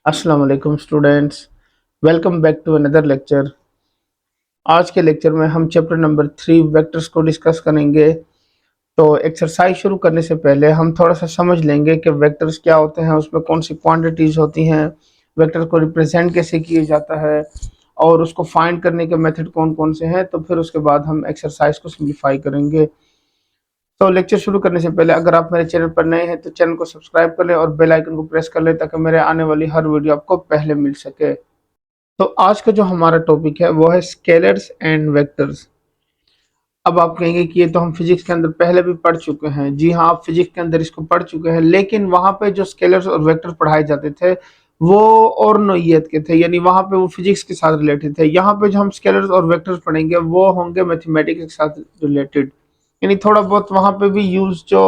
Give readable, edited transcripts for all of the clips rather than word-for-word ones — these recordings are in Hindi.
अस्सलाम वालेकुम students, welcome back to another lecture. आज के लेक्चर में हम चैप्टर नंबर 3 वेक्टर्स को डिस्कस करेंगे। तो एक्सरसाइज शुरू करने से पहले हम थोड़ा सा समझ लेंगे कि वेक्टर्स क्या होते हैं, उसमें कौन सी क्वांटिटीज़ होती हैं, वेक्टर को रिप्रेजेंट कैसे किया जाता है और उसको फाइंड करने के मेथड कौन कौन से हैं। तो फिर उसके बाद हम एक्सरसाइज को सिम्प्लीफाई करेंगे। तो लेक्चर शुरू करने से पहले अगर आप मेरे चैनल पर नए हैं तो चैनल को सब्सक्राइब कर लें और बेल आइकन को प्रेस कर लें ताकि मेरे आने वाली हर वीडियो आपको पहले मिल सके। तो आज का जो हमारा टॉपिक है वो है स्केलर्स एंड वेक्टर्स। अब आप कहेंगे कि ये तो हम फिजिक्स के अंदर पहले भी पढ़ चुके हैं। जी हाँ, आप फिजिक्स के अंदर इसको पढ़ चुके हैं, लेकिन वहाँ पे जो स्केलर्स और वेक्टर पढ़ाए जाते थे वो और नोयत के थे, यानी वहाँ पे वो फिजिक्स के साथ रिलेटेड थे। यहाँ पे जो हम स्केलर्स और वेक्टर्स पढ़ेंगे वो होंगे मैथमेटिक्स के साथ रिलेटेड, यानी थोड़ा बहुत वहाँ पे भी यूज जो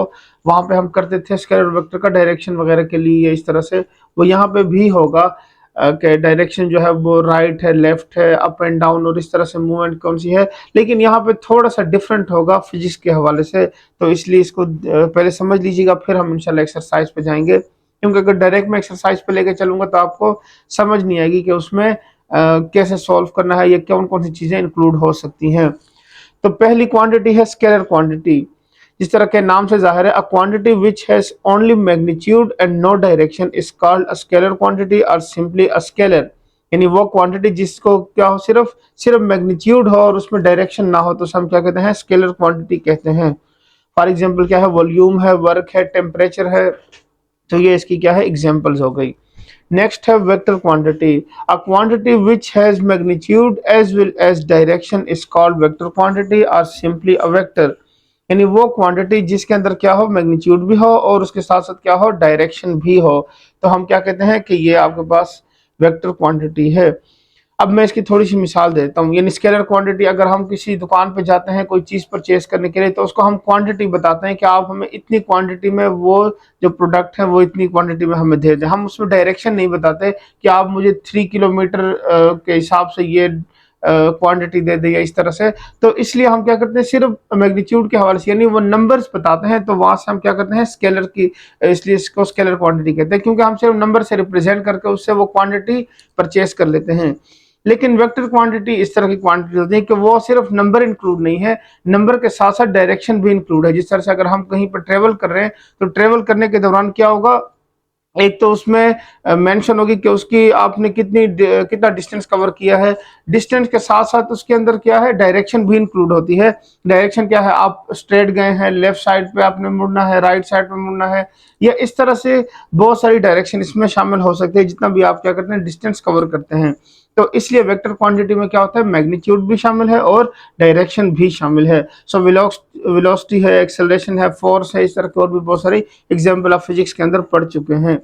वहाँ पे हम करते थे स्केलर और वेक्टर का डायरेक्शन वगैरह के लिए इस तरह से, वो यहाँ पे भी होगा कि डायरेक्शन जो है वो राइट है, लेफ्ट है, अप एंड डाउन और इस तरह से मूवमेंट कौन सी है। लेकिन यहाँ पे थोड़ा सा डिफरेंट होगा फिजिक्स के हवाले से, तो इसलिए इसको पहले समझ लीजिएगा, फिर हम इंशाल्लाह एक्सरसाइज पे जाएंगे। क्योंकि अगर डायरेक्ट मैं एक्सरसाइज पे लेके चलूंगा तो आपको समझ नहीं आएगी कि उसमें कैसे सॉल्व करना है या कौन कौन सी चीजें इंक्लूड हो सकती हैं। तो पहली क्वांटिटी है स्केलर क्वांटिटी। जिस तरह के नाम से जाहिर है, a quantity which has only magnitude and no direction is called a scalar quantity और सिंपली अ स्केलर। यानी वो क्वांटिटी जिसको क्या हो, सिर्फ सिर्फ मैग्नीट्यूड हो और उसमें डायरेक्शन ना हो, तो हम क्या कहते हैं, स्केलर क्वांटिटी कहते हैं। फॉर एग्जाम्पल क्या है, वॉल्यूम है, वर्क है, टेम्परेचर है। तो ये इसकी क्या है, एग्जाम्पल्स हो गई। Next have vector quantity. A quantity which has magnitude as well as direction is called vector quantity or simply a vector. यानी वो क्वांटिटी जिसके अंदर क्या हो, मैग्नीट्यूड भी हो और उसके साथ साथ क्या हो, डायरेक्शन भी हो, तो हम क्या कहते हैं कि ये आपके पास वेक्टर क्वांटिटी है। अब मैं इसकी थोड़ी सी मिसाल देता हूँ। यानी स्केलर क्वांटिटी, अगर हम किसी दुकान पे जाते हैं कोई चीज़ परचेज करने के लिए, तो उसको हम क्वांटिटी बताते हैं कि आप हमें इतनी क्वांटिटी में वो जो प्रोडक्ट है वो इतनी क्वांटिटी में हमें दे दें। हम उसमें डायरेक्शन नहीं बताते कि आप मुझे 3 किलोमीटर के हिसाब से ये क्वांटिटी दे दें या इस तरह से। तो इसलिए हम क्या करते हैं, सिर्फ मैग्नीट्यूड के हवाले से, यानी वो नंबर्स बताते हैं, तो वहां से हम क्या करते हैं, स्केलर की, इसलिए इसको स्केलर क्वांटिटी कहते हैं, क्योंकि हम सिर्फ नंबर से रिप्रेजेंट करके उससे वो क्वांटिटी परचेज कर लेते हैं। लेकिन वेक्टर क्वांटिटी इस तरह की क्वांटिटी होती है कि वो सिर्फ नंबर इंक्लूड नहीं है, नंबर के साथ साथ डायरेक्शन भी इंक्लूड है। जिस तरह से अगर हम कहीं पर ट्रेवल कर रहे हैं तो ट्रेवल करने के दौरान क्या होगा, एक तो उसमें मेंशन होगी कि उसकी आपने कितना डिस्टेंस कवर किया है। डिस्टेंस के साथ साथ उसके अंदर क्या है, डायरेक्शन भी इंक्लूड होती है। डायरेक्शन क्या है, आप स्ट्रेट गए हैं, लेफ्ट साइड पे आपने मुड़ना है, राइट साइड पे मुड़ना है, या इस तरह से बहुत सारी डायरेक्शन इसमें शामिल हो सकती है जितना भी आप क्या करते हैं, डिस्टेंस कवर करते हैं। तो इसलिए वेक्टर क्वांटिटी में क्या होता है, मैग्नीट्यूड भी शामिल है और डायरेक्शन भी शामिल है। सो वेलोसिटी है, एक्सेलरेशन है, फोर्स है, इस तरह के और भी बहुत सारी एग्जाम्पल आप फिजिक्स के अंदर पढ़ चुके हैं।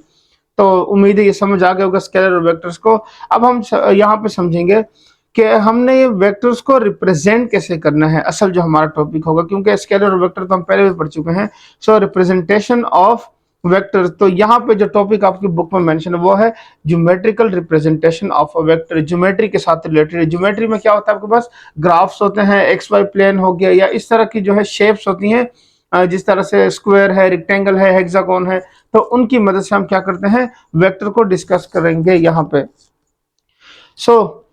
तो उम्मीद है ये समझ आ गया होगा स्केलर और वेक्टर्स को। अब हम यहाँ पे समझेंगे कि हमने ये वेक्टर्स को रिप्रेजेंट कैसे करना है, असल जो हमारा टॉपिक होगा, क्योंकि स्केलर और वेक्टर तो हम पहले भी पढ़ चुके हैं। सो रिप्रेजेंटेशन ऑफ वेक्टर, तो यहाँ पे जो टॉपिक आपकी बुक में मेंशन है वो है geometrical representation of a vector. Geometry के साथ रिलेटेड है। ज्योमेट्री में क्या होता है, आपके पास ग्राफ्स होते हैं, एक्स वाई प्लेन हो गया, या इस तरह की जो है शेप्स होती हैं, जिस तरह से स्क्वायर है, रेक्टेंगल है, हेक्सागोन है, तो उनकी मदद से हम क्या करते हैं, वेक्टर को डिस्कस करेंगे यहाँ पे। सो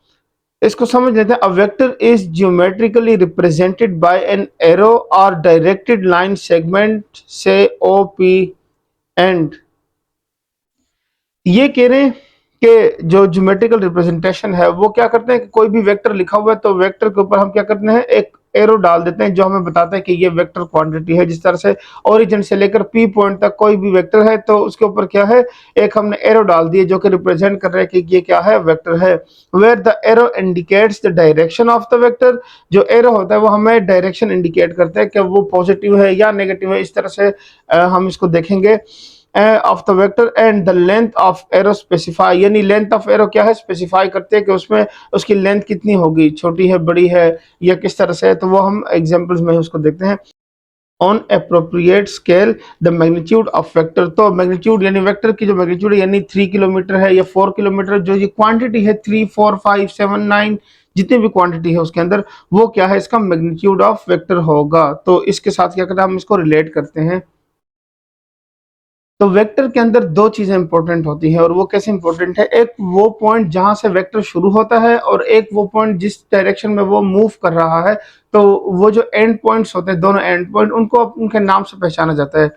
इसको समझ लेते हैं। A vector is geometrically represented by an arrow और डायरेक्टेड लाइन सेगमेंट से ओ पी एंड। ये कह रहे हैं कि जो ज्योमेट्रिकल रिप्रेजेंटेशन है वो क्या करते हैं कि कोई भी वेक्टर लिखा हुआ है तो वेक्टर के ऊपर हम क्या करते हैं, एक एरो डाल देते हैं जो हमें बताता है कि ये वेक्टर क्वांटिटी है। जिस तरह से ओरिजिन से लेकर पी पॉइंट तक कोई भी वेक्टर है तो उसके ऊपर क्या है, एक हमने एरो डाल दी जो कि रिप्रेजेंट कर रहा है कि ये क्या है, वेक्टर है। Where the arrow indicates the direction of the vector, जो एरो होता है वो हमें डायरेक्शन इंडिकेट करता है कि वो पॉजिटिव है या नेगेटिव है। इस तरह से हम इसको देखेंगे of the vector. And the length of arrow specify, यानी लेंथ ऑफ एरो क्या है, स्पेसिफाई करते हैं कि उसमें उसकी लेंथ कितनी होगी, छोटी है, बड़ी है, या किस तरह से है। तो वो हम एग्जांपल्स में उसको देखते हैं। On appropriate scale the magnitude of vector, तो मैग्नीट्यूड यानी वेक्टर की जो मैग्नीट्यूड है, यानी 3 किलोमीटर है या 4 किलोमीटर, जो ये क्वांटिटी है 3, 4, 5, 7, 9, जितनी भी क्वांटिटी है उसके अंदर, वो क्या है, इसका मैग्नीट्यूड ऑफ वेक्टर होगा। तो इसके साथ क्या करते हैं, हम इसको रिलेट करते हैं। तो वेक्टर के अंदर दो चीजें इंपॉर्टेंट होती हैं, और वो कैसे इंपॉर्टेंट है, एक वो पॉइंट जहां से वेक्टर शुरू होता है और एक वो पॉइंट जिस डायरेक्शन में वो मूव कर रहा है। तो वो जो एंड पॉइंट्स होते हैं, दोनों एंड पॉइंट, उनको उनके नाम से पहचाना जाता है।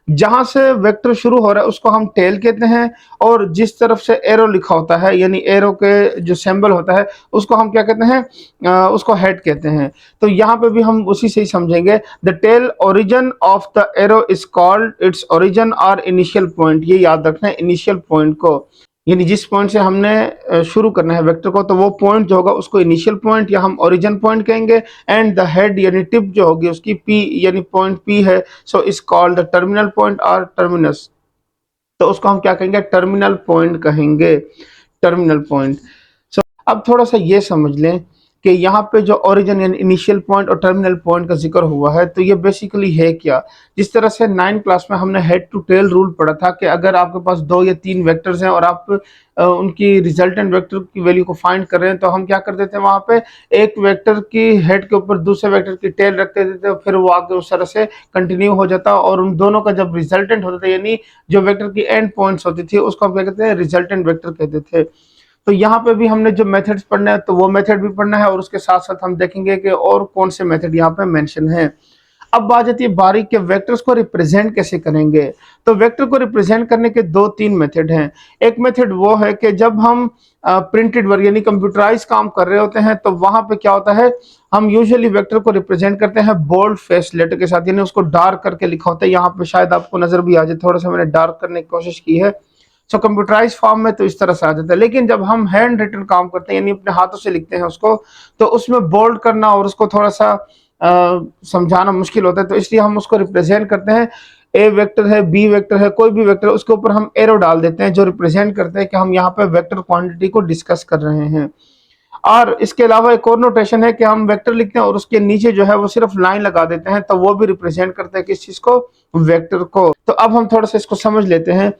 जहां से वेक्टर शुरू हो रहा है उसको हम टेल कहते हैं, और जिस तरफ से एरो लिखा होता है, यानी एरो के जो सिंबल होता है, उसको हम क्या कहते हैं, उसको हेड कहते हैं। तो यहाँ पे भी हम उसी से ही समझेंगे। The tail origin of the arrow is called its origin और इनिशियल पॉइंट। ये याद रखना है, इनिशियल पॉइंट को, यानी जिस पॉइंट से हमने शुरू करना है वेक्टर को, तो वो पॉइंट जो होगा उसको इनिशियल पॉइंट या हम ओरिजिन पॉइंट कहेंगे। एंड द हेड यानी टिप जो होगी उसकी पी, यानी पॉइंट पी है, so is called the terminal point और टर्मिनस। तो उसको हम क्या कहेंगे, टर्मिनल पॉइंट कहेंगे, टर्मिनल पॉइंट। अब थोड़ा सा ये समझ लें कि यहाँ पे जो ओरिजिन यानी इनिशियल पॉइंट और टर्मिनल पॉइंट का जिक्र हुआ है, तो ये बेसिकली है क्या। जिस तरह से 9th क्लास में हमने हेड टू टेल रूल पढ़ा था कि अगर आपके पास 2 या 3 वेक्टर्स हैं और आप उनकी रिजल्टेंट वेक्टर की वैल्यू को फाइंड कर रहे हैं, तो हम क्या कर देते हैं, वहां पे एक वेक्टर की हेड के ऊपर दूसरे वेक्टर की टेल रख देते थे, फिर वो आगे उस तरह से कंटिन्यू हो जाता, और उन दोनों का जब रिजल्टेंट होता था, यानी जो वेक्टर की एंड पॉइंट्स होती थी, उसको हम क्या कहते हैं, रिजल्टेंट वेक्टर कहते थे। तो यहाँ पे भी हमने जो मेथड्स पढ़ना है, तो वो मेथड भी पढ़ना है, और उसके साथ साथ हम देखेंगे कि और कौन से मेथड यहाँ पे मेंशन है। अब बात आती है बारीक के वेक्टर्स को रिप्रेजेंट कैसे करेंगे। तो वेक्टर को रिप्रेजेंट करने के 2-3 मेथड हैं। एक मेथड वो है कि जब हम प्रिंटेड वर्क यानी कंप्यूटराइज काम कर रहे होते हैं, तो वहां पे क्या होता है, हम यूजुअली वेक्टर को रिप्रेजेंट करते हैं बोल्ड फेस लेटर के साथ, यानी उसको डार्क करके लिखा होता है। यहाँ पे शायद आपको नजर भी आ जाए, थोड़ा सा मैंने डार्क करने की कोशिश की है। सो कंप्यूटराइज फॉर्म में तो इस तरह से आ जाता है, लेकिन जब हम हैंड रिटन काम करते हैं, यानी अपने हाथों से लिखते हैं उसको, तो उसमें बोल्ड करना और उसको थोड़ा सा समझाना मुश्किल होता है। तो इसलिए हम उसको रिप्रेजेंट करते हैं, ए वेक्टर है, बी वेक्टर है, कोई भी वेक्टर, उसके ऊपर हम एरो डाल देते हैं जो रिप्रेजेंट करते हैं कि हम यहाँ पे वेक्टर क्वांटिटी को डिस्कस कर रहे हैं। और इसके अलावा एक और नोटेशन है कि हम वेक्टर लिखते हैं और उसके नीचे जो है वो सिर्फ लाइन लगा देते हैं, तो वो भी रिप्रेजेंट करते हैं किस चीज को, वेक्टर को। तो अब हम थोड़ा सा इसको समझ लेते हैं।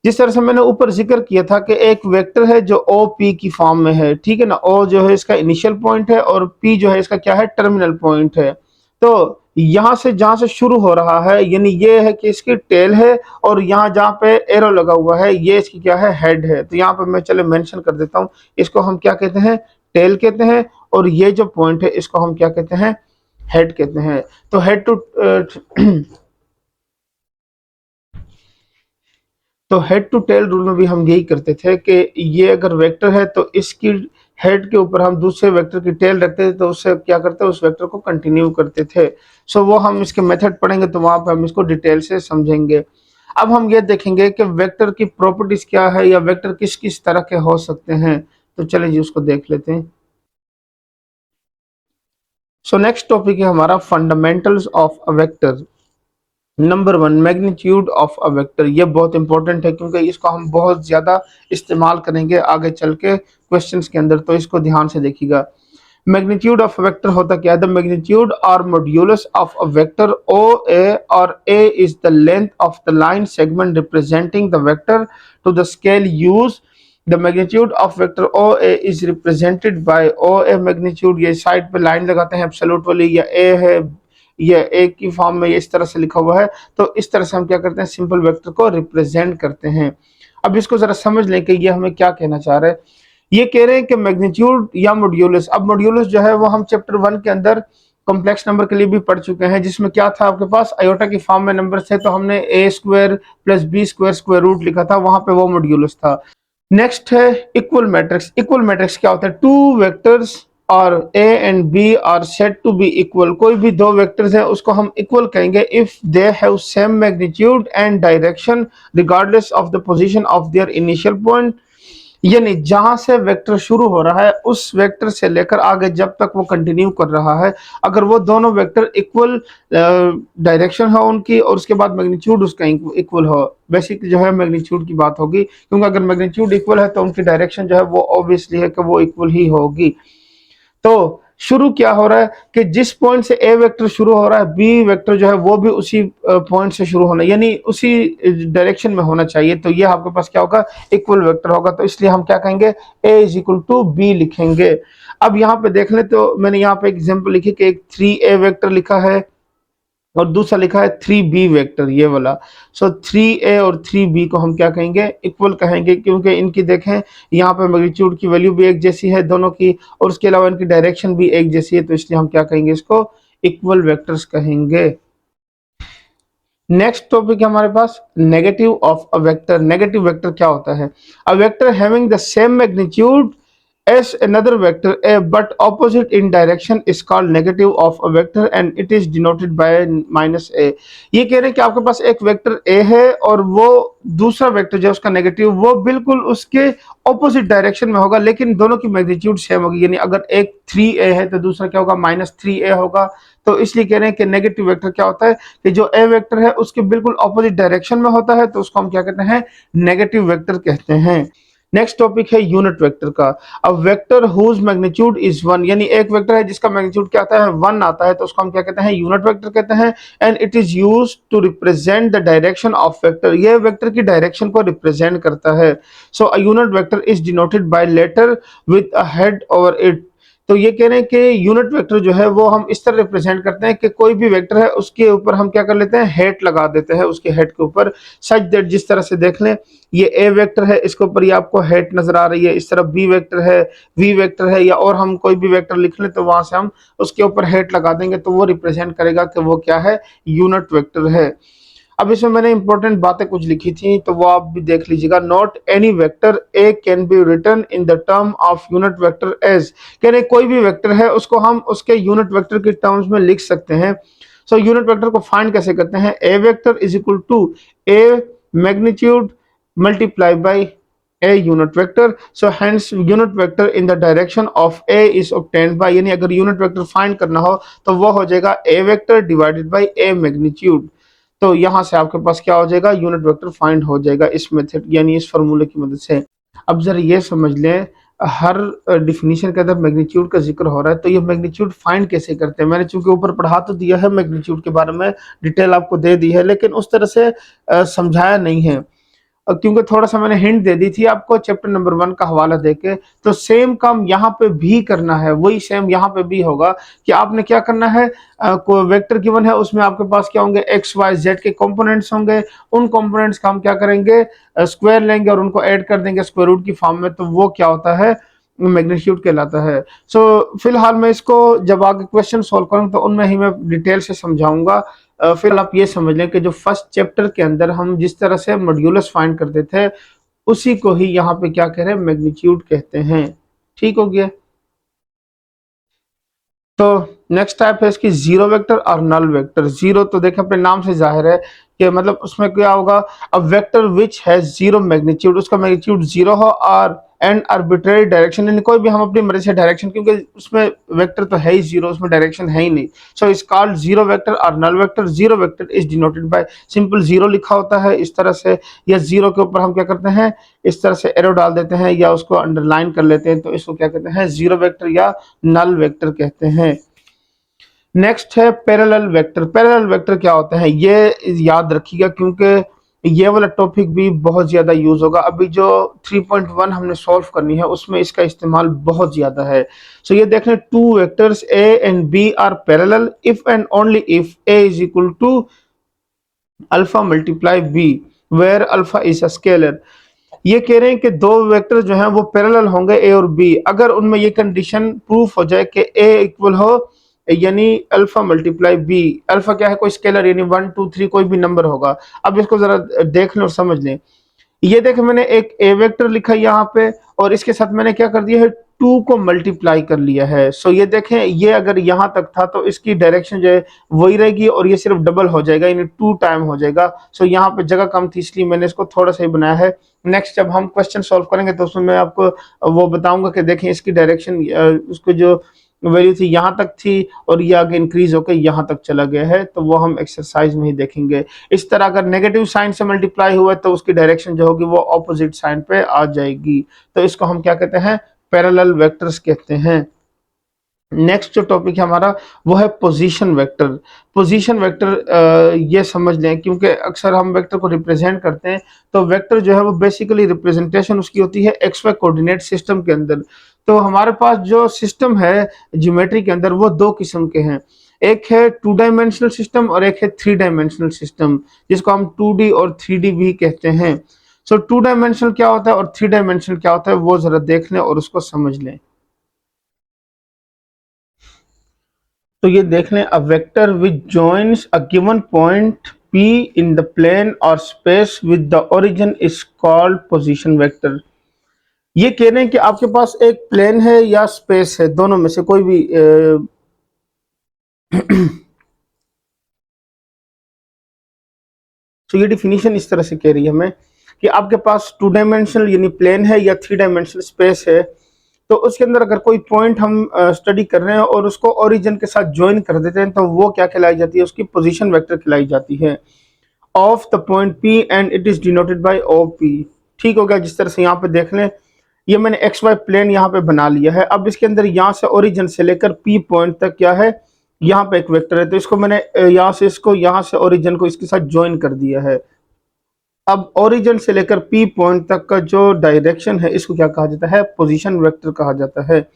जिस तरह से मैंने ऊपर जिक्र किया था कि एक वेक्टर है जो ओ पी की फॉर्म में है, ठीक है ना। ओ जो है इसका इनिशियल पॉइंट है, और पी जो है इसका क्या है, टर्मिनल पॉइंट है। तो यहां से जहां से शुरू हो रहा है, यानी ये है कि इसकी टेल है, और यहाँ जहां पे एरो लगा हुआ है, ये इसकी क्या है, हेड है। तो यहाँ पे मैं चले मेंशन कर देता हूँ, इसको हम क्या कहते हैं, टेल कहते हैं, और ये जो पॉइंट है इसको हम क्या कहते हैं, हेड कहते हैं। तो हेड टू तो हेड टू टेल रूल में भी हम यही करते थे कि ये अगर वेक्टर है तो इसकी हेड के ऊपर हम दूसरे वेक्टर की टेल रखते थे, तो उससे क्या करते, उस वेक्टर को कंटिन्यू करते थे। सो वो हम इसके मेथड पढ़ेंगे, तो वहां पे हम इसको डिटेल से समझेंगे। अब हम ये देखेंगे कि वेक्टर की प्रॉपर्टीज क्या है, या वेक्टर किस किस तरह के हो सकते हैं। तो चलिए जी उसको देख लेते हैं। सो नेक्स्ट टॉपिक है हमारा fundamentals of a vector. Number 1, magnitude of a vector. ये बहुत इंपॉर्टेंट है क्योंकि इसको हम बहुत ज्यादा इस्तेमाल करेंगे आगे चल के क्वेश्चंस के अंदर, तो इसको ध्यान से देखिएगा। मैग्नीट्यूड ऑफ वेक्टर होता क्या है, द मैग्नीट्यूड और modulus of a vector O A, और A is the length of the line segment representing the vector to the scale used. The magnitude of vector O A is represented by O A magnitude. ये साइड पे लाइन लगाते हैं एब्सोल्यूट वाली, या ए है, ये एक की फॉर्म में इस तरह से लिखा हुआ है, तो इस तरह से हम क्या करते हैं, सिंपल वेक्टर को रिप्रेजेंट करते हैं। अब इसको जरा समझ लें कि ये हमें क्या कहना चाह रहे हैं। ये कह रहे हैं कि मैग्नीट्यूड या मॉड्यूलस, अब मॉड्यूलस जो है वो हम चैप्टर 1 के अंदर कॉम्प्लेक्स नंबर के लिए भी पढ़ चुके हैं, जिसमें क्या था, आपके पास आयोटा की फॉर्म में नंबर थे, तो हमने A square plus B square square root लिखा था, वहां पे वो मॉड्यूलस था। नेक्स्ट है इक्वल मैट्रिक्स। इक्वल मैट्रिक्स क्या होता है, टू वेक्टर्स और A and B are set to be equal. कोई भी दो वेक्टर्स हैं उसको हम इक्वल कहेंगे if they have same magnitude and direction regardless of the position of their initial point. यानी जहां से वेक्टर शुरू हो रहा है उस वेक्टर से लेकर आगे जब तक वो कंटिन्यू कर रहा है, अगर वो दोनों वेक्टर इक्वल डायरेक्शन हो उनकी, और उसके बाद मैग्नीट्यूड उसका इक्वल हो, बेसिक जो है मैग्नीट्यूड की बात होगी, क्योंकि अगर मैग्नीट्यूड इक्वल है तो उनकी डायरेक्शन जो है वो ऑब्वियसली है कि वो इक्वल ही होगी। तो शुरू क्या हो रहा है कि जिस पॉइंट से ए वेक्टर शुरू हो रहा है, बी वेक्टर जो है वो भी उसी पॉइंट से शुरू होना, यानी उसी डायरेक्शन में होना चाहिए। तो ये आपके पास क्या होगा, इक्वल वेक्टर होगा। तो इसलिए हम क्या कहेंगे, ए इज इक्वल टू बी लिखेंगे। अब यहाँ पे देख लें, तो मैंने यहाँ पे एग्जांपल लिखी कि एक 3a वेक्टर लिखा है, और दूसरा लिखा है 3b वेक्टर, ये वाला। सो 3a और 3b को हम क्या कहेंगे, इक्वल कहेंगे, क्योंकि इनकी देखें यहाँ पे मैग्नीट्यूड की वैल्यू भी एक जैसी है दोनों की, और उसके अलावा इनकी डायरेक्शन भी एक जैसी है, तो इसलिए हम क्या कहेंगे, इसको इक्वल वेक्टर्स कहेंगे। नेक्स्ट टॉपिक है हमारे पास negative of a vector. Negative vector क्या होता है? A vector having the same magnitude as another vector a but opposite in direction is called negative of a vector and it is denoted by minus a। ये कह रहे हैं कि आपके पास एक वेक्टर a है और वो दूसरा वेक्टर जो है उसका नेगेटिव वो बिल्कुल उसके ऑपोजिट डायरेक्शन में होगा, लेकिन दोनों की मैग्नीट्यूड सेम होगी। यानी अगर एक 3a है तो दूसरा क्या होगा, -3a होगा। तो इसलिए कह रहे हैं कि नेगेटिव वेक्टर क्या होता है कि जो a वेक्टर है उसके बिल्कुल ऑपोजिट डायरेक्शन में होता है, तो उसको हम क्या कहते हैं, नेगेटिव वेक्टर कहते हैं। नेक्स्ट टॉपिक है यूनिट वेक्टर का। अब वेक्टर हुज मैग्नीट्यूड इज 1, यानी एक वेक्टर है जिसका मैग्नीट्यूड क्या आता है, 1 आता है, तो उसको हम क्या कहते हैं, यूनिट वेक्टर कहते हैं। And it is used to represent the direction of vector, ये वेक्टर की डायरेक्शन को रिप्रेजेंट करता है। So a unit vector is denoted by letter with a head over it. तो ये कह रहे हैं कि यूनिट वेक्टर जो है वो हम इस तरह रिप्रेजेंट करते हैं कि कोई भी वेक्टर है उसके ऊपर हम क्या कर लेते हैं, हेड लगा देते हैं उसके हेड के ऊपर, सच दैट, जिस तरह से देख लें ये ए वेक्टर है, इसके ऊपर ये आपको हेड नजर आ रही है, इस तरफ बी वेक्टर है, वी वेक्टर है, या और हम कोई भी वेक्टर लिख लें तो वहां से हम उसके ऊपर हेड लगा देंगे तो वो रिप्रेजेंट करेगा कि वो क्या है, यूनिट वेक्टर है। अब इसमें मैंने इंपॉर्टेंट बातें कुछ लिखी थी तो वो आप भी देख लीजिएगा। Not any vector A can be written in the term of unit vector as, कह रहे कोई भी वेक्टर है उसको हम उसके यूनिट वेक्टर के टर्म्स में लिख सकते हैं। सो यूनिट वेक्टर को फाइंड कैसे करते हैं, A vector is equal to A magnitude multiply by a unit vector, so hence unit vector in the direction of a is obtained by, यानी अगर यूनिट वेक्टर फाइंड करना हो तो वो हो जाएगा a vector divided by a magnitude. तो यहां से आपके पास क्या हो जाएगा, यूनिट वेक्टर फाइंड हो जाएगा इस मेथड यानी इस फार्मूले की मदद से। अब जरा ये समझ लें, हर डिफिनीशन के अंदर मैग्नीट्यूड का जिक्र हो रहा है, तो ये मैग्नीट्यूड फाइंड कैसे करते हैं। मैंने चूंकि ऊपर पढ़ा तो दिया है, मैग्नीट्यूड के बारे में डिटेल आपको दे दी है, लेकिन उस तरह से समझाया नहीं है, क्योंकि थोड़ा सा मैंने हिंट दे दी थी आपको चैप्टर नंबर 1 का हवाला देके। तो सेम काम यहाँ पे भी करना है, वही सेम यहाँ पे भी होगा कि आपने क्या करना है, कोई वेक्टर गिवन है उसमें आपके पास क्या होंगे, एक्स वाई जेड के कंपोनेंट्स होंगे, उन कंपोनेंट्स का हम क्या करेंगे, स्क्वायर लेंगे और उनको ऐड कर देंगे स्क्वायर रूट की फॉर्म में, तो वो क्या होता है, मैग्नीट्यूड कहलाता है। सो फिलहाल मैं इसको जब आगे क्वेश्चन सॉल्व करूँ तो उनमें ही मैं डिटेल से समझाऊंगा। फिर आप ये समझ लें कि जो फर्स्ट चैप्टर के अंदर हम जिस तरह से मॉड्यूलस फाइंड करते थे उसी को ही यहाँ पे क्या कह रहे हैं, मैग्नीट्यूड कहते हैं। ठीक हो गया। तो नेक्स्ट टाइप है इसकी जीरो वेक्टर और नल वेक्टर। जीरो तो देखें अपने नाम से जाहिर है कि मतलब उसमें क्या होगा, अब वेक्टर विच है जीरो मैग्नीट्यूड, उसका मैग्नीट्यूड जीरो हो और एंड आर्बिट्रेरी डायरेक्शन, यानी कोई भी हम अपनी मर्जी से डायरेक्शन, क्योंकि उसमें वेक्टर तो है ही जीरो, उसमें डायरेक्शन है ही नहीं। सो इस कॉल्ड जीरो वेक्टर और null vector. Zero vector is denoted by simple zero लिखा होता है इस तरह से, या जीरो के ऊपर हम क्या करते हैं, इस तरह से एरो डाल देते हैं या उसको अंडरलाइन कर लेते हैं, तो इसको क्या कहते हैं, जीरो वेक्टर या नल वेक्टर कहते हैं। नेक्स्ट है पैरेलल वेक्टर। पैरेलल वेक्टर क्या होता है ये याद रखिएगा, क्योंकि ये वाला टॉपिक भी बहुत ज्यादा यूज होगा। अभी जो 3.1 हमने सॉल्व करनी है उसमें इसका इस्तेमाल बहुत ज्यादा है। सो ये देख लें, two vectors A and B are parallel if and only if A is equal to alpha multiply B where alpha is a scalar. ये कह रहे हैं कि दो वेक्टर जो हैं वो पैरेलल होंगे ए और बी, अगर उनमें ये कंडीशन प्रूफ हो जाए कि ए इक्वल हो यानी अल्फा मल्टीप्लाई बी। अल्फा क्या है, कोई स्केलर यानी 1 2 3 कोई भी नंबर होगा। अब इसको जरा देख लें और समझ लें। ये देखें मैंने एक ए वेक्टर लिखा है यहाँ पे और इसके साथ मैंने क्या कर दिया है, 2 को मल्टीप्लाई कर लिया है। सो ये देखें, ये अगर यहाँ तक था तो इसकी डायरेक्शन जो है वही रहेगी और ये सिर्फ डबल हो जाएगा यानी 2 टाइम हो जाएगा। सो यहाँ पे जगह कम थी इसलिए मैंने इसको थोड़ा सा ही बनाया है। नेक्स्ट जब हम क्वेश्चन सॉल्व करेंगे तो उसमें मैं आपको वो बताऊंगा कि देखें इसकी डायरेक्शन, उसको जो वैल्यू थी यहाँ तक थी और ये आगे इंक्रीज होकर यहाँ तक चला गया है, तो वो हम एक्सरसाइज में ही देखेंगे। इस तरह अगर नेगेटिव साइन से मल्टीप्लाई हुआ तो उसकी डायरेक्शन जो होगी वो ऑपोजिट साइन पे आ जाएगी। तो इसको हम क्या कहते हैं, पैरेलल वेक्टर्स कहते हैं। नेक्स्ट जो टॉपिक है हमारा वो है पोजीशन वेक्टर। पोजीशन वेक्टर ये समझ लें, क्योंकि अक्सर हम वेक्टर को रिप्रेजेंट करते हैं तो वेक्टर जो है वो बेसिकली रिप्रेजेंटेशन उसकी होती है एक्स वाई कोऑर्डिनेट सिस्टम के अंदर। तो हमारे पास जो सिस्टम है ज्योमेट्री के अंदर वो दो किस्म के हैं। एक है 2 डायमेंशनल सिस्टम और एक है 3 डायमेंशनल सिस्टम, जिसको हम 2D और 3D भी कहते हैं। सो 2 डायमेंशनल क्या होता है और 3 डायमेंशनल क्या होता है वो जरा देख लें और उसको समझ लें। तो ये देख लें, a vector which joins a given point P in the plane और space with the origin is called position vector. ये कह रहे हैं कि आपके पास एक प्लेन है या स्पेस है, दोनों में से कोई भी तो ये डिफिनीशन इस तरह से कह रही है हमें कि आपके पास 2 डायमेंशनल यानी प्लेन है या 3 डायमेंशनल स्पेस है, तो उसके अंदर अगर कोई पॉइंट हम स्टडी कर रहे हैं और उसको ओरिजिन के साथ ज्वाइन कर देते हैं तो वो क्या कहलाई जाती है, उसकी पोजीशन वेक्टर कहलाई जाती है of the point P and it is denoted bye OP। ठीक हो गया। जिस तरह से यहाँ पे देख लें, ये मैंने XY प्लेन यहाँ पे बना लिया है। अब इसके अंदर यहाँ से ओरिजिन से लेकर P पॉइंट तक क्या है, यहाँ पे एक वेक्टर है, तो इसको मैंने यहाँ से इसको यहाँ से ओरिजिन को इसके साथ ज्वाइन कर दिया है। अब ओरिजिन से लेकर P पॉइंट तक का जो डायरेक्शन है इसको क्या कहा जाता है, पोजीशन वेक्टर कहा जाता है।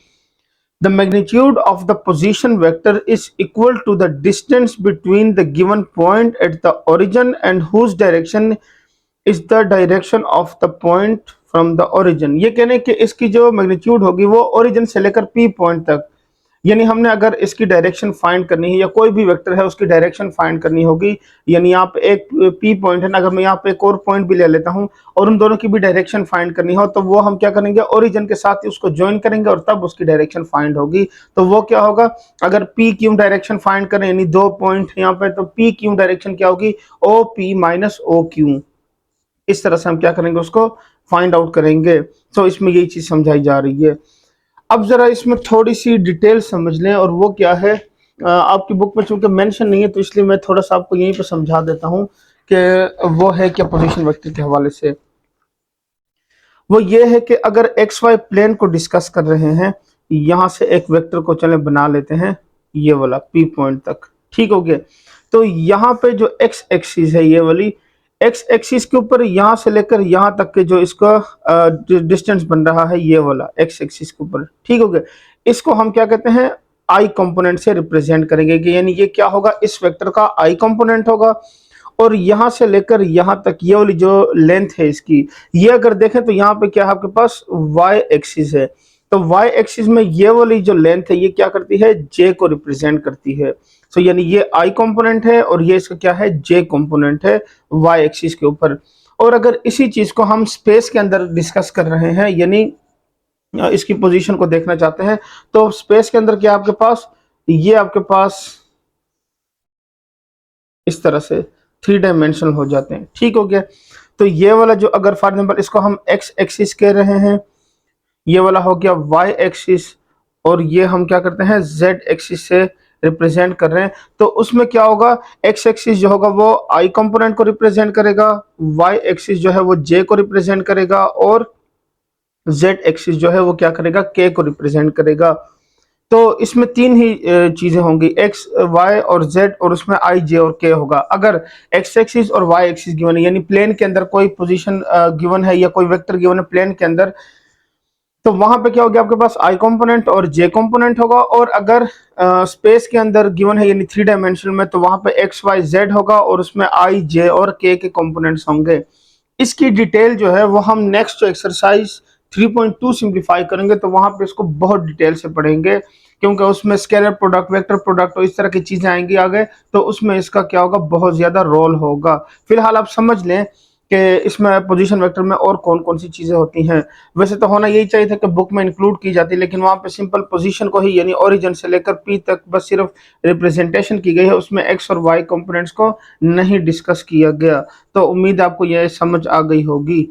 The magnitude of the position vector is equal to the distance between the given point at the origin and whose direction is the direction of the point from the origin। ये कहने कि इसकी जो मैग्नीट्यूड होगी वो ओरिजिन से लेकर P पॉइंट तक, यानी हमने अगर इसकी डायरेक्शन फाइंड करनी है या कोई भी वेक्टर है उसकी डायरेक्शन फाइंड करनी होगी, यानी यहाँ पे एक P पॉइंट है ना, अगर मैं यहाँ पे एक और पॉइंट भी ले लेता हूँ और उन दोनों की भी डायरेक्शन फाइंड करनी हो तो वो हम क्या करेंगे, ओरिजिन के साथ ही उसको ज्वाइन करेंगे और तब उसकी डायरेक्शन फाइंड होगी। तो वो क्या होगा, अगर P क्यू डायरेक्शन फाइंड करें यानी 2 पॉइंट यहाँ पे, तो P क्यू डायरेक्शन क्या होगी, OP माइनस OQ। इस तरह से हम क्या करेंगे, उसको फाइंड आउट करेंगे। तो इसमें यही चीज समझाई जा रही है। अब जरा इसमें थोड़ी सी डिटेल समझ लें, और वो क्या है, आपकी बुक में चूंकि मेंशन नहीं है तो इसलिए मैं थोड़ा सा आपको यहीं पे समझा देता हूं कि वो है क्या पोजीशन वेक्टर के हवाले से। वो ये है कि अगर XY प्लेन को डिस्कस कर रहे हैं, यहां से एक वेक्टर को चले बना लेते हैं ये वाला P पॉइंट तक, ठीक हो गया। तो यहाँ पे जो X एक्सिस है, ये वाली X एक्सिस के ऊपर यहाँ से लेकर यहाँ तक के जो इसका डिस्टेंस बन रहा है ये वाला X एक्सिस के ऊपर, ठीक हो गया। इसको हम क्या कहते हैं, I कंपोनेंट से रिप्रेजेंट करेंगे कि यानी ये क्या होगा, इस वेक्टर का I कंपोनेंट होगा। और यहाँ से लेकर यहाँ तक ये वाली जो लेंथ है इसकी, ये अगर देखें तो यहाँ पे क्या है आपके पास Y एक्सिस है, तो Y एक्सिस में ये वाली जो लेंथ है ये क्या करती है, J को रिप्रेजेंट करती है। सो यानी ये I कंपोनेंट है और ये इसका क्या है, J कंपोनेंट है Y एक्सिस के ऊपर। और अगर इसी चीज को हम स्पेस के अंदर डिस्कस कर रहे हैं, यानी इसकी पोजीशन को देखना चाहते हैं, तो स्पेस के अंदर क्या आपके पास, ये आपके पास इस तरह से 3 डायमेंशनल हो जाते हैं, ठीक हो गया। तो ये वाला जो, अगर फॉर एग्जाम्पल इसको हम X एक्सिस कह रहे हैं, ये वाला हो गया Y एक्सिस, और ये हम क्या करते हैं Z एक्सिस से रिप्रेजेंट कर रहे हैं, तो उसमें क्या होगा, X एक्सिस जो होगा वो I कंपोनेंट को रिप्रेजेंट करेगा, Y एक्सिस जो है वो J को रिप्रेजेंट करेगा, और Z एक्सिस जो है वो क्या करेगा, K को रिप्रेजेंट करेगा। तो इसमें 3 ही चीजें होंगी, X, Y और Z, और उसमें I, J और K होगा। अगर X एक्सिस और Y एक्सिस गिवन है, यानी प्लेन के अंदर कोई पोजीशन गिवन है या कोई वेक्टर गिवन है प्लेन के अंदर, तो वहां पे क्या होगा, आपके पास I कंपोनेंट और J कंपोनेंट होगा। और अगर स्पेस के अंदर गिवन है यानी 3 डायमेंशन में, तो वहां पे X, Y, Z होगा और उसमें I, J और K के कंपोनेंट्स होंगे। इसकी डिटेल जो है वो हम नेक्स्ट एक्सरसाइज 3.2 सिंप्लीफाई करेंगे, तो वहां पे इसको बहुत डिटेल से पढ़ेंगे, क्योंकि उसमें स्केलर प्रोडक्ट, वेक्टर प्रोडक्ट और इस तरह की चीजें आएंगी आगे, तो उसमें इसका क्या होगा, बहुत ज्यादा रोल होगा। फिलहाल आप समझ लें कि इसमें पोजीशन वेक्टर में और कौन कौन सी चीजें होती हैं। वैसे तो होना यही चाहिए था कि बुक में इंक्लूड की जाती, लेकिन वहां पे सिंपल पोजीशन को ही यानी ओरिजिन से लेकर P तक बस सिर्फ रिप्रेजेंटेशन की गई है, उसमें X और Y कंपोनेंट्स को नहीं डिस्कस किया गया। तो उम्मीद आपको यह समझ आ गई होगी।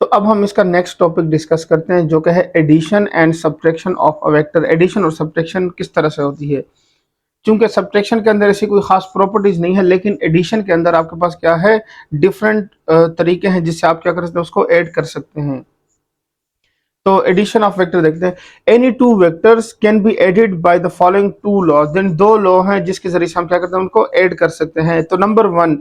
तो अब हम इसका नेक्स्ट टॉपिक डिस्कस करते हैं, जो कि है addition and subtraction of a vector. Addition और सब्ट्रैक्शन किस तरह से होती है, क्योंकि सब्ट्रैक्शन के अंदर ऐसी कोई खास प्रॉपर्टीज नहीं है, लेकिन एडिशन के अंदर आपके पास क्या है, डिफरेंट तरीके हैं जिससे आप क्या कर सकते हैं, उसको ऐड कर सकते हैं। तो एडिशन ऑफ वेक्टर देखते हैं। Any 2 vectors can be added by the following 2 laws. Then 2 law हैं जिसके जरिए से हम क्या करते हैं, उनको ऐड कर सकते हैं। तो number 1,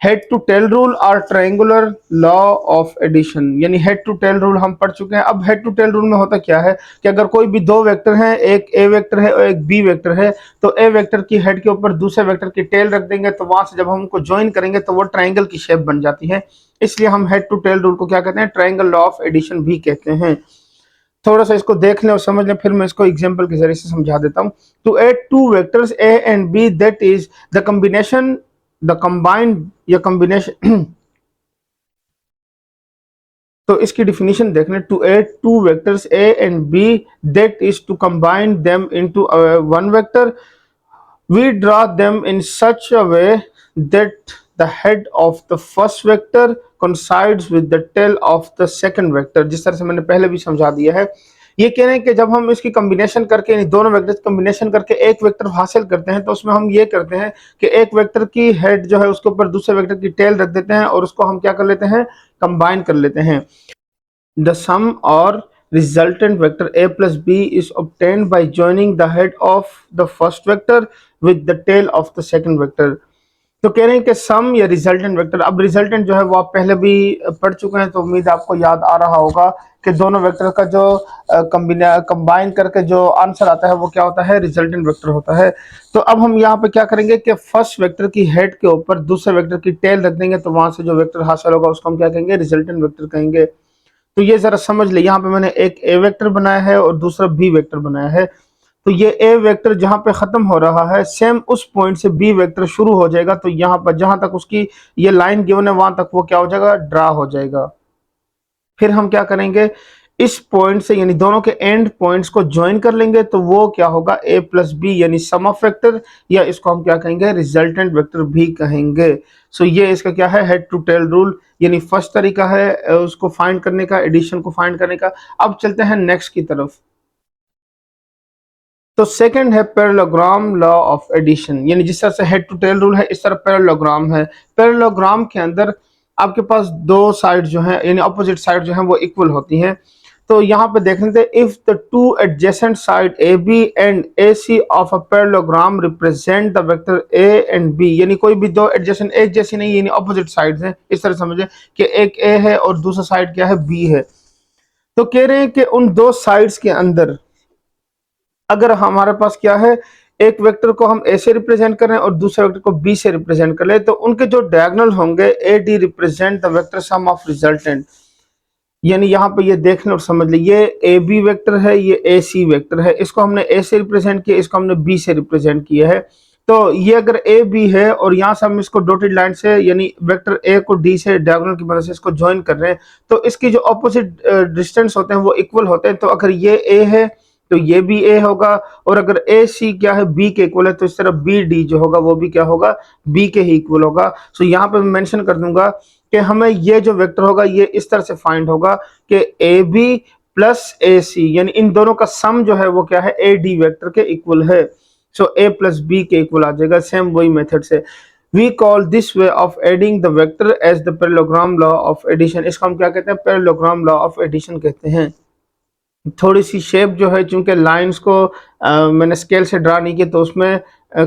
head to tail rule और ट्रायंगुलर लॉ ऑफ एडिशन, यानी हेड टू टेल रूल हम पढ़ चुके हैं। अब हेड टू टेल रूल में होता क्या है कि अगर कोई भी दो वेक्टर हैं, एक ए वेक्टर है और एक बी वेक्टर है, तो ए वेक्टर की हेड के ऊपर दूसरे वेक्टर की टेल रख देंगे, तो वहां से जब हम उनको ज्वाइन करेंगे तो वो ट्रायंगल की शेप बन जाती है। इसलिए हम हेड टू टेल रूल को क्या कहते हैं, ट्रायंगल लॉ ऑफ एडिशन भी कहते हैं। थोड़ा सा इसको देख लें और समझ लें, फिर मैं इसको एग्जांपल के जरिए से समझा देता हूं। To add two vectors A and B, that is the combination, the combined या कॉम्बिनेशन तो इसकी डिफिनीशन देख लें। To add two vectors A and B, that is to combine them into one vector. We draw them in such a way that the head of the first vector coincides with the tail of the second vector। जिस तरह से मैंने पहले भी समझा दिया है, ये कह रहे हैं कि जब हम इसकी कॉम्बिनेशन करके, यानी दोनों वेक्टर कॉम्बिनेशन करके एक वेक्टर हासिल करते हैं, तो उसमें हम ये करते हैं कि एक वेक्टर की हेड जो है उसके ऊपर दूसरे वेक्टर की टेल रख देते हैं और उसको हम क्या कर लेते हैं, कंबाइन कर लेते हैं। The sum or resultant vector a plus b is obtained by joining the head of the first vector with the tail of the second vector। तो कह रहे हैं कि सम या रिजल्टेंट वेक्टर, अब रिजल्टेंट जो है वो आप पहले भी पढ़ चुके हैं, तो उम्मीद आपको याद आ रहा होगा कि दोनों वेक्टर का जो कंबाइन करके जो आंसर आता है वो क्या होता है, रिजल्टेंट वेक्टर होता है। तो अब हम यहाँ पे क्या करेंगे कि फर्स्ट वेक्टर की हेड के ऊपर दूसरे वेक्टर की टेल रख देंगे, तो वहां से जो वेक्टर हासिल होगा उसको हम क्या कहेंगे, रिजल्टेंट वेक्टर कहेंगे। तो ये जरा समझ ले, यहाँ पे मैंने एक ए वेक्टर बनाया है और दूसरा बी वेक्टर बनाया है। तो ये ए वेक्टर जहां पे खत्म हो रहा है, सेम उस पॉइंट से बी वेक्टर शुरू हो जाएगा। तो यहाँ पर जहां तक उसकी ये लाइन गिवन है वहां तक वो क्या हो जाएगा, ड्रा हो जाएगा। फिर हम क्या करेंगे, इस पॉइंट से यानी दोनों के एंड पॉइंट्स को ज्वाइन कर लेंगे, तो वो क्या होगा, ए प्लस बी यानी सम ऑफ वेक्टर, या इसको हम क्या कहेंगे, रिजल्टेंट वेक्टर भी कहेंगे। सो ये इसका क्या है, हेड टू टेल रूल, यानी फर्स्ट तरीका है उसको फाइंड करने का, एडिशन को फाइंड करने का। अब चलते हैं नेक्स्ट की तरफ। तो सेकंड है पैरेललोग्राम लॉ ऑफ एडिशन, यानी जिस तरह से हेड टू टेल रूल है, इस तरह पैरेललोग्राम है। पैरेललोग्राम के अंदर आपके पास दो साइड जो है, यानी अपोजिट साइड जो है वो इक्वल होती हैं। तो यहाँ पे देख लेते हैं, if the two adjacent side A B and A C of a parallelogram represent the vector A and B, यानी कोई भी दो एडजेसेंट, एक जैसी नहीं, यानी अपोजिट साइड्स हैं, इस तरह समझे कि एक ए है और दूसरा साइड क्या है, बी है। तो कह रहे हैं कि उन दो साइड्स के अंदर अगर हमारे पास क्या है, एक वेक्टर को हम ए से रिप्रेजेंट कर रहे हैं और दूसरे वेक्टर को बी से रिप्रेजेंट कर रहे हैं, तो उनके जो डायगोनल होंगे A D represent the vector sum of resultant. यानी यहाँ पे ये देख लें और समझ लें, ये ए बी वेक्टर है, ये ए सी वेक्टर है, इसको हमने ए से रिप्रेजेंट किया, इसको हमने बी से रिप्रेजेंट किया है। तो ये अगर ए बी है और यहाँ से हम इसको डॉटेड लाइन से, यानी वेक्टर ए को डी से डायगोनल की मदद से इसको ज्वाइन कर रहे हैं, तो इसकी जो ऑपोजिट डिस्टेंस होते हैं वो इक्वल होते हैं। तो अगर ये ए है तो ये भी ए होगा, और अगर ए सी क्या है, बी के इक्वल है, तो इस तरह बी डी जो होगा वो भी क्या होगा, बी के ही इक्वल होगा। सो यहाँ पे मैं मेंशन कर दूंगा कि हमें ये जो वेक्टर होगा ये इस तरह से फाइंड होगा कि ए बी प्लस ए सी, यानी इन दोनों का सम जो है वो क्या है, ए डी वेक्टर के इक्वल है। सो ए प्लस बी के इक्वल आ जाएगा, सेम वही मेथड से। We call this way of adding the vector as the parallelogram law of addition. इसको हम क्या कहते हैं, पैरेललोग्राम लॉ ऑफ एडिशन कहते हैं। थोड़ी सी शेप जो है, चूंकि लाइंस को मैंने स्केल से ड्रा नहीं किया, तो उसमें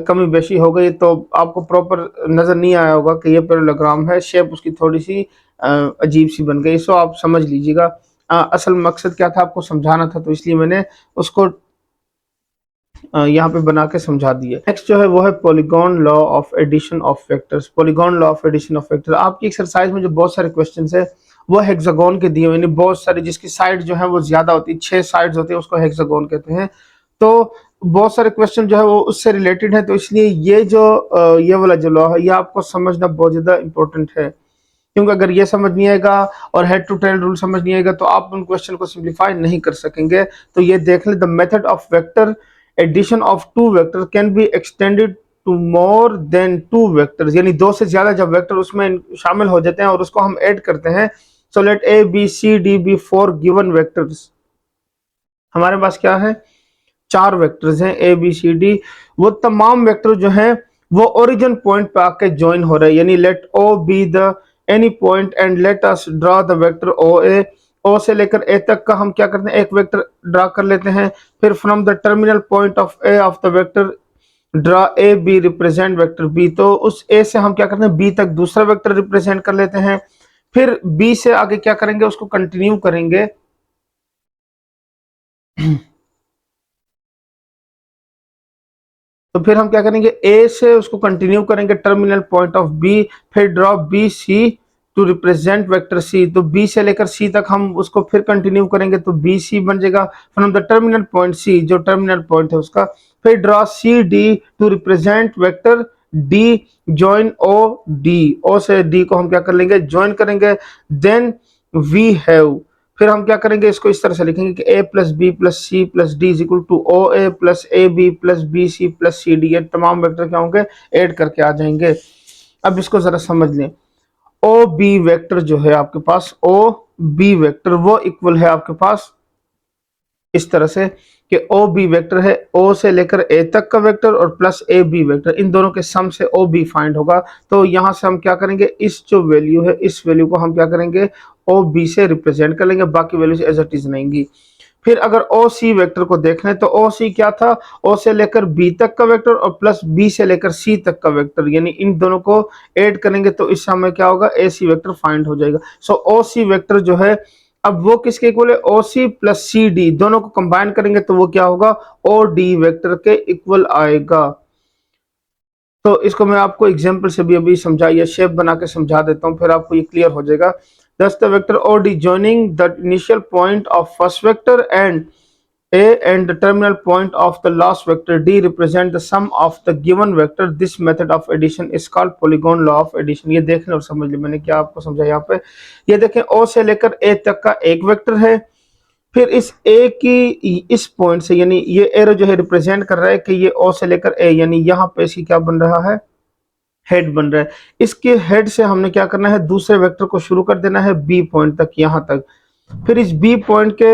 कमी बेशी हो गई, तो आपको प्रॉपर नज़र नहीं आया होगा कि ये पैरेललोग्राम है। शेप उसकी थोड़ी सी अजीब सी बन गई, सो आप समझ लीजिएगा। असल मकसद क्या था, आपको समझाना था, तो इसलिए मैंने उसको यहाँ पे बना के समझा दिया। नेक्स्ट जो है वो है polygon law of addition of vectors. Polygon law of addition of vector, आपकी एक्सरसाइज में जो बहुत सारे क्वेश्चन है वो हेक्सागोन के दिए हुए, यानी बहुत सारे जिसकी साइड जो है वो ज्यादा होती है, 6 साइड्स होती है, उसको हेक्सागोन कहते हैं। तो बहुत सारे क्वेश्चन जो है वो उससे रिलेटेड है, तो इसलिए ये जो ये वाला जो लॉ है ये आपको समझना बहुत ज्यादा इंपॉर्टेंट है, क्योंकि अगर ये समझ नहीं आएगा और हेड टू टेल रूल समझ नहीं आएगा तो आप उन क्वेश्चन को सिंप्लीफाई नहीं कर सकेंगे। तो ये देख ले, the method of vector addition of two vector can be extended to more than two vectors, यानी दो से ज्यादा जब वेक्टर उसमें शामिल हो जाते हैं और उसको हम ऐड करते हैं। So let A B C D be 4 given vectors. हमारे पास क्या है, 4 वेक्टर्स हैं ए बी सी डी। वो तमाम वेक्टर जो हैं वो ओरिजिन पॉइंट पे आके ज्वाइन हो रहे हैं, यानी let O B the any point and let us draw the vector O A. O से लेकर ए तक का हम क्या करते हैं, एक वेक्टर ड्रा कर लेते हैं। फिर from the terminal point of A of the vector draw A B represent vector B, तो उस ए से हम क्या करते हैं, बी तक दूसरा वेक्टर रिप्रेजेंट कर लेते हैं, फिर बी से आगे क्या करेंगे, उसको कंटिन्यू करेंगे तो फिर हम क्या करेंगे, ए से उसको कंटिन्यू करेंगे टर्मिनल पॉइंट ऑफ बी, फिर draw B C to represent vector C, तो बी से लेकर सी तक हम उसको फिर कंटिन्यू करेंगे तो बी सी बन जाएगा from the terminal point C, जो टर्मिनल पॉइंट है उसका, फिर draw C D to represent vector D, join O D, O से डी को हम क्या कर लेंगे, ज्वाइन करेंगे, देन वी हैव, फिर हम क्या करेंगे, इसको इस तरह से लिखेंगे कि a plus B plus C plus D is equal to O A plus A B plus B C plus C D, ये तमाम वेक्टर क्या होंगे, ऐड करके आ जाएंगे। अब इसको जरा समझ लें, ओ बी वेक्टर जो है आपके पास, ओ बी वेक्टर वो इक्वल है आपके पास इस तरह से कि ओ बी वेक्टर है, ओ से लेकर ए तक का वेक्टर और प्लस ए बी वेक्टर, इन दोनों के सम से ओ बी फाइंड होगा। तो यहां से हम क्या करेंगे, इस जो वैल्यू है इस वैल्यू को हम क्या करेंगे, ओ बी से रिप्रेजेंट कर लेंगे, बाकी वैल्यूज एज इट इज रहेंगी। फिर अगर ओ सी वेक्टर को देख लें तो ओ सी क्या था, ओ से लेकर बी तक का वेक्टर और प्लस बी से लेकर सी तक का वेक्टर, यानी इन दोनों को ऐड करेंगे तो इससे हमें क्या होगा, ए सी वेक्टर फाइंड हो जाएगा। सो ओ सी वेक्टर जो है, अब वो किसके इक्वल है, ओ सी प्लस सी डी, दोनों को कंबाइन करेंगे तो वो क्या होगा, ओ डी वेक्टर के इक्वल आएगा। तो इसको मैं आपको एग्जांपल से भी अभी समझा या शेप बना के समझा देता हूं, फिर आपको ये क्लियर हो जाएगा। Thus the vector O D joining the initial point of first vector and a and the terminal point of the last vector d represent the sum of the given vector, this method of addition is called polygon law of addition। ये देख लें और समझ लें मैंने क्या आपको समझा यहाँ पे। ये देखें, o से लेकर a तक का एक वेक्टर है, फिर इस a की इस पॉइंट से, यानी ये एरो जो है रिप्रेजेंट कर रहा है कि ये o से लेकर a, यानी यहाँ पे इसकी क्या बन रहा है, हेड बन रहा है। इसके हेड से हमने क्या करना है, दूसरे वेक्टर को शुरू कर देना है बी पॉइंट तक, यहाँ तक, फिर इस बी पॉइंट के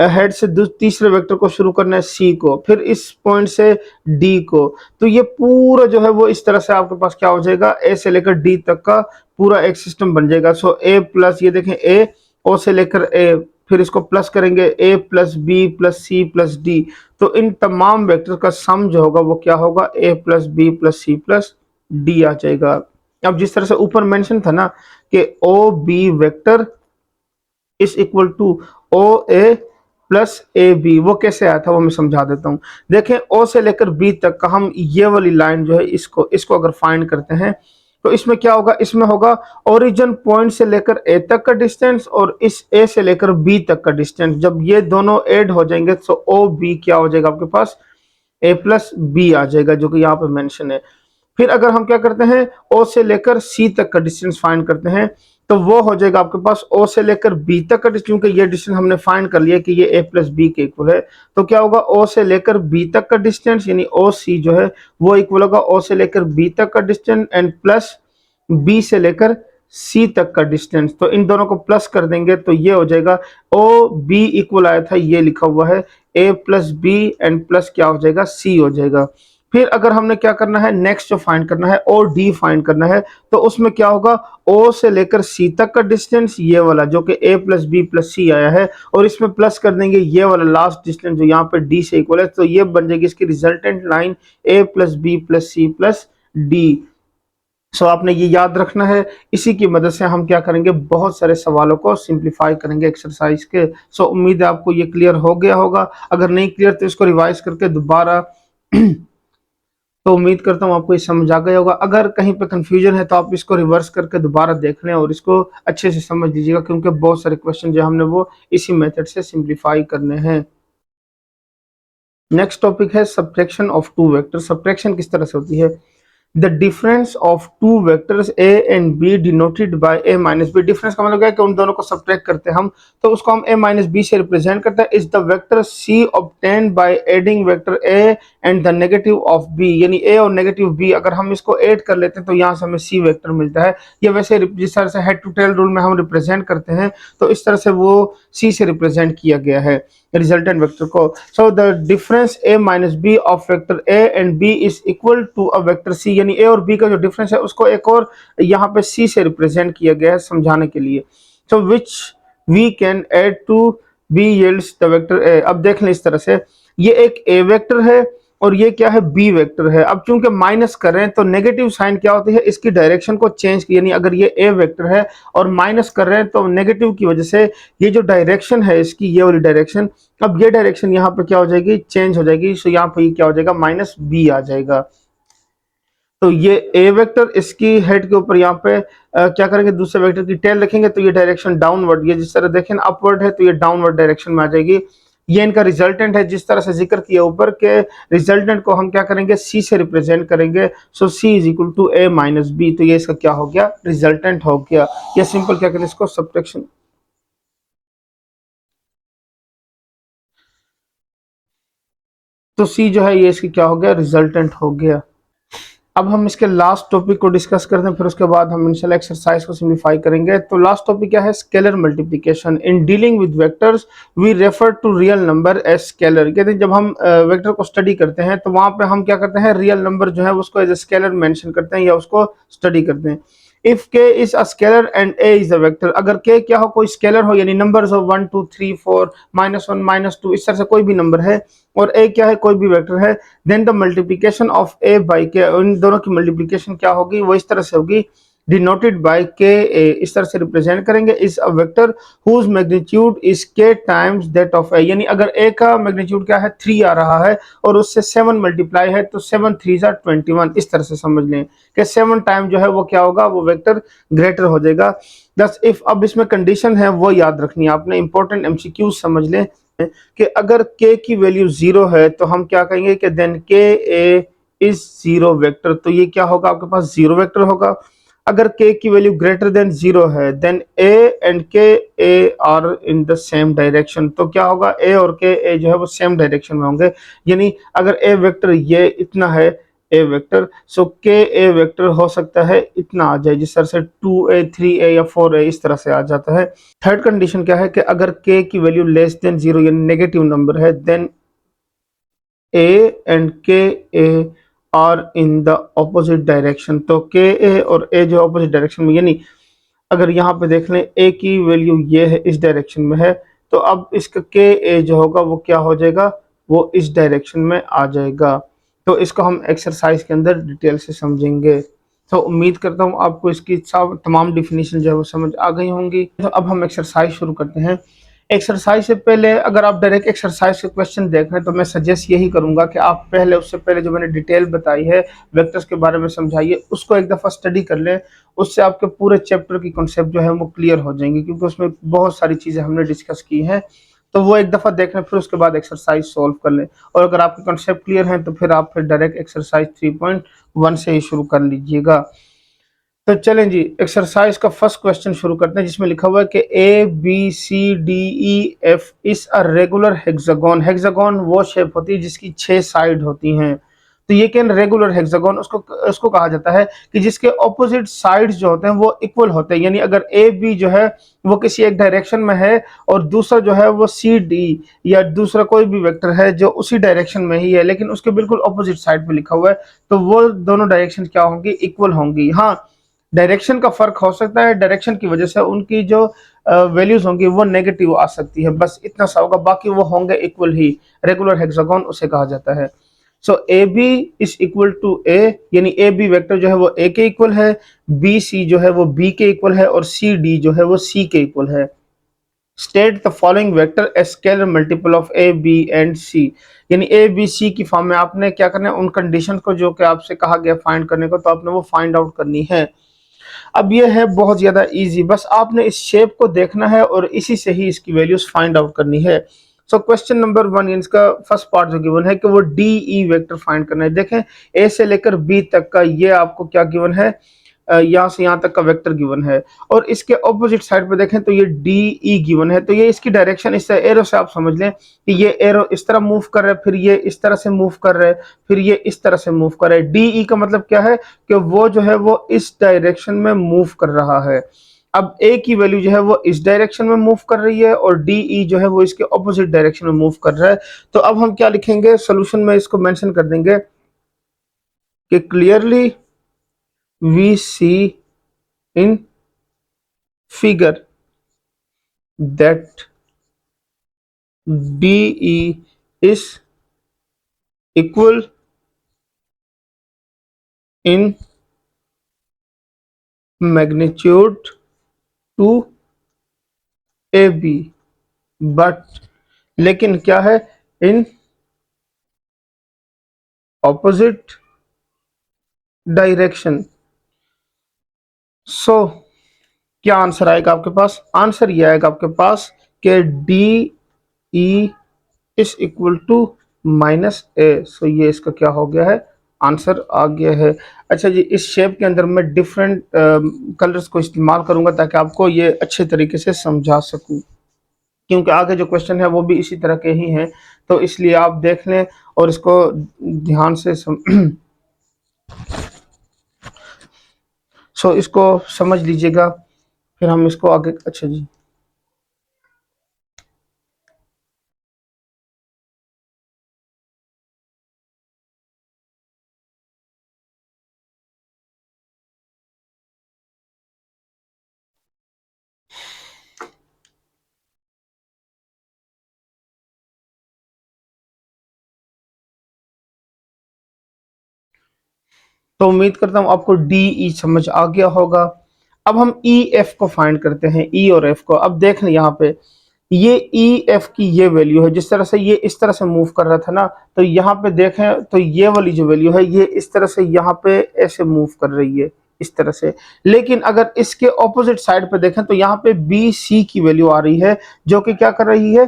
हेड से तीसरे वेक्टर को शुरू करना है सी को, फिर इस पॉइंट से डी को, तो ये पूरा जो है वो इस तरह से आपके पास क्या हो जाएगा, ए से लेकर डी तक का पूरा एक सिस्टम बन जाएगा। सो ए प्लस, ये देखें ए, ओ से लेकर ए, फिर इसको प्लस करेंगे A plus B plus C plus D, तो इन तमाम वेक्टर का सम जो होगा वो क्या होगा, A plus B plus C plus D आ जाएगा। अब जिस तरह से ऊपर मेंशन था ना कि O B vector is equal to O A plus A B, वो कैसे आया था वो मैं समझा देता हूं। देखें, ओ से लेकर बी तक का हम ये वाली लाइन जो है इसको अगर फाइंड करते हैं तो इसमें क्या होगा, इसमें होगा ओरिजिन पॉइंट से लेकर ए तक का डिस्टेंस और इस ए से लेकर बी तक का डिस्टेंस, जब ये दोनों ऐड हो जाएंगे तो ओ बी क्या हो जाएगा आपके पास, ए प्लस बी आ जाएगा, जो कि यहाँ पे मेंशन है। फिर अगर हम क्या करते हैं, ओ से लेकर सी तक का डिस्टेंस फाइंड करते हैं तो वो हो जाएगा आपके पास ओ से लेकर बी तक का डिस्टेंस, क्योंकि ये डिस्टेंस हमने फाइंड कर लिया कि ये ए प्लस बी के इक्वल है, तो क्या होगा, ओ से लेकर बी तक का डिस्टेंस यानी ओ सी जो है वो इक्वल होगा ओ से लेकर बी तक का डिस्टेंस एंड प्लस बी से लेकर सी तक का डिस्टेंस, तो इन दोनों को प्लस कर देंगे तो ये हो जाएगा ओ बी इक्वल आया था, ये लिखा हुआ है ए प्लस बी एंड प्लस क्या हो जाएगा, सी हो जाएगा। फिर अगर हमने क्या करना है, नेक्स्ट जो फाइंड करना है ओ डी फाइंड करना है, तो उसमें क्या होगा, ओ से लेकर सी तक का डिस्टेंस ये वाला जो कि ए प्लस बी प्लस सी आया है, और इसमें प्लस कर देंगे ये वाला लास्ट डिस्टेंस जो यहाँ पे डी से इक्वल है, तो ये बन जाएगी इसकी resultant line A plus B plus C plus D. So आपने ये याद रखना है, इसी की मदद से हम क्या करेंगे, बहुत सारे सवालों को सिंप्लीफाई करेंगे एक्सरसाइज के। सो उम्मीद है आपको ये क्लियर हो गया होगा, अगर नहीं क्लियर तो इसको रिवाइज करके दोबारा तो उम्मीद करता हूँ आपको ये समझ आ गया होगा। अगर कहीं पे कंफ्यूजन है तो आप इसको रिवर्स करके दोबारा देख लें और इसको अच्छे से समझ लीजिएगा, क्योंकि बहुत सारे क्वेश्चन जो हमने वो इसी मेथड से सिंप्लीफाई करने हैं। नेक्स्ट टॉपिक है subtraction of two vector. Subtraction किस तरह से होती है, the difference of two vectors A and B denoted by A minus B. Difference का मतलब है कि उन दोनों को सब्ट्रैक्ट करते हैं हम, तो उसको हम ए माइनस बी से रिप्रेजेंट करते हैं। Is the vector C obtained by adding vector A and the negative of B, यानी ए और नेगेटिव बी अगर हम इसको ऐड कर लेते हैं तो यहाँ से हमें सी वेक्टर मिलता है। ये वैसे जिस तरह से हेड टू टेल रूल में हम रिप्रेजेंट करते हैं तो इस तरह से वो सी से रिप्रेजेंट किया गया है रिजल्टेंट वेक्टर को। So the difference a minus B of vector a and b is equal to a vector c, यानी a और b का जो डिफरेंस है उसको एक और यहाँ पे c से रिप्रेजेंट किया गया है समझाने के लिए। So which we can add to b yields the vector a। अब देख लें इस तरह से, ये एक a वेक्टर है और ये क्या है, बी वेक्टर है। अब चूंकि माइनस कर रहे हैं तो नेगेटिव साइन क्या होती है, इसकी डायरेक्शन को चेंज, यानी अगर ये ए वेक्टर है और माइनस कर रहे हैं तो नेगेटिव की वजह से ये जो डायरेक्शन है इसकी, ये वाली डायरेक्शन, अब ये डायरेक्शन यहाँ पे क्या हो जाएगी, चेंज हो जाएगी। सो यहाँ पे क्या हो जाएगा, माइनस बी आ जाएगा। तो ये ए वेक्टर, इसकी हेड के ऊपर यहाँ पे क्या करेंगे, दूसरे वेक्टर की टेल रखेंगे तो ये डायरेक्शन डाउनवर्ड, ये जिस तरह देखें अपवर्ड है तो ये डाउनवर्ड डायरेक्शन में आ जाएगी। ये इनका रिजल्टेंट है, जिस तरह से जिक्र किया ऊपर के रिजल्टेंट को हम क्या करेंगे, सी से रिप्रेजेंट करेंगे। So C is equal to A minus B, तो ये इसका क्या हो गया, रिजल्टेंट हो गया। ये सिंपल क्या करें इसको, सब्ट्रैक्शन। तो सी जो है ये इसकी क्या हो गया, रिजल्टेंट हो गया। अब हम इसके लास्ट टॉपिक को डिस्कस करते हैं, फिर उसके बाद हम इंशाल्लाह एक्सरसाइज को सिंप्लीफाई करेंगे। तो लास्ट टॉपिक क्या है, scalar multiplication. In dealing with vectors we refer to real number as scalar. कहते हैं जब हम वेक्टर को स्टडी करते हैं तो वहां पे हम क्या करते हैं, रियल नंबर जो है उसको एज ए स्केलर मेंशन करते हैं या उसको स्टडी करते हैं। इफ के is a scalar and A is a vector, अगर के क्या हो, कोई स्केलर हो, यानी नंबर्स हो 1 2 3 4 -1 -2 इस तरह से कोई भी नंबर है, और ए क्या है, कोई भी वेक्टर है, then the multiplication of A by K, इन दोनों की मल्टीप्लिकेशन क्या होगी, वो इस तरह से होगी, डिनोटेड बाय के ए, इस तरह से रिप्रेजेंट करेंगे, is a vector whose magnitude is K times that of A. यानी अगर ए का मैग्नीट्यूड क्या है, 3 आ रहा है और उससे 7 मल्टीप्लाई है तो 7 3 21, इस तरह से समझ लें कि 7 टाइम जो है वो क्या होगा, वो वेक्टर ग्रेटर हो जाएगा। दस इफ, अब इसमें कंडीशन है वो याद रखनी है आपने, इंपॉर्टेंट एमसीक्यू समझ लें कि अगर k की वैल्यू 0 है तो हम क्या कहेंगे कि then k a is 0 vector, तो ये क्या होगा, आपके पास 0 वेक्टर होगा। अगर k की वैल्यू ग्रेटर देन 0 है then a and k a are in the same direction, तो क्या होगा, a और k a जो है वो सेम डायरेक्शन में होंगे। यानी अगर a वेक्टर ये इतना है, ए वेक्टर, सो के ए वेक्टर हो सकता है इतना आ जाए, जिस तरह से 2a 3a या 4a इस तरह से आ जाता है। थर्ड कंडीशन क्या है कि अगर k की वैल्यू लेस देन 0 यानी नेगेटिव नंबर है, then a and K A are in the opposite direction, तो के ए और a जो ऑपोजिट डायरेक्शन में, यानी अगर यहाँ पे देख लें a की वैल्यू ये है, इस डायरेक्शन में है, तो अब इसका के ए जो होगा वो क्या हो जाएगा, वो इस डायरेक्शन में आ जाएगा। तो इसको हम एक्सरसाइज के अंदर डिटेल से समझेंगे। तो उम्मीद करता हूँ आपको इसकी सब तमाम डिफिनीशन जो है वो समझ आ गई होंगी। तो अब हम एक्सरसाइज शुरू करते हैं। एक्सरसाइज से पहले अगर आप डायरेक्ट एक्सरसाइज के क्वेश्चन देख रहे हैं तो मैं सजेस्ट यही करूंगा कि आप पहले, उससे पहले जो मैंने डिटेल बताई है वेक्टर्स के बारे में समझाइए, उसको एक दफ़ा स्टडी कर लें। उससे आपके पूरे चैप्टर की कॉन्सेप्ट जो है वो क्लियर हो जाएंगी, क्योंकि उसमें बहुत सारी चीज़ें हमने डिस्कस की हैं। तो वो एक दफ़ा देख लें, फिर उसके बाद एक्सरसाइज सॉल्व कर लें। और अगर आपके कॉन्सेप्ट क्लियर हैं तो फिर आप फिर डायरेक्ट एक्सरसाइज 3.1 से ही शुरू कर लीजिएगा। तो चलें जी, एक्सरसाइज का फर्स्ट क्वेश्चन शुरू करते हैं, जिसमें लिखा हुआ है कि A B C D E F is a regular hexagon. Hexagon वो शेप होती है जिसकी 6 साइड होती हैं। तो ये क्या, रेगुलर हेक्सागोन उसको उसको कहा जाता है कि जिसके ऑपोजिट साइड्स जो होते हैं वो इक्वल होते हैं। यानी अगर ए बी जो है वो किसी एक डायरेक्शन में है और दूसरा जो है वो सी डी या दूसरा कोई भी वेक्टर है जो उसी डायरेक्शन में ही है लेकिन उसके बिल्कुल ऑपोजिट साइड पे लिखा हुआ है, तो वो दोनों डायरेक्शन क्या होंगी, इक्वल होंगी। हाँ, डायरेक्शन का फर्क हो सकता है, डायरेक्शन की वजह से उनकी जो वैल्यूज होंगी वो नेगेटिव आ सकती है, बस इतना सा होगा, बाकी वो होंगे इक्वल ही। रेगुलर हेक्सागोन उसे कहा जाता है। So A B is equal to A, यानी ए बी वेक्टर जो है वो ए के इक्वल है, बी सी जो है वो बी के इक्वल है और सी डी जो है वो सी के इक्वल है। State the following vector a scalar multiple of A B and C. यानी ए बी सी की फॉर्म में आपने क्या करना है, उन कंडीशन को जो कि आपसे कहा गया फाइंड करने को, तो आपने वो फाइंड आउट करनी है। अब ये है बहुत ज्यादा इजी, बस आपने इस शेप को देखना है और इसी से ही इसकी वैल्यूज फाइंड आउट करनी है। सो क्वेश्चन नंबर 1, इसका फर्स्ट पार्ट जो गिवन है कि वो डी ई वेक्टर फाइंड करना है। देखें ए से लेकर बी तक का ये आपको क्या गिवन है, यहाँ से यहाँ तक का वेक्टर गिवन है, और इसके ऑपोजिट साइड पे देखें तो ये डी ई गिवन है। तो ये इसकी डायरेक्शन, इस एरो से आप समझ लें कि ये एरो इस तरह मूव कर रहा है, फिर ये इस तरह से मूव कर रहा है, फिर ये इस तरह से मूव कर रहा है। डी ई का मतलब क्या है कि वो जो है वो इस डायरेक्शन में मूव कर रहा है। अब ए की वैल्यू जो है वो इस डायरेक्शन में मूव कर रही है और डी ई जो है वो इसके ऑपोजिट डायरेक्शन में मूव कर रहा है। तो अब हम क्या लिखेंगे, सोल्यूशन में इसको मेंशन कर देंगे कि clearly we see in figure that DE is equal in magnitude to A B, but लेकिन क्या है, इन ऑपोजिट डायरेक्शन। सो क्या आंसर आएगा आपके पास? आंसर ये आएगा आपके पास कि D E is equal to minus A. So ये इसका क्या हो गया है, आंसर आ गया है। अच्छा जी, इस शेप के अंदर मैं डिफरेंट कलर्स को इस्तेमाल करूंगा ताकि आपको ये अच्छे तरीके से समझा सकूं, क्योंकि आगे जो क्वेश्चन है वो भी इसी तरह के ही हैं, तो इसलिए आप देख लें और इसको ध्यान से सो इसको समझ लीजिएगा, फिर हम इसको आगे। अच्छा जी, तो उम्मीद करता हूँ आपको डी ई समझ आ गया होगा। अब हम ई एफ को फाइंड करते हैं, ई और एफ को। अब देख लें यहाँ पे ये ई एफ की ये वैल्यू है, जिस तरह से ये इस तरह से मूव कर रहा था ना, तो यहाँ पे देखें तो ये वाली जो वैल्यू है ये इस तरह से यहाँ पे ऐसे मूव कर रही है, इस तरह से। लेकिन अगर इसके ऑपोजिट साइड पे देखें तो यहाँ पे बी सी की वैल्यू आ रही है, जो कि क्या कर रही है,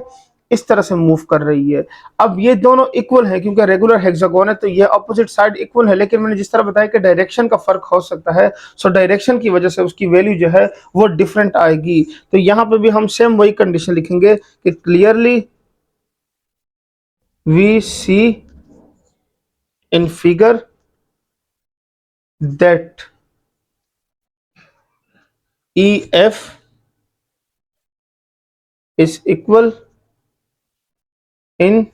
इस तरह से मूव कर रही है। अब ये दोनों इक्वल है क्योंकि रेगुलर हेक्सागोन है, तो ये ऑपोजिट साइड इक्वल है, लेकिन मैंने जिस तरह बताया कि डायरेक्शन का फर्क हो सकता है, सो डायरेक्शन की वजह से उसकी वैल्यू जो है वो डिफरेंट आएगी। तो यहाँ पे भी हम सेम वही कंडीशन लिखेंगे कि clearly we see in figure that E F is equal in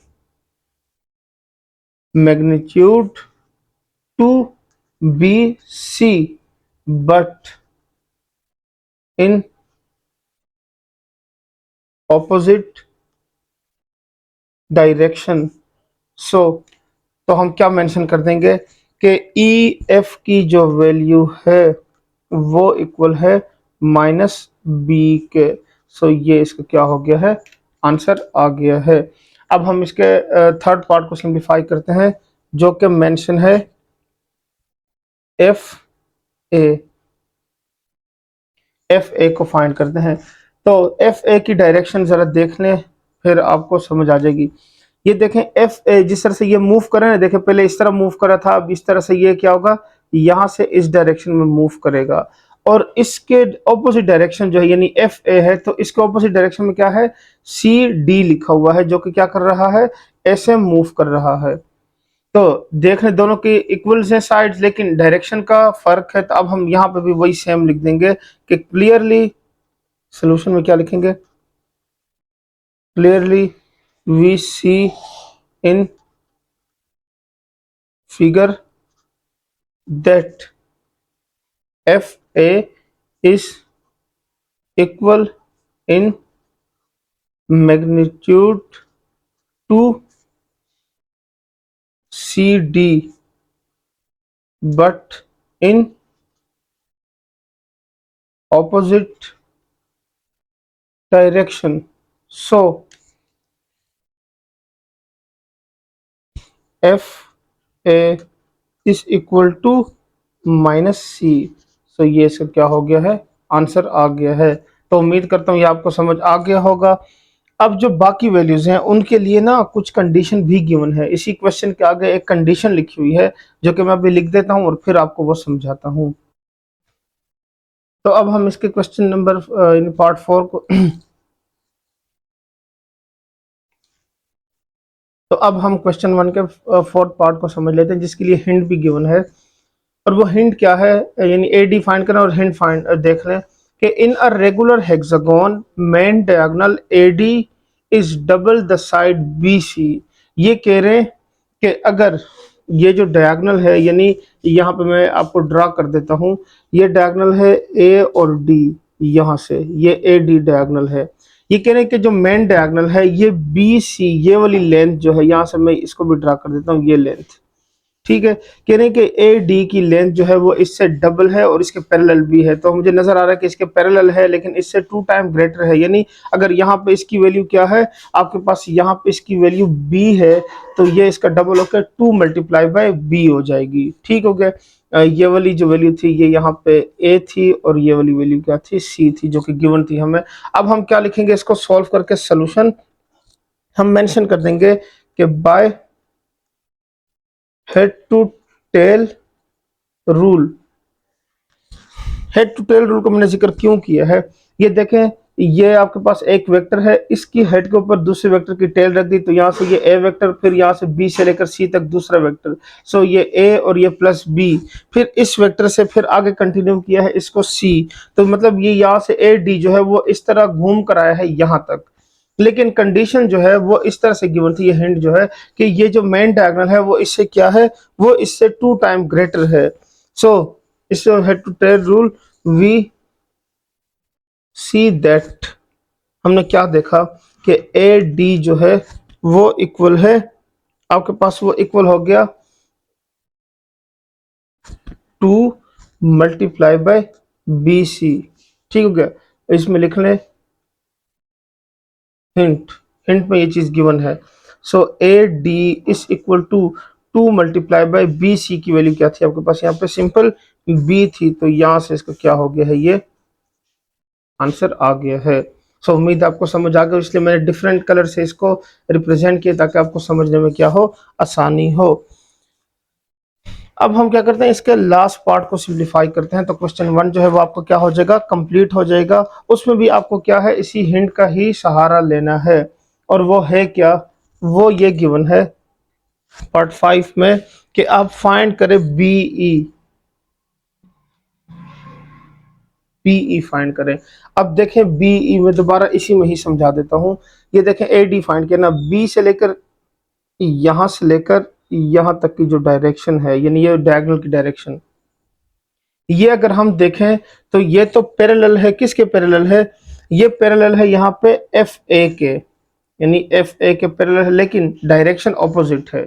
magnitude to B C, but in opposite direction. So तो हम क्या मेंशन कर देंगे कि ई एफ की जो वैल्यू है वो इक्वल है माइनस बी के। सो ये इसका क्या हो गया है, आंसर आ गया है। अब हम इसके थर्ड पार्ट को सिंप्लीफाई करते हैं, जो कि मेंशन है एफ ए। एफ ए को फाइंड करते हैं, तो एफ ए की डायरेक्शन जरा देख लें, फिर आपको समझ आ जाएगी। ये देखें एफ ए जिस तरह से ये मूव कर रहा है, देखें पहले इस तरह मूव कर रहा था, अब इस तरह से ये क्या होगा, यहाँ से इस डायरेक्शन में मूव करेगा। और इसके ऑपोजिट डायरेक्शन जो है यानी एफ ए है, तो इसके ऑपोजिट डायरेक्शन में क्या है, सी डी लिखा हुआ है, जो कि क्या कर रहा है, ऐसे मूव कर रहा है। तो देख रहे दोनों की इक्वल से साइड्स, लेकिन डायरेक्शन का फर्क है। तो अब हम यहाँ पे भी वही सेम लिख देंगे कि क्लियरली, सोल्यूशन में क्या लिखेंगे, clearly we see in figure that F A is equal in magnitude to C D, but in opposite direction. So F A is equal to minus C. So ये इसका क्या हो गया है, आंसर आ गया है। तो उम्मीद करता हूँ ये आपको समझ आ गया होगा। अब जो बाकी वैल्यूज हैं उनके लिए ना कुछ कंडीशन भी गिवन है, इसी क्वेश्चन के आगे एक कंडीशन लिखी हुई है, जो कि मैं अभी लिख देता हूँ और फिर आपको वो समझाता हूँ। तो अब हम इसके क्वेश्चन नंबर पार्ट 4 को तो अब हम क्वेश्चन 1 के फोर्थ पार्ट को समझ लेते हैं, जिसके लिए हिंट भी गिवन है। और वो हिंट क्या है, यानी ए डी फाइंड करना और हिंट फाइंड देख लें कि in a regular hexagon main diagonal A D is double the side B C. ये कह रहे हैं कि अगर ये जो डायगोनल है, यानी यहाँ पे मैं आपको ड्रा कर देता हूँ, ये डायगोनल है ए और डी, यहाँ से ये ए डी डायगोनल है। ये कह रहे हैं कि जो मेन डायगोनल है ये बी सी, ये वाली लेंथ जो है, यहां से मैं इसको भी ड्रा कर देता हूँ, ये लेंथ, ठीक है। कह रहे हैं कि ए डी की लेंथ जो है वो इससे डबल है और इसके पैरेलल भी है। तो मुझे नजर आ रहा है कि इसके पैरेलल है लेकिन इससे 2 टाइम ग्रेटर है, यानी अगर यहाँ पे इसकी वैल्यू क्या है आपके पास, यहाँ पे इसकी वैल्यू बी है, तो ये इसका डबल होकर 2 मल्टीप्लाई बाय बी हो जाएगी, ठीक हो गया। ये वाली जो वैल्यू थी ये यहाँ पे ए थी और ये वाली वैल्यू क्या थी, सी थी, जो कि गिवन थी हमें। अब हम क्या लिखेंगे, इसको सॉल्व करके सोल्यूशन हम मेंशन कर देंगे कि by head to tail rule. Head to tail rule को मैंने जिक्र क्यों किया है, ये देखें, ये आपके पास एक वेक्टर है, इसकी हेड के ऊपर दूसरे वेक्टर की टेल रख दी, तो यहाँ से ये ए वेक्टर, फिर यहाँ से बी से लेकर सी तक दूसरा वेक्टर, सो ये ए और ये प्लस बी, फिर इस वेक्टर से फिर आगे कंटिन्यू किया है इसको सी, तो मतलब ये यहाँ से ए डी जो है वो इस तरह घूम कर आया है यहाँ तक। लेकिन कंडीशन जो है वो इस तरह से गिवन थी, ये हिंट जो है कि ये जो मेन डायगोनल है वो इससे क्या है, वो इससे 2 टाइम ग्रेटर है। सो इससे head to tail rule we see that, हमने क्या देखा कि ए डी जो है वो इक्वल है, आपके पास वो इक्वल हो गया 2 मल्टीप्लाई बाय बी सी, ठीक हो गया। इसमें लिख लें हिंट, हिंट में ये चीज गिवन है। So A D is equal to 2 multiply by B C की वैल्यू क्या थी आपके पास, यहाँ पे सिंपल बी थी, तो यहां से इसका क्या हो गया है, ये आंसर आ गया है। सो उम्मीद आपको समझ आ गया, इसलिए मैंने डिफरेंट कलर से इसको रिप्रेजेंट किया ताकि आपको समझने में क्या हो, आसानी हो। अब हम क्या करते हैं, इसके लास्ट पार्ट को सिंप्लीफाई करते हैं, तो क्वेश्चन 1 जो है वो आपको क्या हो जाएगा, कंप्लीट हो जाएगा। उसमें भी आपको क्या है, इसी हिंट का ही सहारा लेना है, और वो है क्या, वो ये गिवन है पार्ट 5 में कि आप फाइंड करें बीई फाइंड करें। अब देखें बीई में दोबारा इसी में ही समझा देता हूं, ये देखें ए डी फाइंड करना, बी से लेकर यहां से लेकर यहां तक की जो डायरेक्शन है, यानी ये डायगोनल की डायरेक्शन, ये अगर हम देखें तो ये तो पैरेलल है, किसके पैरेलल है, ये पैरेलल है यहाँ पे एफ ए के, यानी एफ ए के पैरेलल है, लेकिन डायरेक्शन ऑपोजिट है,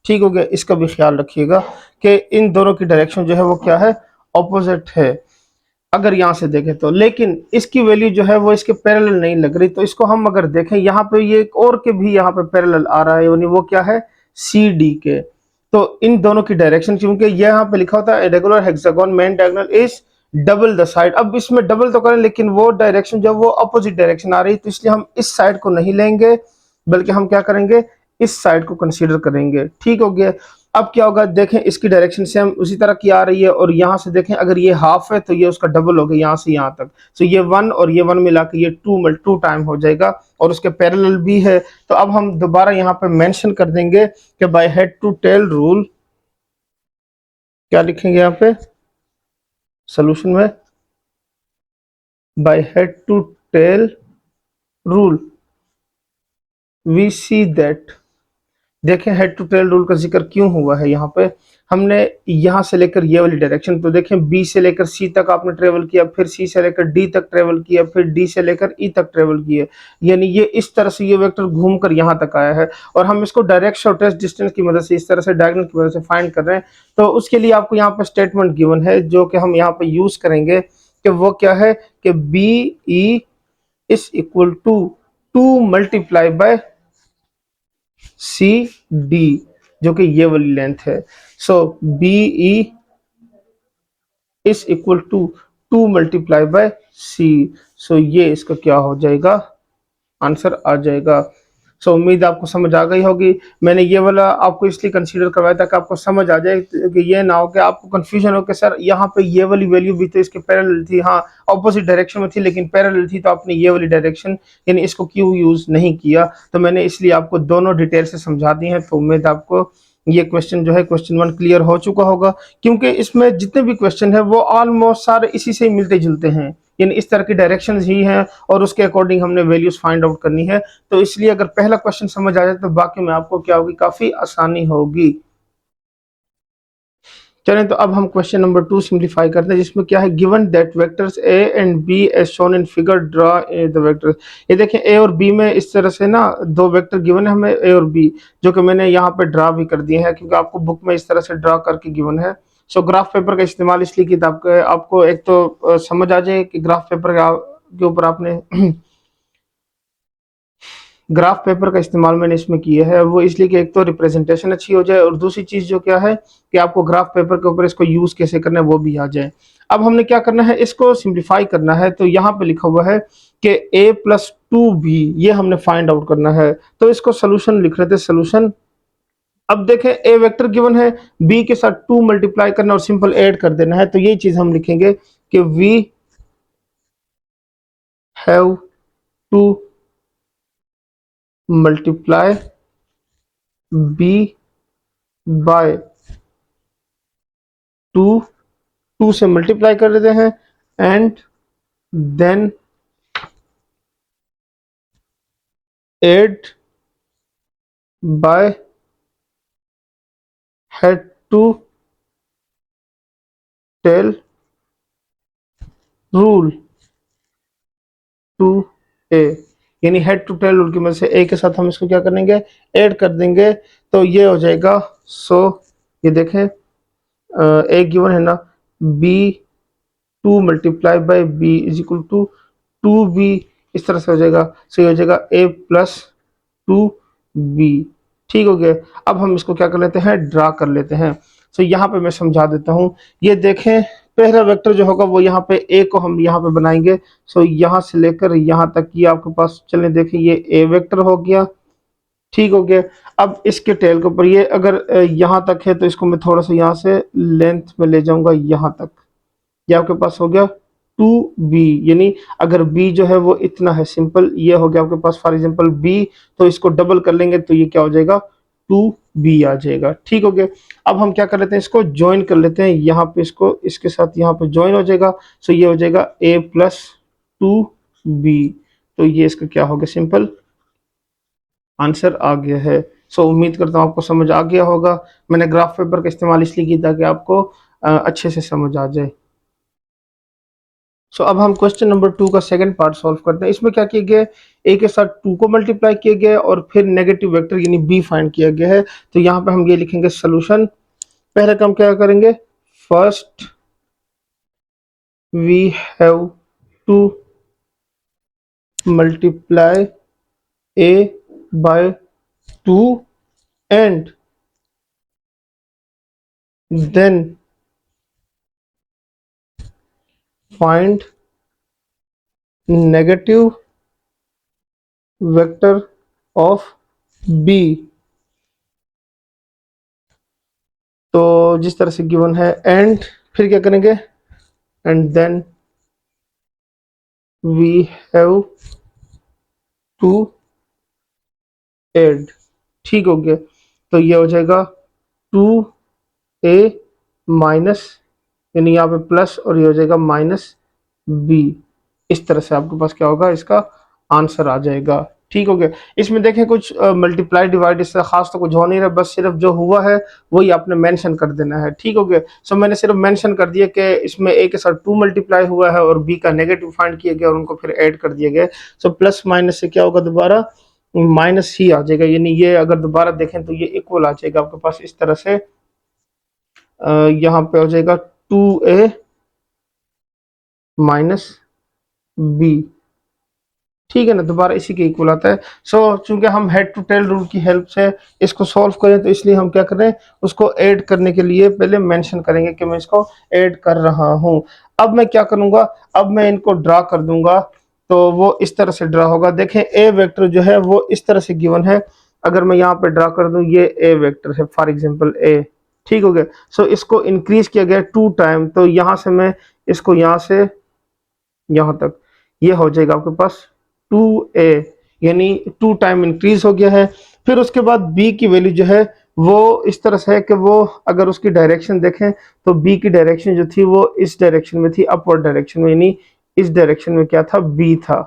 ठीक हो गया। इसका भी ख्याल रखिएगा कि इन दोनों की डायरेक्शन जो है वो क्या है, ऑपोजिट है अगर यहां से देखें तो, लेकिन इसकी वैल्यू जो है वो इसके पैरेलल नहीं लग रही, तो इसको हम अगर देखें यहाँ पे ये एक और के भी यहाँ पे पैरेलल आ रहा है, यानी वो क्या है, सी डी के। तो इन दोनों की डायरेक्शन, क्योंकि यहाँ पे लिखा होता है regular hexagon main diagonal is double the side, अब इसमें डबल तो करें लेकिन वो डायरेक्शन जो वो अपोजिट डायरेक्शन आ रही है, तो इसलिए हम इस साइड को नहीं लेंगे, बल्कि हम क्या करेंगे, इस साइड को कंसीडर करेंगे, ठीक हो गया। अब क्या होगा, देखें इसकी डायरेक्शन सेम उसी तरह की आ रही है, और यहाँ से देखें अगर ये हाफ है तो ये उसका डबल हो गया यहाँ से यहाँ तक, तो ये 1 और ये 1 मिला के ये 2 टाइम हो जाएगा, और उसके पैरेलल भी है। तो अब हम दोबारा यहाँ पे मेंशन कर देंगे कि by head to tail rule, क्या लिखेंगे यहाँ पे सोल्यूशन में, by head to tail rule we see that. देखें हेड टू टेल रूल का जिक्र क्यों हुआ है, यहाँ पे हमने यहाँ से लेकर ये वाली डायरेक्शन, तो देखें बी से लेकर सी तक आपने ट्रेवल किया, फिर सी से लेकर डी तक ट्रेवल किया, फिर डी से लेकर ई तक ट्रेवल किया, यानी ये इस तरह से ये वेक्टर घूमकर यहाँ तक आया है, और हम इसको डायरेक्ट शॉर्टेस्ट डिस्टेंस की मदद से, इस तरह से डायगोनल की मदद से फाइंड कर रहे हैं। तो उसके लिए आपको यहाँ पे स्टेटमेंट गिवन है जो कि हम यहाँ पे यूज करेंगे, कि वो क्या है कि B E is equal to 2 multiply by C D, जो कि ये वाली लेंथ है। So B E is equal to 2 multiply by C, so ये इसका क्या हो जाएगा, आंसर आ जाएगा। सो उम्मीद आपको समझ आ गई होगी। मैंने ये वाला आपको इसलिए कंसीडर करवाया था कि आपको समझ आ जाए, कि ये ना हो कि आपको कंफ्यूजन हो कि सर यहाँ पे ये वाली वैल्यू भी तो इसके पैरेलल थी, हाँ ऑपोजिट डायरेक्शन में थी लेकिन पैरेलल थी, तो आपने ये वाली डायरेक्शन यानी इसको क्यों यूज नहीं किया। तो मैंने इसलिए आपको दोनों डिटेल से समझा दी है। तो उम्मीद आपको ये क्वेश्चन जो है क्वेश्चन 1 क्लियर हो चुका होगा, क्योंकि इसमें जितने भी क्वेश्चन है वो ऑलमोस्ट सारे इसी से मिलते जुलते हैं, यानी इस तरह की डायरेक्शंस ही हैं और उसके अकॉर्डिंग हमने वैल्यूज फाइंड आउट करनी है। तो इसलिए अगर पहला क्वेश्चन समझ आ जाए तो बाकी में आपको क्या होगी, काफी आसानी होगी। चलें तो अब हम क्वेश्चन नंबर 2 सिंप्लीफाई करते हैं, जिसमें क्या है, given that vectors A and B as shown in figure draw the vector. ये देखें ए और बी में इस तरह से ना दो वेक्टर गिवन है हमें, ए और बी, जो कि मैंने यहाँ पे ड्रा भी कर दिए हैं क्योंकि आपको बुक में इस तरह से ड्रा करके गिवन है। सो ग्राफ पेपर का इस्तेमाल इसलिए किया आपको एक तो समझ आ जाए कि ग्राफ पेपर के ऊपर आपने ग्राफ पेपर का इस्तेमाल मैंने इसमें किया है, वो इसलिए कि एक तो रिप्रेजेंटेशन अच्छी हो जाए और दूसरी चीज जो क्या है कि आपको ग्राफ पेपर के ऊपर इसको यूज कैसे करना है वो भी आ जाए। अब हमने क्या करना है, इसको सिंप्लीफाई करना है। तो यहाँ पे लिखा हुआ है कि a प्लस टू बी, ये हमने फाइंड आउट करना है। तो इसको सोल्यूशन लिख रहे थे, सोल्यूशन। अब देखें ए वेक्टर गिवन है, बी के साथ 2 मल्टीप्लाई करना और सिंपल ऐड कर देना है। तो यही चीज हम लिखेंगे कि we have to multiply B by 2, 2 से मल्टीप्लाई कर देते हैं, and then add by head to tail rule to A, यानी हेड टू टेल रूल की मदद से ए के साथ हम इसको क्या करेंगे, ऐड कर देंगे। तो ये हो जाएगा। सो ये देखें ए गिवन है ना, B 2 multiply by B is equal to 2b, इस तरह से हो जाएगा। सो ये हो जाएगा a प्लस 2b। ठीक हो गया। अब हम इसको क्या कर लेते हैं, ड्रा कर लेते हैं। सो यहाँ पे मैं समझा देता हूँ। ये देखें पहला वेक्टर जो होगा वो यहाँ पे a को हम यहाँ पे बनाएंगे। सो यहाँ से लेकर यहाँ तक ये आपके पास, चले देखें ये a वेक्टर हो गया। ठीक हो गया। अब इसके टेल के ऊपर ये अगर यहाँ तक है तो इसको मैं थोड़ा सा यहाँ से लेंथ में ले जाऊंगा यहाँ तक। ये आपके पास हो गया 2b, यानी अगर b जो है वो इतना है, सिंपल ये हो गया आपके पास फॉर एग्जांपल b, तो इसको डबल कर लेंगे तो ये क्या हो जाएगा, 2b आ जाएगा। ठीक हो गया। अब हम क्या कर लेते हैं, इसको ज्वाइन कर लेते हैं, यहाँ पे इसको इसके साथ यहाँ पे ज्वाइन हो जाएगा। सो ये हो जाएगा a प्लस 2b। तो ये इसका क्या हो गया, सिंपल आंसर आ गया है। सो उम्मीद करता हूँ आपको समझ आ गया होगा। मैंने ग्राफ पेपर का इस्तेमाल इसलिए किया ताकि आपको अच्छे से समझ आ जाए। सो अब हम क्वेश्चन नंबर 2 का सेकंड पार्ट सॉल्व करते हैं। इसमें क्या किया गया है, ए के साथ 2 को मल्टीप्लाई किया गया है और फिर नेगेटिव वेक्टर यानी बी फाइंड किया गया है। तो यहाँ पे हम ये लिखेंगे सोल्यूशन। पहले काम क्या करेंगे, first we have to multiply a by 2 and then find negative vector of b. तो जिस तरह से गिवन है, एंड फिर क्या करेंगे, and then we have to add. ठीक हो गया। तो ये हो जाएगा 2a माइनस, यानी यहाँ पे प्लस और ये हो जाएगा माइनस b। इस तरह से आपके पास क्या होगा, इसका आंसर आ जाएगा। ठीक हो गया। इसमें देखें कुछ मल्टीप्लाई डिवाइड इससे खास तो कुछ हो नहीं रहा, बस सिर्फ जो हुआ है वही आपने मेंशन कर देना है। ठीक हो गया। सो मैंने सिर्फ मेंशन कर दिया कि इसमें a के साथ 2 मल्टीप्लाई हुआ है और b का नेगेटिव फाइंड किया गया और उनको फिर ऐड कर दिया गया। सो प्लस माइनस से क्या होगा, दोबारा माइनस ही आ जाएगा, यानी ये अगर दोबारा देखें तो ये इक्वल आ जाएगा आपके पास इस तरह से। यहाँ पे हो जाएगा 2a माइनस b। ठीक है ना, दोबारा इसी के इक्वल आता है। सो चूंकि हम हेड टू टेल रूल की हेल्प से इसको सॉल्व करें, तो इसलिए हम क्या कर रहे हैं, उसको ऐड करने के लिए पहले मेंशन करेंगे कि मैं इसको ऐड कर रहा हूं। अब मैं क्या करूंगा, अब मैं इनको ड्रा कर दूंगा। तो वो इस तरह से ड्रा होगा। देखें ए वेक्टर जो है वो इस तरह से गिवन है। अगर मैं यहाँ पे ड्रा कर दूं, ये ए वेक्टर है फॉर एग्जाम्पल ए। ठीक हो गया। सो इसको इंक्रीज किया गया 2 टाइम, तो यहाँ से मैं इसको यहाँ से यहाँ तक ये हो जाएगा आपके पास 2a, यानी 2 टाइम इंक्रीज हो गया है। फिर उसके बाद b की वैल्यू जो है वो इस तरह से है कि वो अगर उसकी डायरेक्शन देखें तो b की डायरेक्शन जो थी वो इस डायरेक्शन में थी, अपवर्ड डायरेक्शन में, यानी इस डायरेक्शन में क्या था, b था।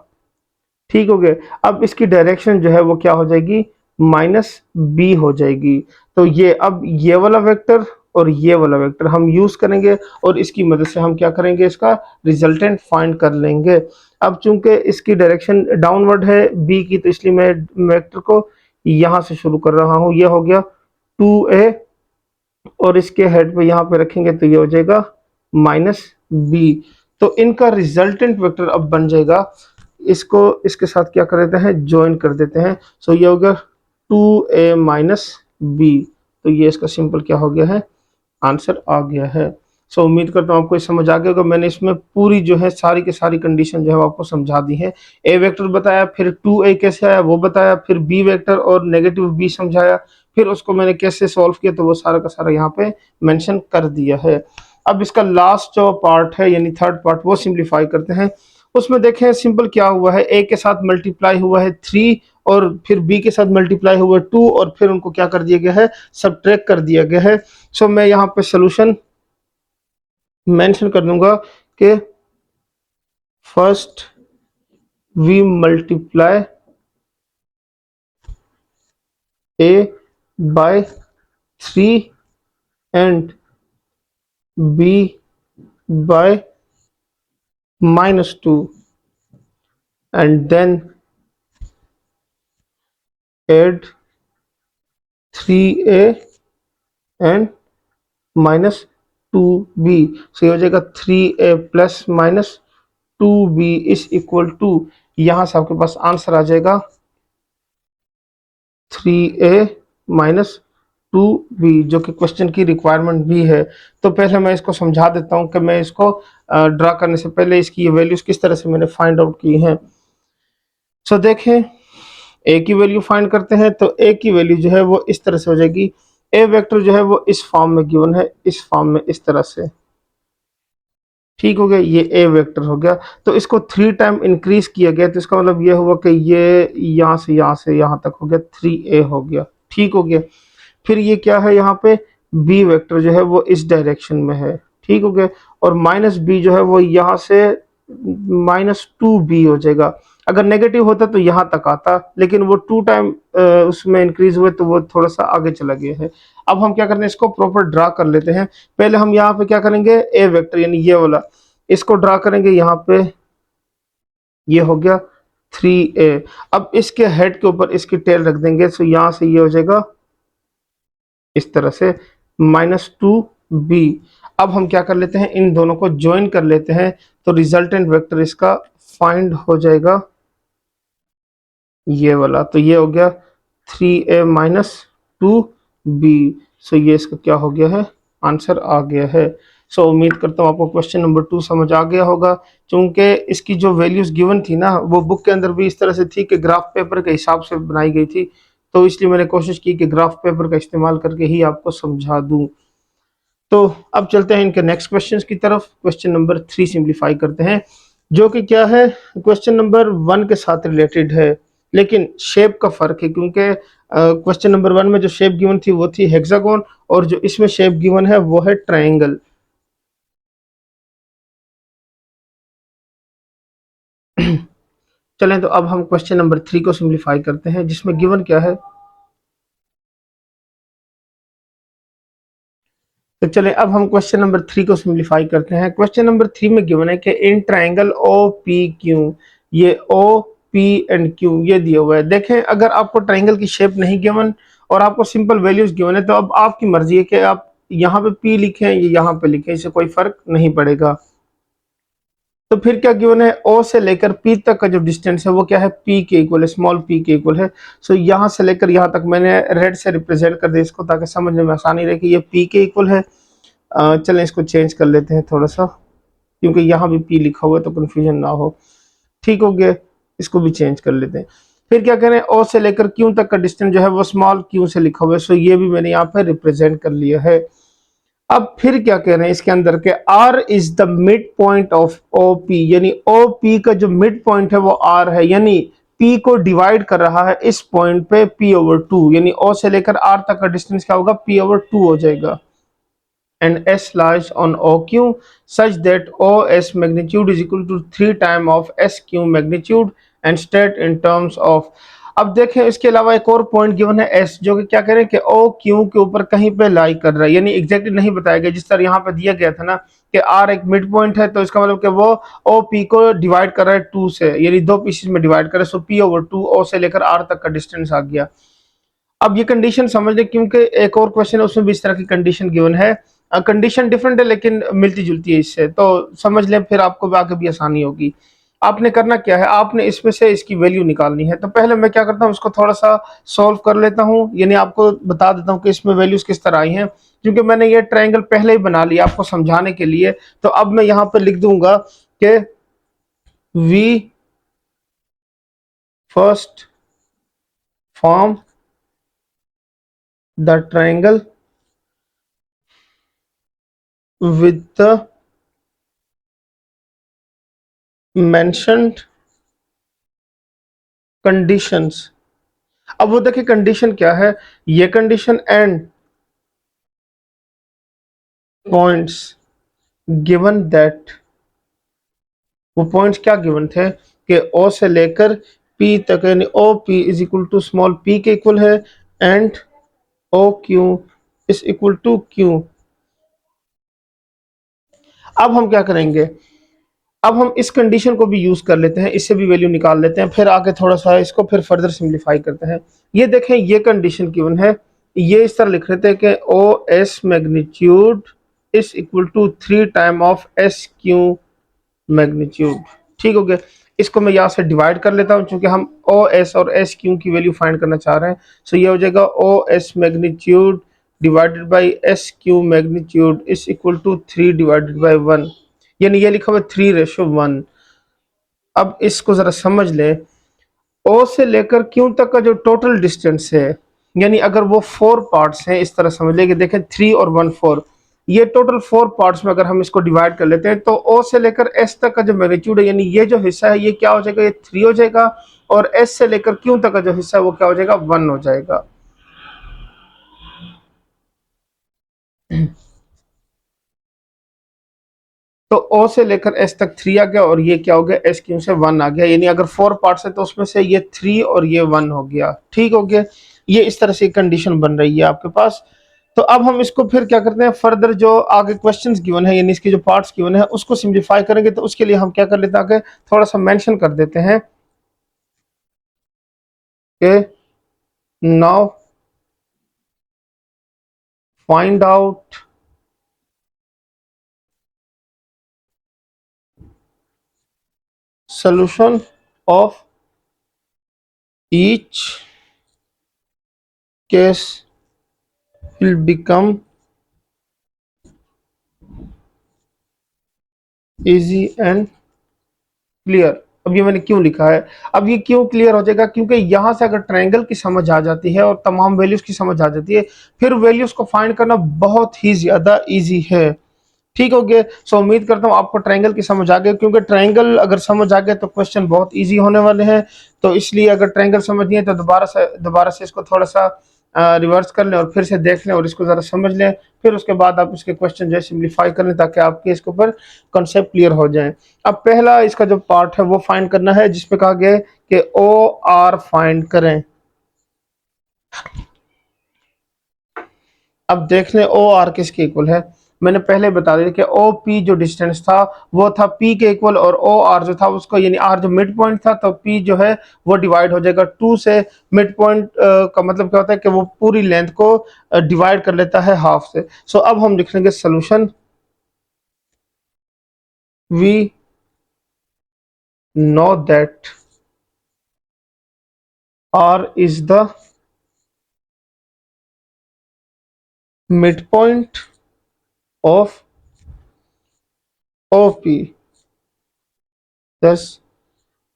ठीक हो गया। अब इसकी डायरेक्शन जो है वो क्या हो जाएगी, माइनस b हो जाएगी। तो ये अब ये वाला वेक्टर और ये वाला वेक्टर हम यूज करेंगे और इसकी मदद से हम क्या करेंगे, इसका रिजल्टेंट फाइंड कर लेंगे। अब चूंकि इसकी डायरेक्शन डाउनवर्ड है बी की, तो इसलिए मैं वेक्टर को यहां से शुरू कर रहा हूं। ये हो गया 2a और इसके हेड पे यहाँ पे रखेंगे तो ये हो जाएगा -b। तो इनका रिजल्टेंट वेक्टर अब बन जाएगा, इसको इसके साथ क्या कर देते हैं, ज्वाइन कर देते हैं। सो ये हो गया 2a - b। तो ये इसका सिंपल क्या हो गया है, आंसर आ गया है। सो उम्मीद करता हूँ आपको समझ आ गया होगा। मैंने इसमें पूरी जो है सारी की सारी कंडीशन जो है आपको समझा दी है। ए वेक्टर बताया, फिर 2a कैसे आया वो बताया, फिर बी वेक्टर और नेगेटिव बी समझाया, फिर उसको मैंने कैसे सॉल्व किया तो वो सारा का सारा यहाँ पे मेंशन कर दिया है। अब इसका लास्ट जो पार्ट है यानी थर्ड पार्ट वो सिंप्लीफाई करते हैं। उसमें देखें सिंपल क्या हुआ है, ए के साथ मल्टीप्लाई हुआ है 3 और फिर बी के साथ मल्टीप्लाई हुआ 2 और फिर उनको क्या कर दिया गया है, सब्ट्रैक्ट कर दिया गया है। सो मैं यहाँ पे सोल्यूशन मेंशन कर दूंगा कि first we multiply a by 3 and b by -2 and then add 3a and -2b। सो ये हो जाएगा 3a plus -2b is equal to, यहां से आपके पास आंसर आ जाएगा 3a - 2b, जो कि क्वेश्चन की रिक्वायरमेंट भी है। तो पहले मैं इसको समझा देता हूं कि मैं इसको ड्रा करने से पहले इसकी ये वैल्यूज किस तरह से मैंने फाइंड आउट की हैं। सो देखें, ए की वैल्यू फाइंड करते हैं तो ए की वैल्यू जो है वो इस तरह से हो जाएगी। ए वेक्टर जो है वो इस फॉर्म में गिवन है, इस फॉर्म में इस तरह से, ठीक हो गया, ये ए वेक्टर हो गया। तो इसको 3 टाइम इंक्रीज किया गया तो इसका मतलब ये हुआ कि ये यहाँ से यहाँ तक हो गया, 3a हो गया, ठीक हो गया। फिर ये क्या है, यहाँ पे बी वेक्टर जो है वो इस डायरेक्शन में है, ठीक हो गया। और -b जो है वो यहाँ से -2b हो जाएगा। अगर नेगेटिव होता तो यहाँ तक आता, लेकिन वो 2 टाइम उसमें इंक्रीज हुए तो वो थोड़ा सा आगे चला गया है। अब हम क्या करते हैं, इसको प्रॉपर ड्रा कर लेते हैं। पहले हम यहाँ पे क्या करेंगे, ए वेक्टर यानी ये वाला, इसको ड्रा करेंगे। यहाँ पे ये हो गया 3a। अब इसके हेड के ऊपर इसकी टेल रख देंगे, सो यहाँ से ये हो जाएगा इस तरह से -2b। अब हम क्या कर लेते हैं, इन दोनों को ज्वाइन कर लेते हैं तो रिजल्टेंट वेक्टर इसका फाइंड हो जाएगा ये वाला। तो ये हो गया 3a - 2b। सो ये इसका क्या हो गया है, आंसर आ गया है। सो उम्मीद करता हूँ आपको क्वेश्चन नंबर 2 समझ आ गया होगा। चूंकि इसकी जो वैल्यूज गिवन थी ना वो बुक के अंदर भी इस तरह से थी कि ग्राफ पेपर के हिसाब से बनाई गई थी, तो इसलिए मैंने कोशिश की कि ग्राफ पेपर का इस्तेमाल करके ही आपको समझा दूं। तो अब चलते हैं इनके नेक्स्ट क्वेश्चन की तरफ। क्वेश्चन नंबर 3 सिंप्लीफाई करते हैं, जो कि क्या है, क्वेश्चन नंबर 1 के साथ रिलेटेड है, लेकिन शेप का फर्क है। क्योंकि क्वेश्चन नंबर 1 में जो शेप गिवन थी वो थी हेक्सागोन और जो इसमें शेप गिवन है वो है ट्रायंगल। चलें तो अब हम क्वेश्चन नंबर 3 को सिंप्लीफाई करते हैं, जिसमें गिवन क्या है। तो चले अब हम क्वेश्चन नंबर 3 को सिंप्लीफाई करते हैं। क्वेश्चन नंबर 3 में गिवन है कि in triangle O P Q, ये ओ पी एंड क्यू ये दिया हुआ है। देखें, अगर आपको ट्रायंगल की शेप नहीं गिवन और आपको सिंपल वैल्यूज गिवन है तो अब आपकी मर्जी है कि आप यहाँ पे पी लिखें या यहाँ पे लिखें, इससे कोई फर्क नहीं पड़ेगा। तो फिर क्या गिवन है, ओ से लेकर पी तक का जो डिस्टेंस है वो क्या है, पी के इक्वल है, स्मॉल पी के इक्वल है। सो यहाँ से लेकर यहाँ तक मैंने रेड से रिप्रेजेंट कर दिया इसको, ताकि समझने में आसानी रहे कि ये पी के इक्वल है। चलें इसको चेंज कर लेते हैं थोड़ा सा, क्योंकि यहाँ भी पी लिखा हुआ है तो कन्फ्यूजन ना हो, ठीक हो गया। इसको भी चेंज कर लेते हैं। फिर क्या करें, ओ से लेकर क्यू तक का डिस्टेंस जो है वो स्मॉल क्यू से लिखा हुआ है, सो ये भी मैंने यहाँ पे रिप्रेजेंट कर लिया है। अब फिर क्या कह रहे हैं इसके अंदर के, R is the mid point of OP, यानी OP का जो मिड पॉइंट है वो R है, यानी P को डिवाइड कर रहा है इस पॉइंट पे P/2, यानी O से लेकर R तक का डिस्टेंस क्या होगा, P/2 हो जाएगा। And S lies on OQ such that OS magnitude is equal to 3 times of SQ magnitude and state in terms of। अब देखें इसके अलावा एक और पॉइंट गिवन है एस, जो कि क्या कह रहे हैं कि ओ क्यू के ऊपर कहीं पे लाई कर रहा है, यानी एग्जैक्टली नहीं बताया गया, जिस तरह यहाँ पे दिया गया था ना कि आर एक मिड पॉइंट है, तो इसका मतलब कि वो ओ पी को डिवाइड कर रहा है टू से, यानी दो पीसेस में डिवाइड कर रहा है, सो पी ओवर टू ओ से लेकर आर तक का डिस्टेंस आ गया। अब ये कंडीशन समझ लें, क्योंकि एक और क्वेश्चन है उसमें भी इस तरह की कंडीशन गिवन है, कंडीशन डिफरेंट है लेकिन मिलती जुलती है इससे, तो समझ लें, फिर आपको आगे भी आसानी होगी। आपने करना क्या है, आपने इसमें से इसकी वैल्यू निकालनी है। तो पहले मैं क्या करता हूँ, इसको थोड़ा सा सॉल्व कर लेता हूँ, यानी आपको बता देता हूँ कि इसमें वैल्यूज किस तरह आई हैं, क्योंकि मैंने ये ट्रायंगल पहले ही बना लिया आपको समझाने के लिए। तो अब मैं यहाँ पे लिख दूंगा कि we first form the triangle with the mentioned conditions। अब वो देखिए कंडीशन क्या है, ये condition and points given that, वो पॉइंट्स क्या गिवन थे कि ओ से लेकर पी तक, यानी O P is equal to small P के इक्वल है, and O Q is equal to q. अब हम क्या करेंगे, अब हम इस कंडीशन को भी यूज कर लेते हैं, इससे भी वैल्यू निकाल लेते हैं, फिर आगे थोड़ा सा इसको फिर फर्दर सिंप्लीफाई करते हैं। ये देखें, ये कंडीशन गिवन है, ये इस तरह लिख रहे थे कि O S magnitude is equal to 3 time of S Q magnitude. ठीक हो गया, इसको मैं यहाँ से डिवाइड कर लेता हूँ, क्योंकि हम ओ एस और एस क्यू की वैल्यू फाइंड करना चाह रहे हैं। सो ये हो जाएगा O S magnitude divided by S Q magnitude is equal to 3 divided by 1, यानी ये लिखा हुआ 3:1। अब इसको जरा समझ ले, ओ से लेकर क्यू तक का जो टोटल डिस्टेंस है, यानी अगर वो 4 पार्ट्स हैं, इस तरह समझ ले कि देखें 3 और 1 4, ये टोटल 4 पार्ट्स में अगर हम इसको डिवाइड कर लेते हैं, तो ओ से लेकर एस तक का जो मैग्नीट्यूड है, यानी ये जो हिस्सा है ये क्या हो जाएगा, ये 3 हो जाएगा, और एस से लेकर क्यू तक का जो हिस्सा है वो क्या हो जाएगा, 1 हो जाएगा। तो ओ से लेकर एस तक 3 आ गया, और ये क्या हो गया, एस क्यू से 1 आ गया, यानी अगर 4 पार्ट्स है तो उसमें से ये 3 और ये 1 हो गया। ठीक हो गया, ये इस तरह से कंडीशन बन रही है आपके पास। तो अब हम इसको फिर क्या करते हैं, फर्दर जो आगे क्वेश्चंस गिवन है, यानी इसके जो पार्ट्स गिवन है उसको सिंप्लीफाई करेंगे। तो उसके लिए हम क्या कर लेते हैं, आगे थोड़ा सा मेंशन कर देते हैं कि now find out solution of each case will become easy and clear। अब ये मैंने क्यों लिखा है, अब ये क्यों क्लियर हो जाएगा, क्योंकि यहां से अगर ट्रायंगल की समझ आ जाती है और तमाम वैल्यूज की समझ आ जाती है, फिर वैल्यूज को फाइंड करना बहुत ही ज्यादा इजी है। ठीक हो गया, सो उम्मीद करता हूँ आपको ट्रायंगल की समझ आ गई, क्योंकि ट्रायंगल अगर समझ आ गया तो क्वेश्चन बहुत इजी होने वाले हैं। तो इसलिए अगर ट्रायंगल समझ नहीं है तो दोबारा से इसको थोड़ा सा रिवर्स कर लें और फिर से देख लें और इसको ज़रा समझ लें, फिर उसके बाद आप इसके क्वेश्चन जो है सिम्प्लीफाई कर लें, ताकि आपके इसके ऊपर कॉन्सेप्ट क्लियर हो जाए। अब पहला इसका जो पार्ट है वो फाइंड करना है, जिसमें कहा गया है कि ओ आर फाइंड करें। अब देख लें ओ आर किसके इक्वल है। मैंने पहले बता दिया कि ओ पी जो डिस्टेंस था वो था पी के इक्वल, और ओ आर जो था उसको, यानी आर जो मिड पॉइंट था, तो पी जो है वो डिवाइड हो जाएगा 2 से। मिड पॉइंट का मतलब क्या होता है कि वो पूरी लेंथ को डिवाइड कर लेता है हाफ से। सो अब हम लिख लेंगे solution, we know that R is the mid point of O P, thus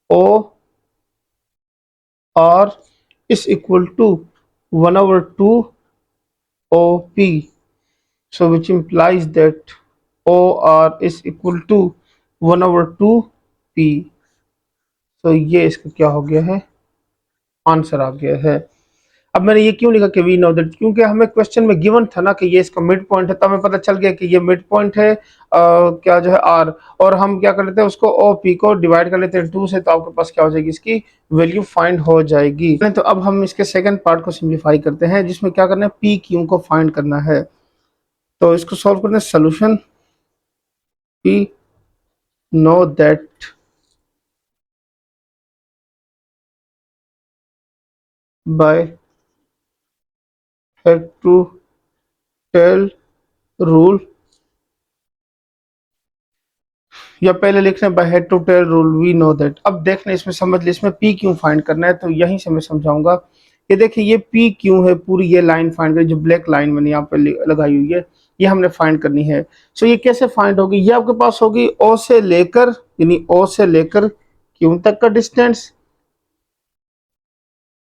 O R is equal to 1/2 OP. So which implies that OR is equal to 1/2 P। तो ये इसका क्या हो गया है, आंसर आ गया है। अब मैंने ये क्यों लिखा कि वी नो दैट, क्योंकि हमें क्वेश्चन में गिवन था ना कि ये इसका मिड पॉइंट है, तो हमें पता चल गया कि ये मिड पॉइंट है क्या जो है आर, और हम क्या कर लेते हैं उसको ओ पी को डिवाइड कर लेते हैं 2 से, तो आपके पास क्या हो जाएगी इसकी वैल्यू फाइंड हो जाएगी। तो अब हम इसके सेकंड पार्ट को सिंप्लीफाई करते हैं, जिसमें क्या करना है पी क्यू को फाइंड करना है। तो इसको सॉल्व करना है, solution P know that by head to tail rule, या पहले लिख रहे हैं by head to tail rule we know that. अब देख लें इसमें, समझ लें इसमें पी क्यू फाइंड करना है, तो यहीं से मैं समझाऊंगा। ये देखिए ये पी क्यू है, पूरी ये लाइन फाइंड करी, जो ब्लैक लाइन मैंने यहाँ पे लगाई हुई है, ये हमने फाइंड करनी है। सो ये कैसे फाइंड होगी, ये आपके पास होगी ओ से लेकर, यानी ओ से लेकर क्यू तक का डिस्टेंस,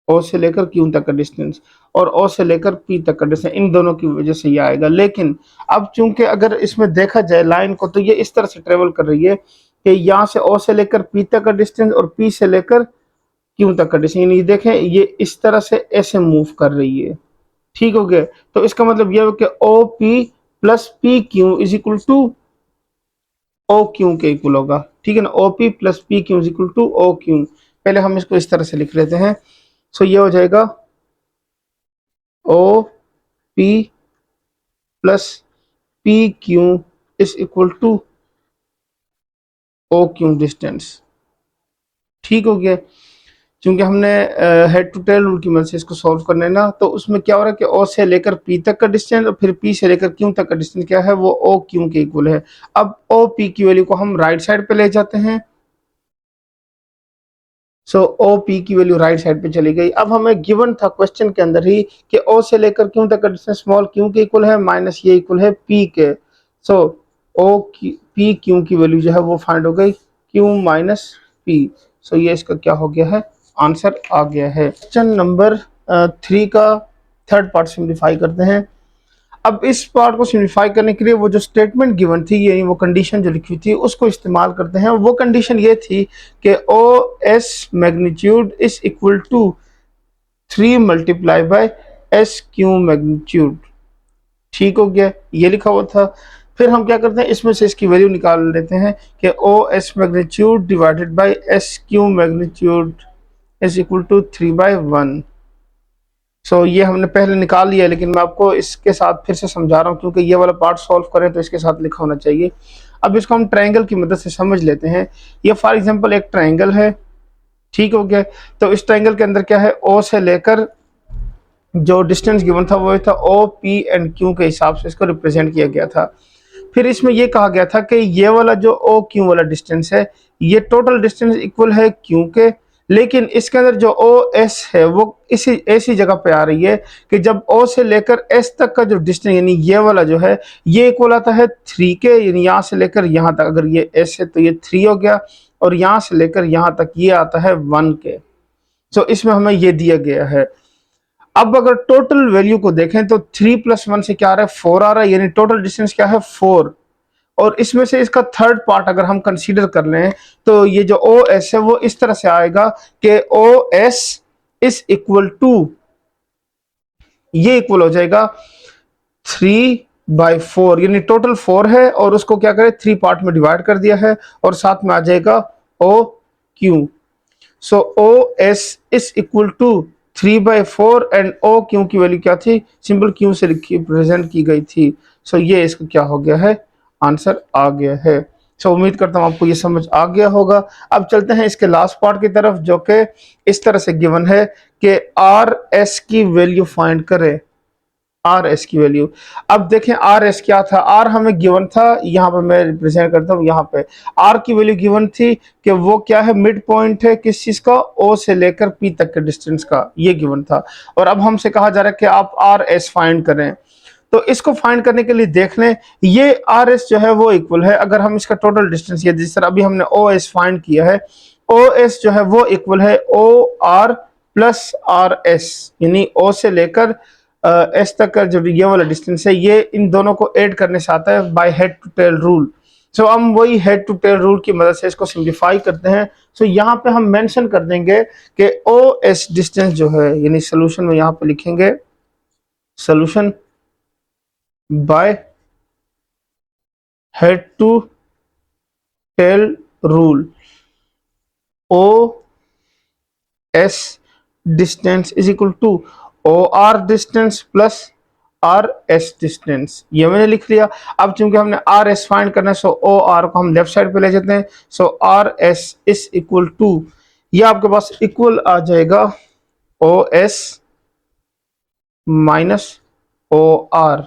ओ से लेकर क्यू तक का डिस्टेंस, और ओ से लेकर पी तक का डिस्टेंस, इन दोनों की वजह से ये आएगा। लेकिन अब चूंकि अगर इसमें देखा जाए लाइन को, तो ये इस तरह से ट्रेवल कर रही है कि यहाँ से ओ से लेकर पी तक का डिस्टेंस और पी से लेकर क्यू तक का डिस्टेंस, यानी देखें ये इस तरह से ऐसे मूव कर रही है। ठीक हो गया, तो इसका मतलब यह है कि O P plus P Q is equal to O Q के इक्वल होगा। ठीक है ना, O P plus P Q is equal to O Q. पहले हम इसको इस तरह से लिख लेते हैं। सो ये हो जाएगा O P plus P Q is equal to O Q distance. ठीक हो गया, क्योंकि हमने हेड टू टेल रूल की मदद से इसको सॉल्व करना है ना, तो उसमें क्या हो रहा है कि ओ से लेकर पी तक का डिस्टेंस और फिर पी से लेकर क्यू तक का डिस्टेंस क्या है, वो ओ क्यू के इक्वल है। अब ओ पी की वैल्यू को हम राइट साइड पे ले जाते हैं, सो ओ पी की वैल्यू राइट साइड पे चली गई। अब हमें गिवन था क्वेश्चन के अंदर ही कि ओ से लेकर क्यू तक का डिस्टेंस स्मॉल क्यू के इक्वल है माइनस ये इक्वल है पी के। सो ओ पी क्यू की वैल्यू जो है वो फाइंड हो गई क्यू माइनस पी। सो ये इसका क्या हो गया है, आंसर आ गया है। क्वेश्चन नंबर 3 का थर्ड पार्ट सिंप्लीफाई करते हैं। अब इस पार्ट को सिम्प्लीफाई करने के लिए वो जो स्टेटमेंट गिवन थी, यानी वो कंडीशन जो लिखी थी, उसको इस्तेमाल करते हैं। वो कंडीशन ये थी कि O S magnitude is equal to 3 multiply by S Q magnitude. ठीक हो गया, ये लिखा हुआ था। फिर हम क्या करते हैं, इसमें से इसकी वैल्यू निकाल लेते हैं कि O S magnitude divided by S Q magnitude is equal to 3/1। So ये हमने पहले निकाल लिया, लेकिन मैं आपको इसके साथ फिर से समझा रहा हूँ, क्योंकि ये वाला पार्ट सॉल्व करें तो इसके साथ लिखा होना चाहिए। अब इसको हम ट्रायंगल की मदद से समझ लेते हैं। ये फॉर एग्जांपल एक ट्रायंगल है, ठीक हो गया। तो इस ट्रायंगल के अंदर क्या है, ओ से लेकर जो डिस्टेंस गिवन था वो था ओ पी एंड क्यू के हिसाब से इसको रिप्रेजेंट किया गया था। फिर इसमें ये कहा गया था कि ये वाला जो ओ क्यू वाला डिस्टेंस है, ये टोटल डिस्टेंस इक्वल है क्यू के, लेकिन इसके अंदर जो ओ एस है वो इसी ऐसी जगह पे आ रही है कि जब ओ से लेकर एस तक का जो डिस्टेंस, यानी ये वाला जो है, ये इक्वल आता है 3 के, यानी यहाँ से लेकर यहाँ तक, अगर ये एस है तो ये 3 हो गया, और यहाँ से लेकर यहाँ तक ये आता है 1 के। सो इसमें हमें ये दिया गया है। अब अगर टोटल वैल्यू को देखें तो 3 + 1 से क्या आ रहा है, 4 आ रहा है, यानी टोटल डिस्टेंस क्या है 4। और इसमें से इसका थर्ड पार्ट अगर हम कंसीडर कर लें, तो ये जो ओ एस है वो इस तरह से आएगा कि O S is equal to, ये इक्वल हो जाएगा 3/4, यानी टोटल 4 है और उसको क्या करें 3 पार्ट में डिवाइड कर दिया है, और साथ में आ जाएगा O Q. So O S is equal to 3/4 and O Q की वैल्यू क्या थी, सिंपल क्यू से रिप्रेजेंट की गई थी। सो ये इसका क्या हो गया है, आंसर आ गया है। सो उम्मीद करता हूं आपको ये समझ आ गया होगा। अब चलते हैं इसके लास्ट पार्ट की तरफ, जो कि इस तरह से गिवन है कि आर एस की वैल्यू फाइंड करें, आर एस की वैल्यू। अब देखें आर एस क्या था, आर हमें गिवन था, यहाँ पे मैं रिप्रेजेंट करता हूँ, यहाँ पे आर की वैल्यू गिवन थी कि वो क्या है, मिड पॉइंट है किस चीज का, ओ से लेकर पी तक के डिस्टेंस का, ये गिवन था। और अब हमसे कहा जा रहा है कि आप आर एस फाइंड करें। तो इसको फाइंड करने के लिए देख लें, ये आर एस जो है वो इक्वल है, अगर हम इसका टोटल डिस्टेंस, ये जिस तरह अभी हमने ओ एस फाइंड किया है, ओ एस जो है वो इक्वल है O R plus R S, यानी ओ से लेकर एस तक का जो ये वाला डिस्टेंस है, ये इन दोनों को ऐड करने से आता है by head to tail rule. So हम वही हेड टू टेल रूल की मदद से इसको सिंप्लीफाई करते हैं। सो यहाँ पे हम मेंशन कर देंगे कि ओ एस डिस्टेंस जो है, यानी सोल्यूशन में यहाँ पे लिखेंगे solution by head to tail rule, O S distance is equal to O R distance plus R S distance, ये मैंने लिख लिया। अब चूंकि हमने आर एस फाइंड करना है, सो ओ आर को हम लेफ्ट साइड पे ले जाते हैं। So R S is equal to, ये आपके पास इक्वल आ जाएगा O S minus O R.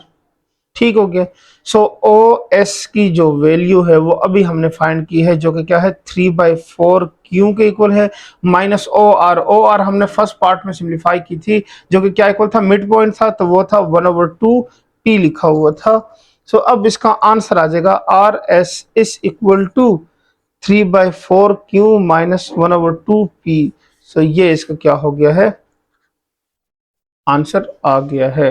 ठीक हो गया। सो ओ एस की जो वैल्यू है वो अभी हमने फाइंड की है, जो कि क्या है 3/4 क्यू के इक्वल है, minus O R. O R हमने फर्स्ट पार्ट में सिंप्लीफाई की थी, जो कि क्या इक्वल था, मिड पॉइंट था, तो वो था 1/2 पी लिखा हुआ था। सो अब इसका आंसर आ जाएगा R S is equal to 3/4 Q minus 1/2 P. So ये इसका क्या हो गया है, आंसर आ गया है।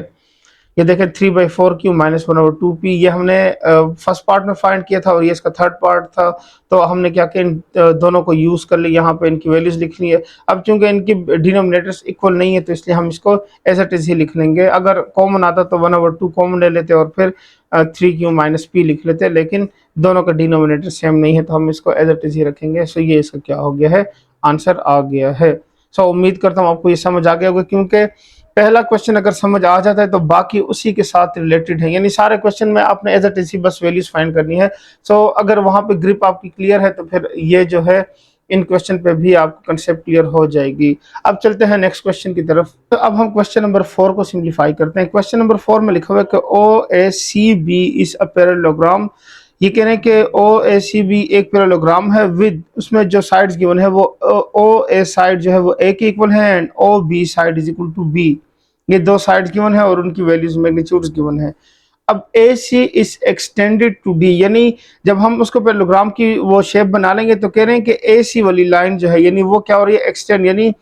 ये देखें 3/4 क्यू माइनस 1/2 पी, ये हमने फर्स्ट पार्ट में फाइंड किया था और ये इसका थर्ड पार्ट था। तो हमने क्या किया, इन दोनों को यूज कर लिया, यहाँ पे इनकी वैल्यूज लिखनी है। अब चूंकि इनकी डिनोमिनेटर्स इक्वल नहीं है, तो इसलिए हम इसको एज इट इज ही लिख लेंगे। अगर कॉमन आता तो 1/2 कॉमन ले लेते और फिर 3 क्यू माइनस पी लिख लेते, लेकिन दोनों का डिनोमिनेटर सेम नहीं है, तो हम इसको एज इट इज ही रखेंगे। सो ये इसका क्या हो गया है, आंसर आ गया है। सो उम्मीद करता हूँ आपको ये समझ आ गया होगा, क्योंकि पहला क्वेश्चन अगर समझ आ जाता है तो बाकी उसी के साथ रिलेटेड है, यानी सारे क्वेश्चन में आपने एज इट इज बस वैल्यूज फाइंड करनी है। सो अगर वहां पे ग्रिप आपकी क्लियर है तो फिर ये जो है इन क्वेश्चन पे भी आपको कंसेप्ट क्लियर हो जाएगी। अब चलते हैं नेक्स्ट क्वेश्चन की तरफ। तो अब हम क्वेश्चन नंबर 4 को सिंप्लीफाई करते हैं। क्वेश्चन नंबर 4 में लिखा हुआ है कि O A C B is a parallelogram. ये कह रहे हैं कि ओ ए सी बी एक पैरेललोग्राम है विद, उसमें जो साइड्स गिवन है वो ओ ए साइड जो है वो ए के इक्वल है and O B side is equal to B. ये दो साइड्स गिवन है और उनकी वैल्यूज मैग्नीट्यूड्स गिवन है। अब ए C is extended to D, यानी जब हम उसको पैरेललोग्राम की वो शेप बना लेंगे तो कह रहे हैं कि ए सी वाली लाइन जो है, यानी वो क्या हो रही है, एक्सटेंड, यानी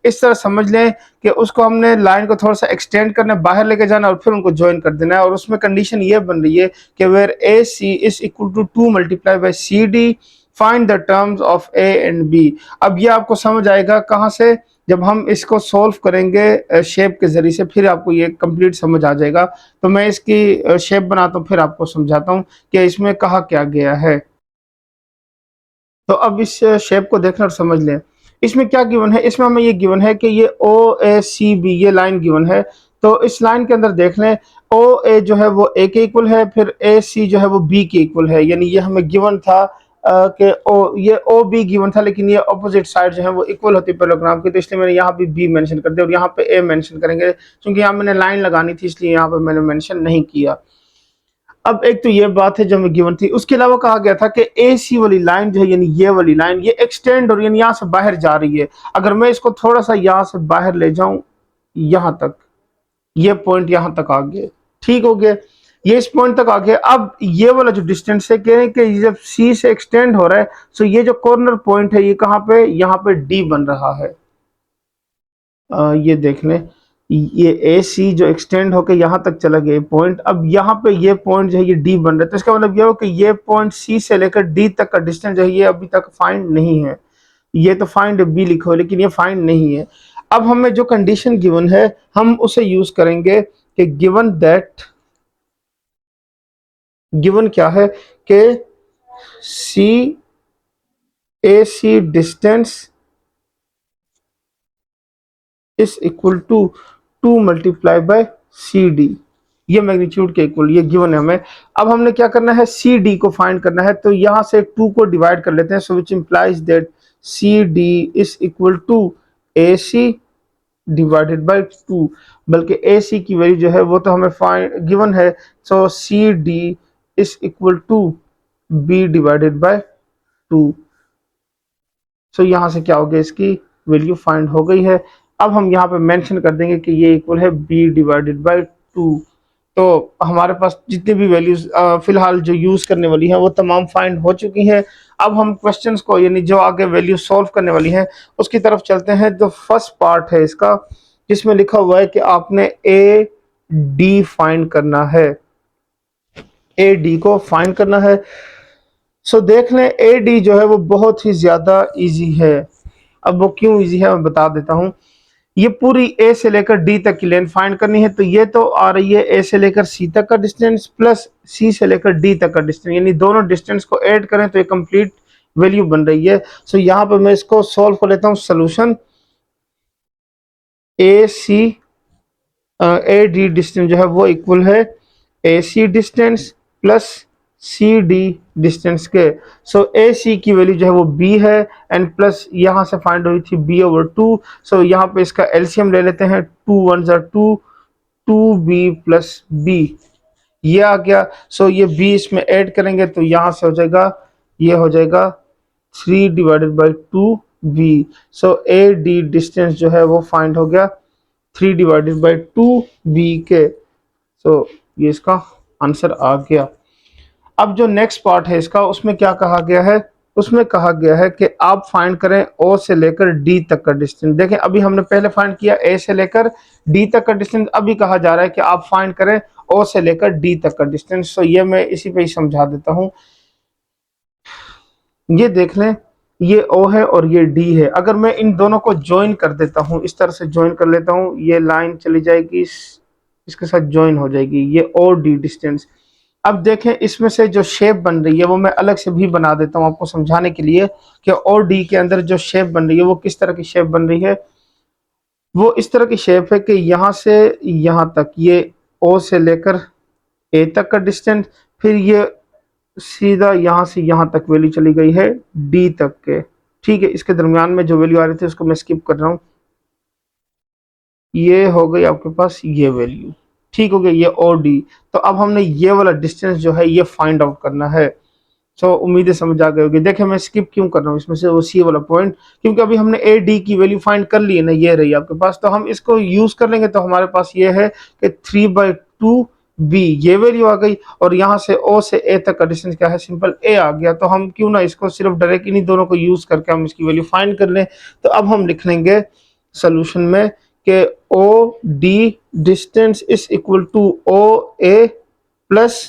इस तरह समझ लें कि उसको हमने लाइन को थोड़ा सा एक्सटेंड करना, बाहर लेके जाना और फिर उनको ज्वाइन कर देना है। और उसमें कंडीशन ये बन रही है कि where A C is equal to 2 multiply by C D, find the terms of a and b. अब ये आपको समझ आएगा कहाँ से, जब हम इसको सॉल्व करेंगे शेप के जरिए से, फिर आपको ये कंप्लीट समझ आ जाएगा। तो मैं इसकी शेप बनाता हूँ फिर आपको समझाता हूँ कि इसमें कहा क्या गया है। तो अब इस शेप को देखना और समझ लें, इसमें क्या गिवन है। इसमें हमें ये गिवन है कि ये ओ ए सी बी ये लाइन गिवन है। तो इस लाइन के अंदर देख लें, ओ ए जो है वो ए के इक्वल है, फिर ए सी जो है वो बी के इक्वल है, यानी ये हमें गिवन था कि ये ओ बी गिवन था, लेकिन ये ऑपोजिट साइड जो है वो इक्वल होती है पैरेललोग्राम की, तो इसलिए मैंने यहाँ भी बी मेंशन कर दिया और यहाँ पे ए मेंशन करेंगे, क्योंकि यहाँ मैंने लाइन लगानी थी इसलिए यहाँ पे मैंने मेंशन नहीं किया। अब एक तो ये बात है जो हमें गिवन थी, उसके अलावा कहा गया था कि ए सी वाली लाइन जो है, यानी ये वाली लाइन, ये एक्सटेंड और यानी यहाँ से बाहर जा रही है। अगर मैं इसको थोड़ा सा यहाँ से बाहर ले जाऊं, यहाँ तक, ये पॉइंट यहाँ तक आ गया, ठीक हो गया, ये इस पॉइंट तक आ गया। अब ये वाला जो डिस्टेंस है, कह रहे हैं कि जब सी से एक्सटेंड हो रहा है, तो ये जो कॉर्नर पॉइंट है ये कहाँ पे, यहाँ पे डी बन रहा है। ये देख लें, ये ए सी जो एक्सटेंड होकर यहाँ तक चला गया पॉइंट, अब यहाँ पे ये पॉइंट जो है ये डी बन रहा है। तो इसका मतलब ये हो कि ये पॉइंट सी से लेकर डी तक का डिस्टेंस जो है ये अभी तक फाइंड नहीं है। ये तो फाइंड बी लिखो लेकिन ये फाइंड नहीं है। अब हमें जो कंडीशन गिवन है हम उसे यूज करेंगे कि गिवन दैट, गिवन क्या है कि C A C distance is equal to 2 multiply by C D, ये मैग्नीट्यूड के इक्वल, ये गिवन है हमें। अब हमने क्या करना है, सी डी को फाइंड करना है, तो यहां से 2 को डिवाइड कर लेते हैं। So which implies that C D is equal to A C divided by 2, बल्कि ए सी की वैल्यू जो है वो तो हमें फाइंड गिवन है। So C D is equal to B divided by 2। So यहाँ से क्या हो गया, इसकी वैल्यू फाइंड हो गई है। अब हम यहाँ पे मेंशन कर देंगे कि ये इक्वल है b डिवाइडेड बाय 2। तो हमारे पास जितनी भी वैल्यूज फिलहाल जो यूज करने वाली हैं वो तमाम फाइंड हो चुकी हैं। अब हम क्वेश्चंस को, यानी जो आगे वैल्यू सॉल्व करने वाली हैं उसकी तरफ चलते हैं। जो फर्स्ट पार्ट है इसका, जिसमें लिखा हुआ है कि आपने ए डी फाइंड करना है, ए डी को फाइंड करना है। सो देख लें ए डी जो है वो बहुत ही ज्यादा इजी है। अब वो क्यों इजी है मैं बता देता हूँ। ये पूरी ए से लेकर डी तक की लेंथ फाइंड करनी है, तो ये तो आ रही है ए से लेकर सी तक का डिस्टेंस प्लस सी से लेकर डी तक का डिस्टेंस, यानी दोनों डिस्टेंस को ऐड करें तो ये कंप्लीट वैल्यू बन रही है। सो यहाँ पे मैं इसको सॉल्व कर लेता हूँ। Solution A C A D distance जो है वो इक्वल है A C distance plus C D distance के। सो ए सी की वैल्यू जो है वो बी है एंड प्लस यहाँ से फाइंड हुई थी बी ओवर टू। सो यहाँ पे इसका एलसीएम ले लेते हैं, two one jar two, two b plus b, ये आ गया। सो ये बी इसमें ऐड करेंगे तो यहाँ से हो जाएगा, ये हो जाएगा 3 divided by 2b। So A D distance जो है वो फाइंड हो गया 3 डिवाइडेड बाई 2b के। सो ये इसका आंसर आ गया। अब जो नेक्स्ट पार्ट है इसका, उसमें क्या कहा गया है, उसमें कहा गया है कि आप फाइंड करें ओ से लेकर डी तक का डिस्टेंस। देखें अभी हमने पहले फाइंड किया ए से लेकर डी तक का डिस्टेंस, अभी कहा जा रहा है कि आप फाइंड करें ओ से लेकर डी तक का डिस्टेंस। सो ये मैं इसी पे ही समझा देता हूं। ये देख लें, ये ओ है और ये डी है। अगर मैं इन दोनों को ज्वाइन कर देता हूं, इस तरह से ज्वाइन कर लेता हूं, ये लाइन चली जाएगी इसके साथ ज्वाइन हो जाएगी, ये ओ डी डिस्टेंस। अब देखें इसमें से जो शेप बन रही है वो मैं अलग से भी बना देता हूं आपको समझाने के लिए कि ओ डी के अंदर जो शेप बन रही है वो किस तरह की शेप बन रही है। वो इस तरह की शेप है कि यहाँ से यहाँ तक ये ओ से लेकर ए तक का डिस्टेंस, फिर ये सीधा यहाँ से यहाँ तक वैल्यू चली गई है डी तक के। ठीक है, इसके दरमियान में जो वैल्यू आ रही थी उसको मैं स्किप कर रहा हूँ। ये हो गई आपके पास ये वैल्यू, ठीक हो गया, ये ओ डी। तो अब हमने ये वाला डिस्टेंस जो है ये फाइंड आउट करना है। सो उम्मीदें समझ आ गई होगी। देखिए मैं स्किप क्यों कर रहा हूँ इसमें से वो सी वाला पॉइंट, क्योंकि अभी हमने ए डी की वैल्यू फाइंड कर ली है ना, ये रही आपके पास। तो हम इसको यूज कर लेंगे तो हमारे पास ये है कि 3/2 बी, ये वैल्यू आ गई। और यहाँ से ओ से ए तक का डिस्टेंस क्या है, सिंपल ए आ गया। तो हम क्यों ना इसको सिर्फ डायरेक्ट इन्हीं दोनों को यूज करके हम इसकी वैल्यू फाइंड कर लें। तो अब हम लिख लेंगे सोल्यूशन में कि O D distance is equal to O A plus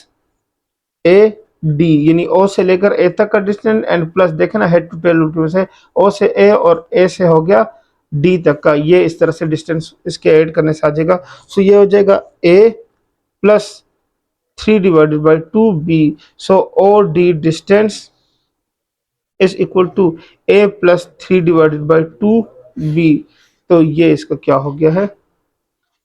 A D, यानी ओ से लेकर ए तक का डिस्टेंस एंड प्लस देखे ना हेड टू टेल रूल की वजह से ओ से ए और ए से हो गया डी तक का, ये इस तरह से डिस्टेंस इसके ऐड करने से आ जाएगा। सो ये हो जाएगा A plus 3 divided by 2b। So O D distance is equal to A plus 3 divided by 2b। तो ये इसका क्या हो गया है,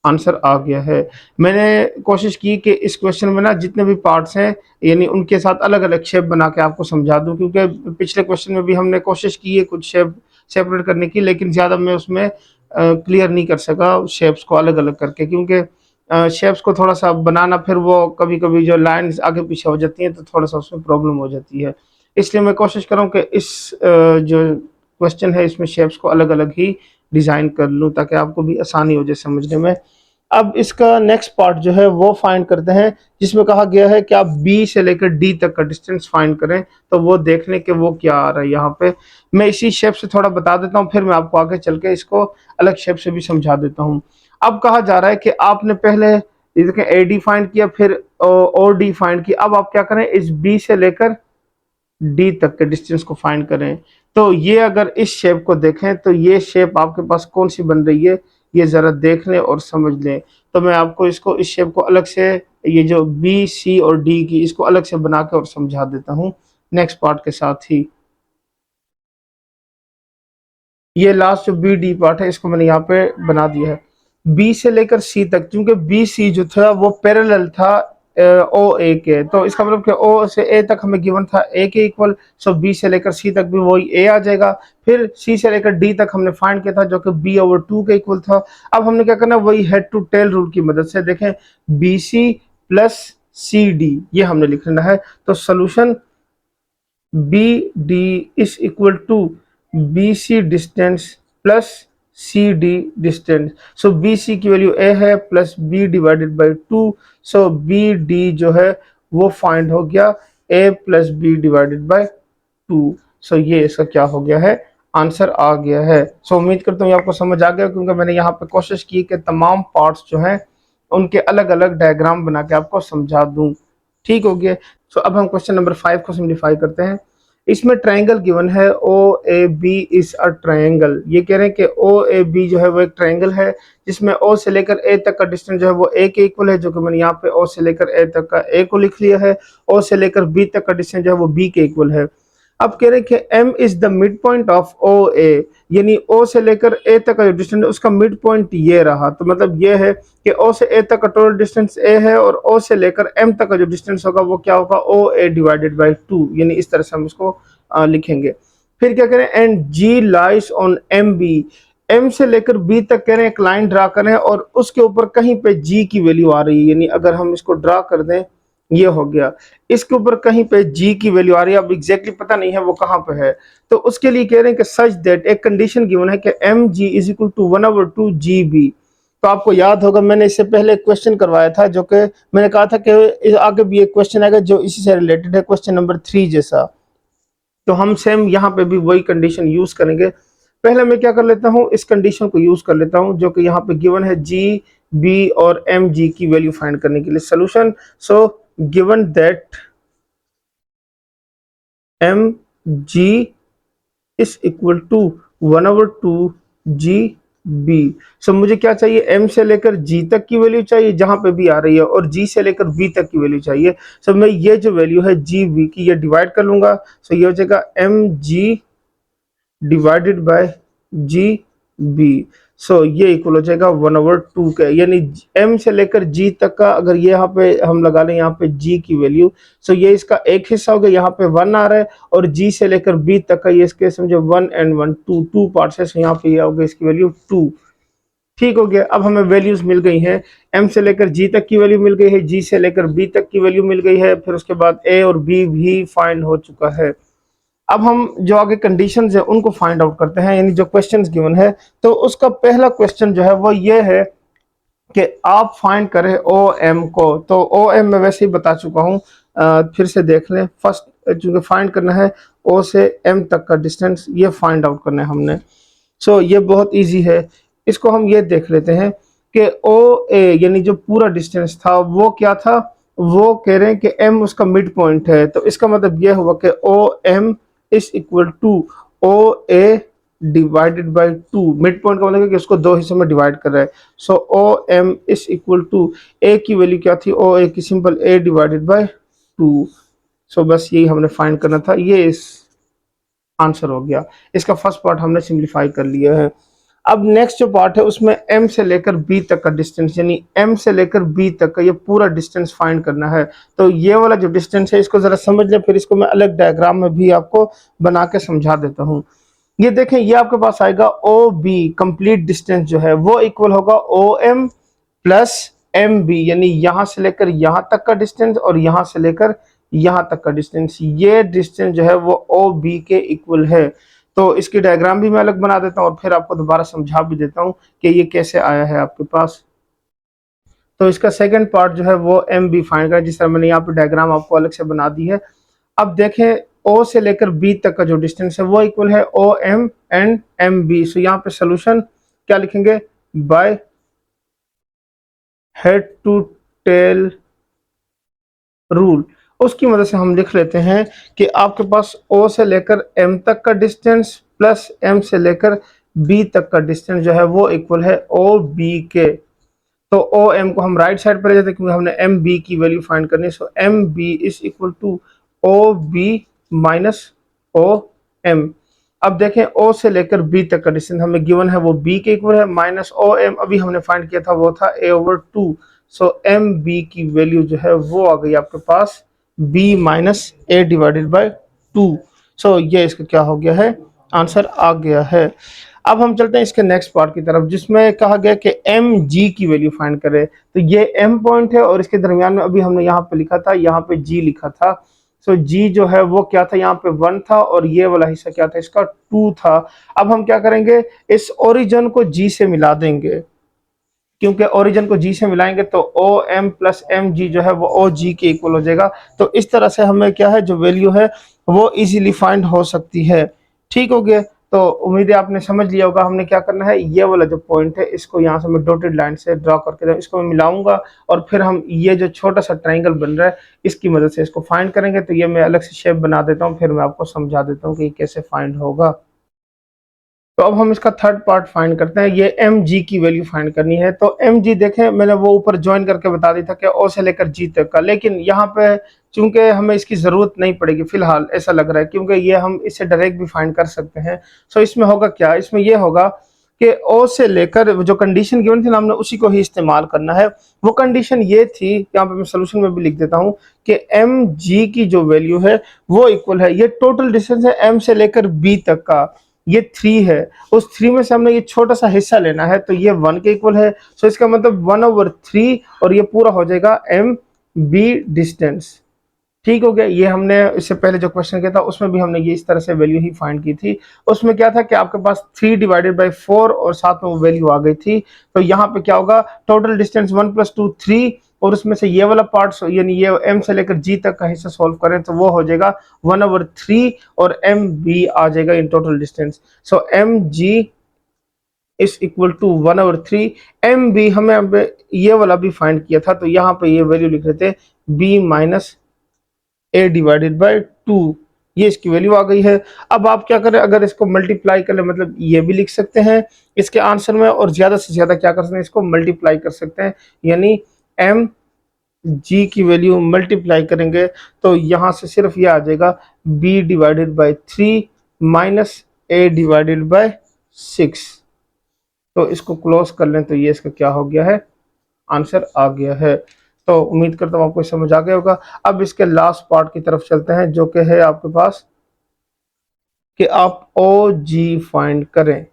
आंसर आ गया है। मैंने कोशिश की कि इस क्वेश्चन में ना जितने भी पार्ट्स हैं यानी उनके साथ अलग अलग शेप बना के आपको समझा दूं, क्योंकि पिछले क्वेश्चन में भी हमने कोशिश की है कुछ शेप सेपरेट करने की, लेकिन ज़्यादा मैं उसमें क्लियर नहीं कर सका शेप्स को अलग अलग करके, क्योंकि शेप्स को थोड़ा सा बनाना फिर वो कभी कभी जो लाइन्स आगे पीछे हो जाती हैं तो थोड़ा सा उसमें प्रॉब्लम हो जाती है। इसलिए मैं कोशिश कर रहा हूँ कि इस जो क्वेश्चन है इसमें शेप्स को अलग अलग ही डिज़ाइन कर लूँ ताकि आपको भी आसानी हो जाए समझने में। अब इसका नेक्स्ट पार्ट जो है वो फाइंड करते हैं, जिसमें कहा गया है कि आप बी से लेकर डी तक का डिस्टेंस फाइंड करें। तो वो देख लें कि वो क्या आ रहा है। यहाँ पे मैं इसी शेप से थोड़ा बता देता हूँ, फिर मैं आपको आगे चल के इसको अलग शेप से भी समझा देता हूँ। अब कहा जा रहा है कि आपने पहले देखें ए डी फाइंड किया, फिर ओ डी फाइंड किया। अब आप क्या करें, इस बी से लेकर डी तक के डिस्टेंस को फाइंड करें। तो ये अगर इस शेप को देखें तो ये शेप आपके पास कौन सी बन रही है, ये ज़रा देख लें और समझ लें। तो मैं आपको इसको इस शेप को अलग से, ये जो बी सी और डी की, इसको अलग से बना के और समझा देता हूँ नेक्स्ट पार्ट के साथ ही। ये लास्ट जो बी डी पार्ट है इसको मैंने यहाँ पे बना दिया है। बी से लेकर सी तक, क्योंकि बी सी जो था वो पैरेलल था ओ ए के, तो इसका मतलब कि ओ से ए तक हमें गिवन था ए के इक्वल। सो बी से लेकर सी तक भी वही ए आ जाएगा। फिर सी से लेकर डी तक हमने फाइंड किया था जो कि बी ओवर 2 के इक्वल था। अब हमने क्या करना, वही हेड टू टेल रूल की मदद से देखें B C plus C D, ये हमने लिख लेना है। तो solution B D is equal to B C distance plus C D distance. So B C की वैल्यू ए है plus b divided by 2। So B D जो है वो फाइंड हो गया a plus b divided by 2। So ये इसका क्या हो गया है, आंसर आ गया है। सो उम्मीद करता हूँ आपको समझ आ गया, क्योंकि मैंने यहाँ पे कोशिश की कि तमाम पार्ट्स जो हैं उनके अलग अलग डायग्राम बना के आपको समझा दूँ। ठीक हो गया। सो अब हम क्वेश्चन नंबर 5 को सिंप्लीफाई करते हैं। इसमें ट्रायंगल गिवन है O A B is a triangle. ये कह रहे हैं कि ओ ए बी जो है वो एक ट्रायंगल है जिसमें ओ से लेकर ए तक का डिस्टेंस जो है वो ए के इक्वल है, जो कि मैंने यहाँ पे ओ से लेकर ए तक का ए को लिख लिया है। ओ से लेकर बी तक का डिस्टेंस जो है वो बी के इक्वल है। अब कह रहे हैं कि m is the mid point of O A, यानी ओ से लेकर ए तक का जो डिस्टेंस है उसका मिड पॉइंट ये रहा। तो मतलब ये है कि ओ से ए तक का टोटल डिस्टेंस ए है और ओ से लेकर m तक का जो डिस्टेंस होगा वो क्या होगा, ओ ए डिवाइडेड बाई 2, यानी इस तरह से हम इसको लिखेंगे। फिर क्या करें, and g lies on M B, m से लेकर b तक कह रहे हैं एक लाइन ड्रा करें और उसके ऊपर कहीं पे g की वैल्यू आ रही है, यानी अगर हम इसको ड्रा कर दें ये हो गया, इसके ऊपर कहीं पे g की वैल्यू आ रही है, अब एग्जैक्टली पता नहीं है वो कहां पे है। तो उसके लिए कह रहे हैं कि सच दैट, एक कंडीशन गिवन है कि mg is equal to 1/2 gb। तो आपको याद होगा मैंने इससे पहले एक क्वेश्चन करवाया था जो कि मैंने कहा था कि आगे भी एक क्वेश्चन आएगा जो इसी से रिलेटेड है, क्वेश्चन नंबर 3 जैसा। तो हम सेम यहाँ पे भी वही कंडीशन यूज करेंगे। पहले मैं क्या कर लेता हूँ, इस कंडीशन को यूज कर लेता हूँ जो कि यहाँ पे गिवन है g b और mg की वैल्यू फाइंड करने के लिए solution. So given that mg is equal to 1/2 gb। So मुझे क्या चाहिए, m से लेकर g तक की वैल्यू चाहिए जहां पे भी आ रही है और g से लेकर b तक की वैल्यू चाहिए। सो मैं ये जो वैल्यू है gb की ये डिवाइड कर लूंगा। सो ये हो जाएगा mg डिवाइडेड बाय gb। सो ये इक्वल हो जाएगा 1/2 के, यानी m से लेकर g तक का अगर ये यहाँ पे हम लगा लें यहाँ पे g की वैल्यू, सो ये इसका एक हिस्सा हो गया, यहाँ पे 1 आ रहा है और g से लेकर b तक का ये इसके समझो 1 and 1 2 पार्ट्स है, यहाँ पे ये हो गया इसकी वैल्यू 2। ठीक हो गया। अब हमें वैल्यूज मिल गई हैं, m से लेकर g तक की वैल्यू मिल गई है, g से लेकर b तक की वैल्यू मिल गई है, फिर उसके बाद a और b भी फाइंड हो चुका है। अब हम जो आगे कंडीशंस है उनको फाइंड आउट करते हैं, यानी जो क्वेश्चंस गिवन है। तो उसका पहला क्वेश्चन जो है वो ये है कि आप फाइंड करें ओ एम को। तो ओ एम मैं वैसे ही बता चुका हूँ, फिर से देख लें। फर्स्ट चूंकि फाइंड करना है ओ से एम तक का डिस्टेंस, ये फाइंड आउट करना है हमने। सो ये बहुत ईजी है, इसको हम ये देख लेते हैं कि ओ ए यानी जो पूरा डिस्टेंस था वो क्या था, वो कह रहे हैं कि एम उसका मिड पॉइंट है। तो इसका मतलब ये हुआ कि O M is equal to O A divided by 2। Mid point का मतलब है कि उसको दो हिस्सों में डिवाइड कर रहा है। So O M is equal to A की वैल्यू क्या थी, ओ ए की simple A divided by 2। So बस यही हमने फाइंड करना था, ये इस आंसर हो गया। इसका फर्स्ट पार्ट हमने सिंप्लीफाई कर लिया है। अब नेक्स्ट जो पार्ट है उसमें m से लेकर b तक का डिस्टेंस, यानी m से लेकर b तक का ये पूरा डिस्टेंस फाइंड करना है। तो ये वाला जो डिस्टेंस है इसको जरा समझ लें, फिर इसको मैं अलग डायग्राम में भी आपको बना के समझा देता हूँ। ये देखें, ये आपके पास आएगा ओ बी, कंप्लीट डिस्टेंस जो है वो इक्वल होगा O M plus M B, यानी यहाँ से लेकर यहाँ तक का डिस्टेंस और यहाँ से लेकर यहाँ तक का डिस्टेंस। ये डिस्टेंस जो है वो ओ बी के इक्वल है। तो इसकी डायग्राम भी मैं अलग बना देता हूँ और फिर आपको दोबारा समझा भी देता हूँ कि ये कैसे आया है आपके पास। तो इसका सेकंड पार्ट जो है वो एम बी फाइंड करें, जिस तरह मैंने यहाँ पे डायग्राम आपको अलग से बना दी है। अब देखें ओ से लेकर बी तक का जो डिस्टेंस है वो इक्वल है O M and M B. So यहाँ पे सोल्यूशन क्या लिखेंगे, by head to tail rule. उसकी मदद से हम लिख लेते हैं कि आपके पास O से लेकर M तक का डिस्टेंस प्लस M से लेकर B तक का डिस्टेंस जो है वो इक्वल है OB के। तो OM को हम राइट साइड पर ले जाते हैं क्योंकि हमने MB की वैल्यू फाइंड करनी है। So MB is equal to OB minus OM। अब देखें O से लेकर B तक का डिस्टेंस हमें गिवन है वो B के इक्वल है, माइनस OM अभी हमने फाइंड किया था वो था A/2। सो MB की वैल्यू जो है वो आ गई आपके पास b minus A divided by 2। So ये इसका क्या हो गया है, आंसर आ गया है। अब हम चलते हैं इसके नेक्स्ट पार्ट की तरफ जिसमें कहा गया कि एम जी की वैल्यू फाइंड करें। तो ये m पॉइंट है और इसके दरमियान में अभी हमने यहाँ पे लिखा था, यहाँ पे g लिखा था। सो g जो है वो क्या था, यहाँ पे 1 था और ये वाला हिस्सा क्या था, इसका 2 था। अब हम क्या करेंगे, इस ओरिजिन को g से मिला देंगे, क्योंकि ओरिजिन को g से मिलाएंगे तो O M plus M G जो है वो ओ जी के इक्वल हो जाएगा। तो इस तरह से हमें क्या है जो वैल्यू है वो इजीली फाइंड हो सकती है। ठीक हो गया। तो उम्मीद है आपने समझ लिया होगा हमने क्या करना है। ये वाला जो पॉइंट है इसको यहाँ से मैं डॉटेड लाइन से ड्रॉ करके इसको मैं मिलाऊंगा और फिर हम ये जो छोटा सा ट्राइंगल बन रहा है इसकी मदद से इसको फाइंड करेंगे। तो ये मैं अलग से शेप बना देता हूँ, फिर मैं आपको समझा देता हूँ कि कैसे फाइंड होगा। तो अब हम इसका थर्ड पार्ट फाइंड करते हैं। ये एम जी की वैल्यू फाइंड करनी है। तो एम जी देखें, मैंने वो ऊपर ज्वाइन करके बता दिया था कि ओ से लेकर जी तक का, लेकिन यहाँ पे चूंकि हमें इसकी जरूरत नहीं पड़ेगी फिलहाल, ऐसा लग रहा है, क्योंकि ये हम इससे डायरेक्ट भी फाइंड कर सकते हैं। सो इसमें होगा क्या, इसमें ये होगा कि ओ से लेकर जो कंडीशन गिवन थी ना, हमने उसी को ही इस्तेमाल करना है। वो कंडीशन ये थी, यहाँ पे मैं सोल्यूशन में भी लिख देता हूँ, कि एम जी की जो वैल्यू है वो इक्वल है, ये टोटल डिस्टेंस है एम से लेकर बी तक का, ये 3 है। उस 3 में से हमने ये छोटा सा हिस्सा लेना है, तो ये 1 के इक्वल है। सो इसका मतलब 1/3 और ये पूरा हो जाएगा एम बी डिस्टेंस। ठीक हो गया। ये हमने इससे पहले जो क्वेश्चन किया था उसमें भी हमने ये इस तरह से वैल्यू ही फाइंड की थी। उसमें क्या था कि आपके पास 3/4 और साथ में वो वैल्यू आ गई थी। तो यहाँ पे क्या होगा, टोटल डिस्टेंस 1 + 2 3, और उसमें से ये वाला पार्ट यानी ये एम से लेकर जी तक का हिस्सा सॉल्व करें तो वो हो जाएगा 1/3 और एम बी आ जाएगा in total distance. So M G is equal to 1/3 M B. हमें ये वाला भी फाइंड किया था, तो यहाँ पे ये वैल्यू लिख रहे थे बी माइनस a/2, ये इसकी वैल्यू आ गई है। अब आप क्या करें, अगर इसको मल्टीप्लाई कर ले, मतलब ये भी लिख सकते हैं इसके आंसर में, और ज्यादा से ज्यादा क्या कर सकते हैं, इसको मल्टीप्लाई कर सकते हैं, यानी एम जी की वैल्यू मल्टीप्लाई करेंगे तो यहाँ से सिर्फ ये आ जाएगा b/3 माइनस a/6। तो इसको क्लोज कर लें तो ये इसका क्या हो गया है, आंसर आ गया है। तो उम्मीद करता हूँ आपको समझ आ गया होगा। अब इसके लास्ट पार्ट की तरफ चलते हैं, जो कि है आपके पास कि आप ओ जी फाइंड करें।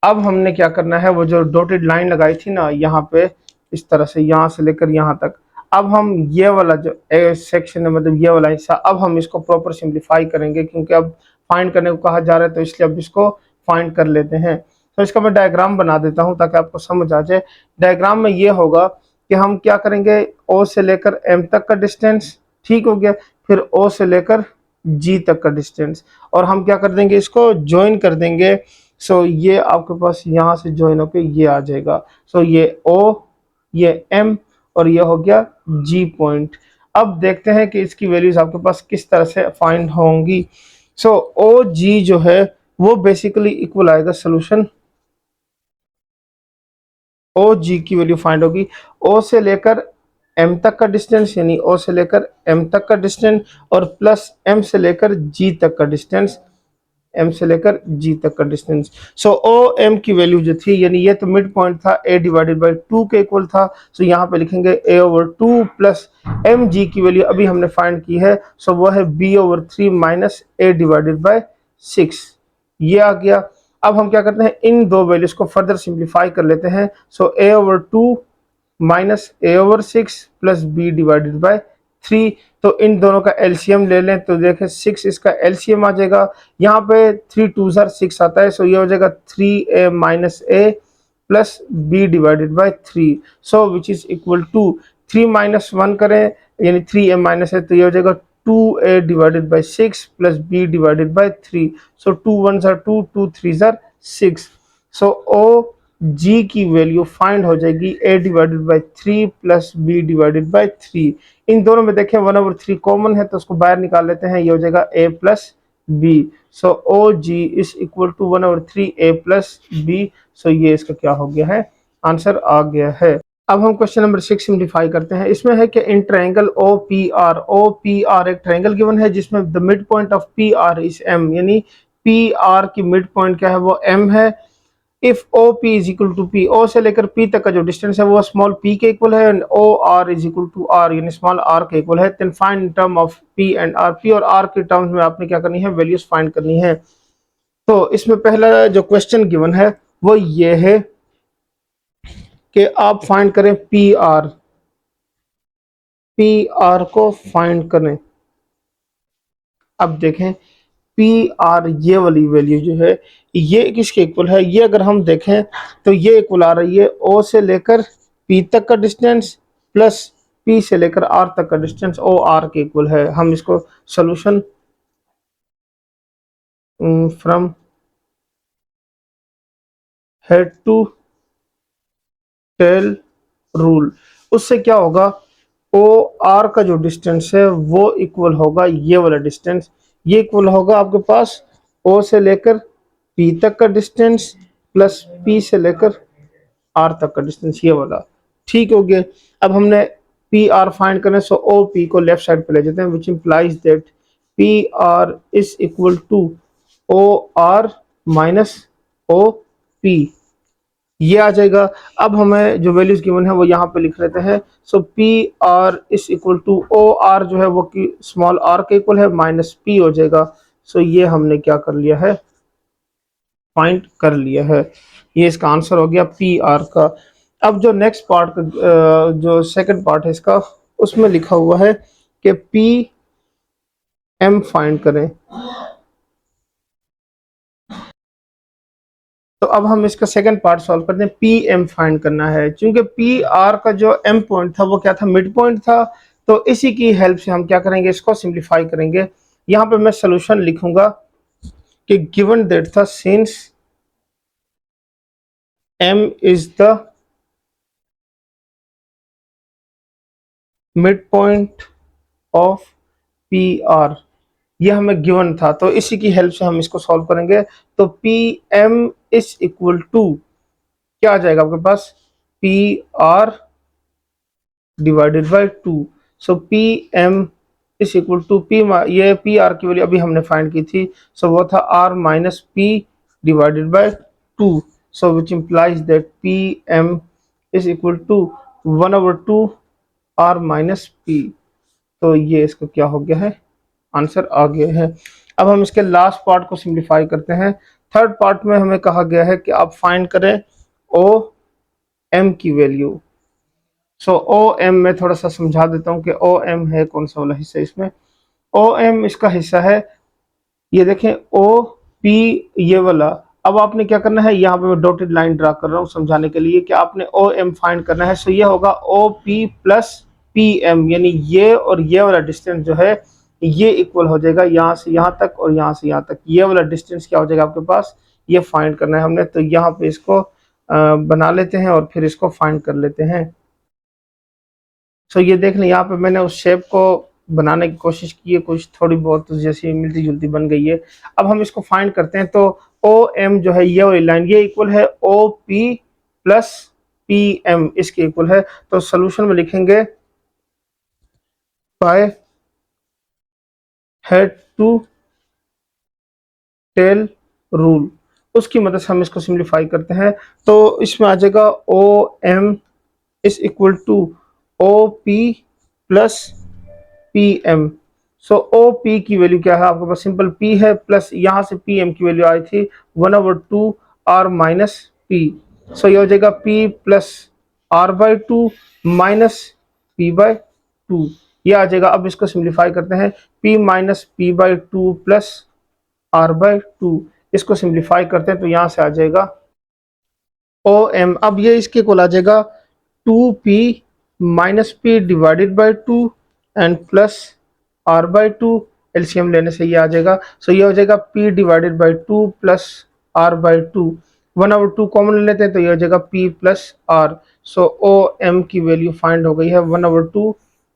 अब हमने क्या करना है, वो जो डॉटेड लाइन लगाई थी ना यहाँ पे, इस तरह से यहाँ से लेकर यहाँ तक, अब हम ये वाला जो सेक्शन है, मतलब ये वाला हिस्सा, अब हम इसको प्रॉपर सिंप्लीफाई करेंगे, क्योंकि अब फाइंड करने को कहा जा रहा है, तो इसलिए अब इसको फाइंड कर लेते हैं। तो इसका मैं डायग्राम बना देता हूँ ताकि आपको समझ आ जाए। डायग्राम में ये होगा कि हम क्या करेंगे, ओ से लेकर एम तक का डिस्टेंस, ठीक हो गया, फिर ओ से लेकर जी तक का डिस्टेंस, और हम क्या कर देंगे, इसको ज्वाइन कर देंगे। सो ये आपके पास यहाँ से ज्वाइन होके ये आ जाएगा। सो ये ओ, ये एम, और ये हो गया जी पॉइंट। अब देखते हैं कि इसकी वैल्यूज आपके पास किस तरह से फाइंड होंगी। सो ओ जी जो है वो बेसिकली इक्वल आएगा, सोल्यूशन ओ जी की वैल्यू फाइंड होगी ओ से लेकर एम तक का डिस्टेंस, यानी ओ से लेकर एम तक का डिस्टेंस, और प्लस एम से लेकर जी तक का डिस्टेंस, एम से लेकर जी तक का डिस्टेंस। सो ओ एम की वैल्यू जो थी, यानी ये तो मिड पॉइंट था, a/2 के इक्वल था। सो यहाँ पे लिखेंगे a/2 प्लस एम जी की वैल्यू अभी हमने फाइंड की है, सो वो है b/3 माइनस a/6, ये आ गया। अब हम क्या करते हैं, इन दो वैल्यूज को फर्दर सिंप्लीफाई कर लेते हैं। सो a/2 minus a/6 plus b/3, तो इन दोनों का एलसीएम ले लें तो देखें 6 इसका एलसीएम आ जाएगा। यहाँ पे 3 2 6 आता है, सो ये हो जाएगा 3a minus a plus b/3, so which is equal to 3 minus 1 करें, यानी 3a माइनस है, तो ये हो जाएगा 2a/6 प्लस b/3, सो 2 1 2, 2 3 6। सो ओ जी की वैल्यू फाइंड हो जाएगी a/3 प्लस b/3। इन दोनों में देखें 1/3 कॉमन है, तो उसको बाहर निकाल लेते हैं, ये हो जाएगा a plus b। So O G is equal to 1/3 a plus b। So ये इसका क्या हो गया है, आंसर आ गया है। अब हम क्वेश्चन नंबर 6 सिंप्लीफाई करते हैं। इसमें है कि in triangle O P R एक ट्रायंगल गिवन है जिसमें the mid point of P R is M, यानी पी आर की मिड पॉइंट क्या है, वो एम है। If O P is equal to P, O से लेकर पी तक का जो डिस्टेंस है वो स्मॉल पी के इक्वल है, and O R is equal to R, यानी स्मॉल आर के इक्वल है, then find in term of p and r. P और आर के टर्म्स में आपने क्या करनी है, वैल्यूज फाइंड करनी है। तो इसमें पहला जो क्वेश्चन गिवन है वो ये है कि आप फाइंड करें पी आर, पी आर को फाइंड करें। अब देखें पी आर, ये वाली वैल्यू जो है ये किसके इक्वल है, ये अगर हम देखें तो ये इक्वल आ रही है ओ से लेकर पी तक का डिस्टेंस प्लस पी से लेकर आर तक का डिस्टेंस, ओ आर के इक्वल है। हम इसको solution from head to tail rule, उससे क्या होगा, ओ आर का जो डिस्टेंस है वो इक्वल होगा ये वाला डिस्टेंस, ये इक्वल होगा आपके पास ओ से लेकर पी तक का डिस्टेंस प्लस पी से लेकर आर तक का डिस्टेंस, ये वाला। ठीक हो गया। अब हमने पी आर फाइंड करना है, सो ओ पी को लेफ्ट साइड पे ले जाते हैं, which implies that P R is equal to O R minus O P, ये आ जाएगा। अब हमें जो वैल्यूज गिवन है वो यहाँ पे लिख लेते हैं। So P R is equal to O R जो है वो कि स्मॉल आर के इक्वल है माइनस पी हो जाएगा। सो ये हमने क्या कर लिया है, फाइंड कर लिया है। ये इसका आंसर हो गया पी आर का। अब जो नेक्स्ट पार्ट का जो सेकंड पार्ट है इसका, उसमें लिखा हुआ है कि पी एम फाइंड करें। तो अब हम इसका सेकंड पार्ट सॉल्व करते हैं। पी एम फाइंड करना है, क्योंकि पी आर का जो एम पॉइंट था वो क्या था, मिड पॉइंट था। तो इसी की हेल्प से हम क्या करेंगे, इसको सिंप्लीफाई करेंगे। यहाँ पे मैं सोल्यूशन लिखूंगा कि गिवन दैट था since M is the mid point of P R, ये हमें गिवन था, तो इसी की हेल्प से हम इसको सॉल्व करेंगे। तो P M is equal to क्या आ जाएगा आपके पास, P R divided by two. So P M is equal to P, ये पी आर की वैल्यू अभी हमने फाइंड की थी, सो वो था R minus P divided by two. So which implies that P M is equal to 1/2 are minus P. तो ये इसका क्या हो गया है, आंसर आ गया है। अब हम इसके लास्ट पार्ट को सिंप्लीफाई करते हैं। थर्ड पार्ट में हमें कहा गया है कि आप फाइंड करें ओ एम की वैल्यू। सो ओ एम में थोड़ा सा समझा देता हूँ कि ओ एम है कौन सा वाला हिस्सा। इसमें ओ एम इसका हिस्सा है, ये देखें ओ पी ये वाला। अब आपने क्या करना है, यहाँ पे मैं डॉटेड लाइन ड्रा कर रहा हूँ समझाने के लिए कि आपने ओ एम फाइंड करना है। सो ये होगा O P plus P M, यानी ये और ये वाला डिस्टेंस जो है ये इक्वल हो जाएगा यहाँ से यहाँ तक और यहाँ से यहाँ तक, ये वाला डिस्टेंस क्या हो जाएगा आपके पास, ये फाइंड करना है हमने। तो यहाँ पे इसको बना लेते हैं और फिर इसको फाइंड कर लेते हैं। सो ये देख लें, यहाँ पे मैंने उस शेप को बनाने की कोशिश की है, कुछ थोड़ी बहुत जैसी मिलती जुलती बन गई है। अब हम इसको फाइंड करते हैं। तो ओ एम जो है ये वाली लाइन ये इक्वल है O P plus P M, इसके इक्वल है। तो सोल्यूशन में लिखेंगे by head to tail rule, उसकी मदद से हम इसको सिंप्लीफाई करते हैं। तो इसमें आ जाएगा O M is equal to O P plus P M. So O P की वैल्यू क्या है आपके पास, सिंपल पी है प्लस यहाँ से पी एम की वैल्यू आई थी 1/2 आर माइनस पी। सो ये हो जाएगा p plus r by two minus p by two, ये आ जाएगा। अब इसको सिंप्लीफाई करते हैं, p minus p by two plus r by two, इसको सिंप्लीफाई करते हैं तो यहाँ से आ जाएगा ओ एम। अब ये इसके को आ जाएगा 2p minus P divided by two and plus r by two, LCM लेने से ये आ जाएगा। सो ये हो जाएगा p divided by two plus r by two, 1/2 common ले लेते हैं तो ये हो जाएगा p plus r. So O M की वैल्यू फाइंड हो गई है 1/2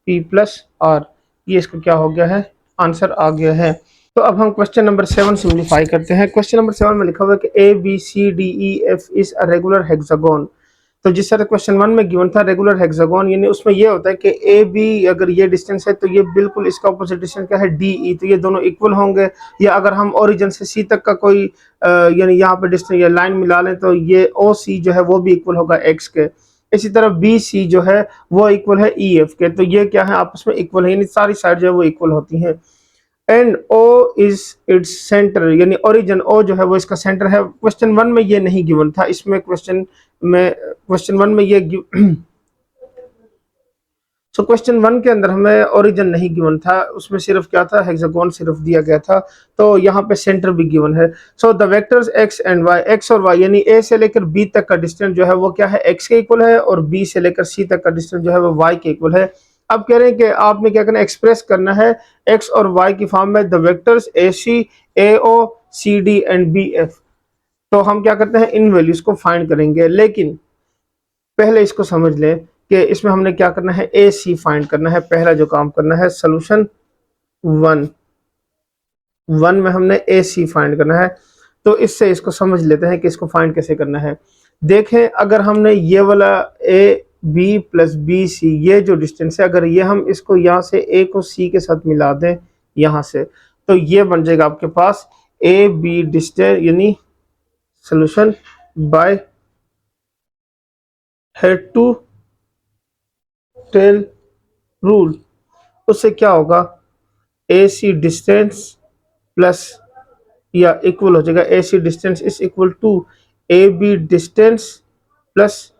p प्लस आर, ये इसका क्या हो गया है, आंसर आ गया है। तो अब हम क्वेश्चन नंबर 7 सिंप्लीफाई करते हैं। क्वेश्चन नंबर 7 में लिखा हुआ है कि A B C D E F is a regular hexagon. तो जिस तरह क्वेश्चन 1 में गिवन था रेगुलर हेक्सागोन, यानी उसमें ये होता है कि ए बी अगर ये डिस्टेंस है तो ये बिल्कुल इसका ऑपोजिट डिस्टेंस क्या है डी ई, तो ये दोनों इक्वल होंगे। या अगर हम ओरिजिन से सी तक का कोई यानी यहाँ पे डिस्टेंस या लाइन मिला लें तो ये ओ सी जो है वो भी इक्वल होगा एक्स के। इसी तरह बी सी जो है वो इक्वल है ई एफ के, तो ये क्या है आपस में इक्वल है, यानी सारी साइड जो है वो इक्वल होती हैं। And O is its centre, यानी ओरिजिन ओ जो है वो इसका सेंटर है। क्वेश्चन 1 में ये नहीं गिवन था, इसमें क्वेश्चन 1 में ये सो क्वेश्चन 1 के अंदर हमें ओरिजिन नहीं गिवन था, उसमें सिर्फ क्या था, हेक्सागोन सिर्फ दिया गया था। तो यहाँ पे सेंटर भी गिवन है। So the vectors x and y, x और वाई यानी ए से लेकर बी तक का डिस्टेंस जो है वो क्या है, एक्स के इक्वल है, और बी से लेकर सी तक का डिस्टेंस जो है वो वाई के इक्वल है। अब कह रहे हैं कि आपने क्या करना है, एक्सप्रेस करना है एक्स और वाई की फॉर्म में the vectors A C, A O, C D and B F. तो हम क्या करते हैं, इन वैल्यूज को फाइंड करेंगे, लेकिन पहले इसको समझ लें कि इसमें हमने क्या करना है, ए सी फाइंड करना है। पहला जो काम करना है सोल्यूशन वन में हमने ए सी फाइंड करना है। तो इससे इसको समझ लेते हैं कि इसको फाइंड कैसे करना है। देखें, अगर हमने ये वाला A B plus B C, ये जो डिस्टेंस है, अगर ये हम इसको यहाँ से ए को सी के साथ मिला दें यहाँ से, तो ये बन जाएगा आपके पास ए बी डिस्टेंस, यानी solution by head to tail rule. उससे क्या होगा, ए सी डिस्टेंस प्लस या इक्वल हो जाएगा, A C distance is equal to A B distance plus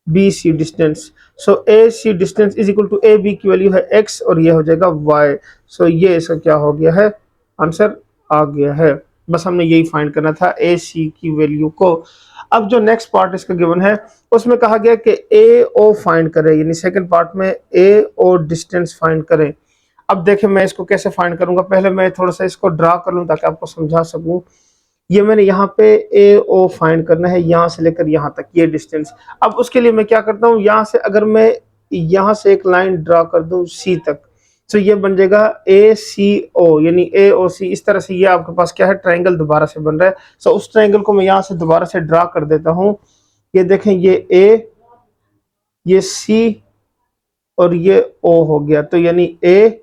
B C distance. So A C distance is equal to A B की वैल्यू है x और ये हो जाएगा y। सो ये इसका क्या हो गया है, आंसर आ गया है। बस हमने यही फाइंड करना था ए सी की वैल्यू को। अब जो नेक्स्ट पार्ट इसका गिवन है उसमें कहा गया कि ए ओ फाइंड करें, यानी सेकंड पार्ट में ए ओ डिस्टेंस फाइंड करें। अब देखें मैं इसको कैसे फाइंड करूंगा, पहले मैं थोड़ा सा इसको ड्रा कर लूं ताकि आपको समझा सकूं। ये मैंने यहाँ पे ए ओ फाइंड करना है, यहाँ से लेकर यहाँ तक ये डिस्टेंस। अब उसके लिए मैं क्या करता हूँ, यहाँ से अगर मैं यहाँ से एक लाइन ड्रा कर दूं सी तक, तो ये बन जाएगा ए सी ओ, यानी ए ओ सी। इस तरह से ये आपके पास क्या है, ट्रायंगल दोबारा से बन रहा है। सो उस ट्रायंगल को मैं यहाँ से दोबारा से ड्रा कर देता हूँ। ये देखें, ये ए, ये सी और ये ओ हो गया, तो यानी ए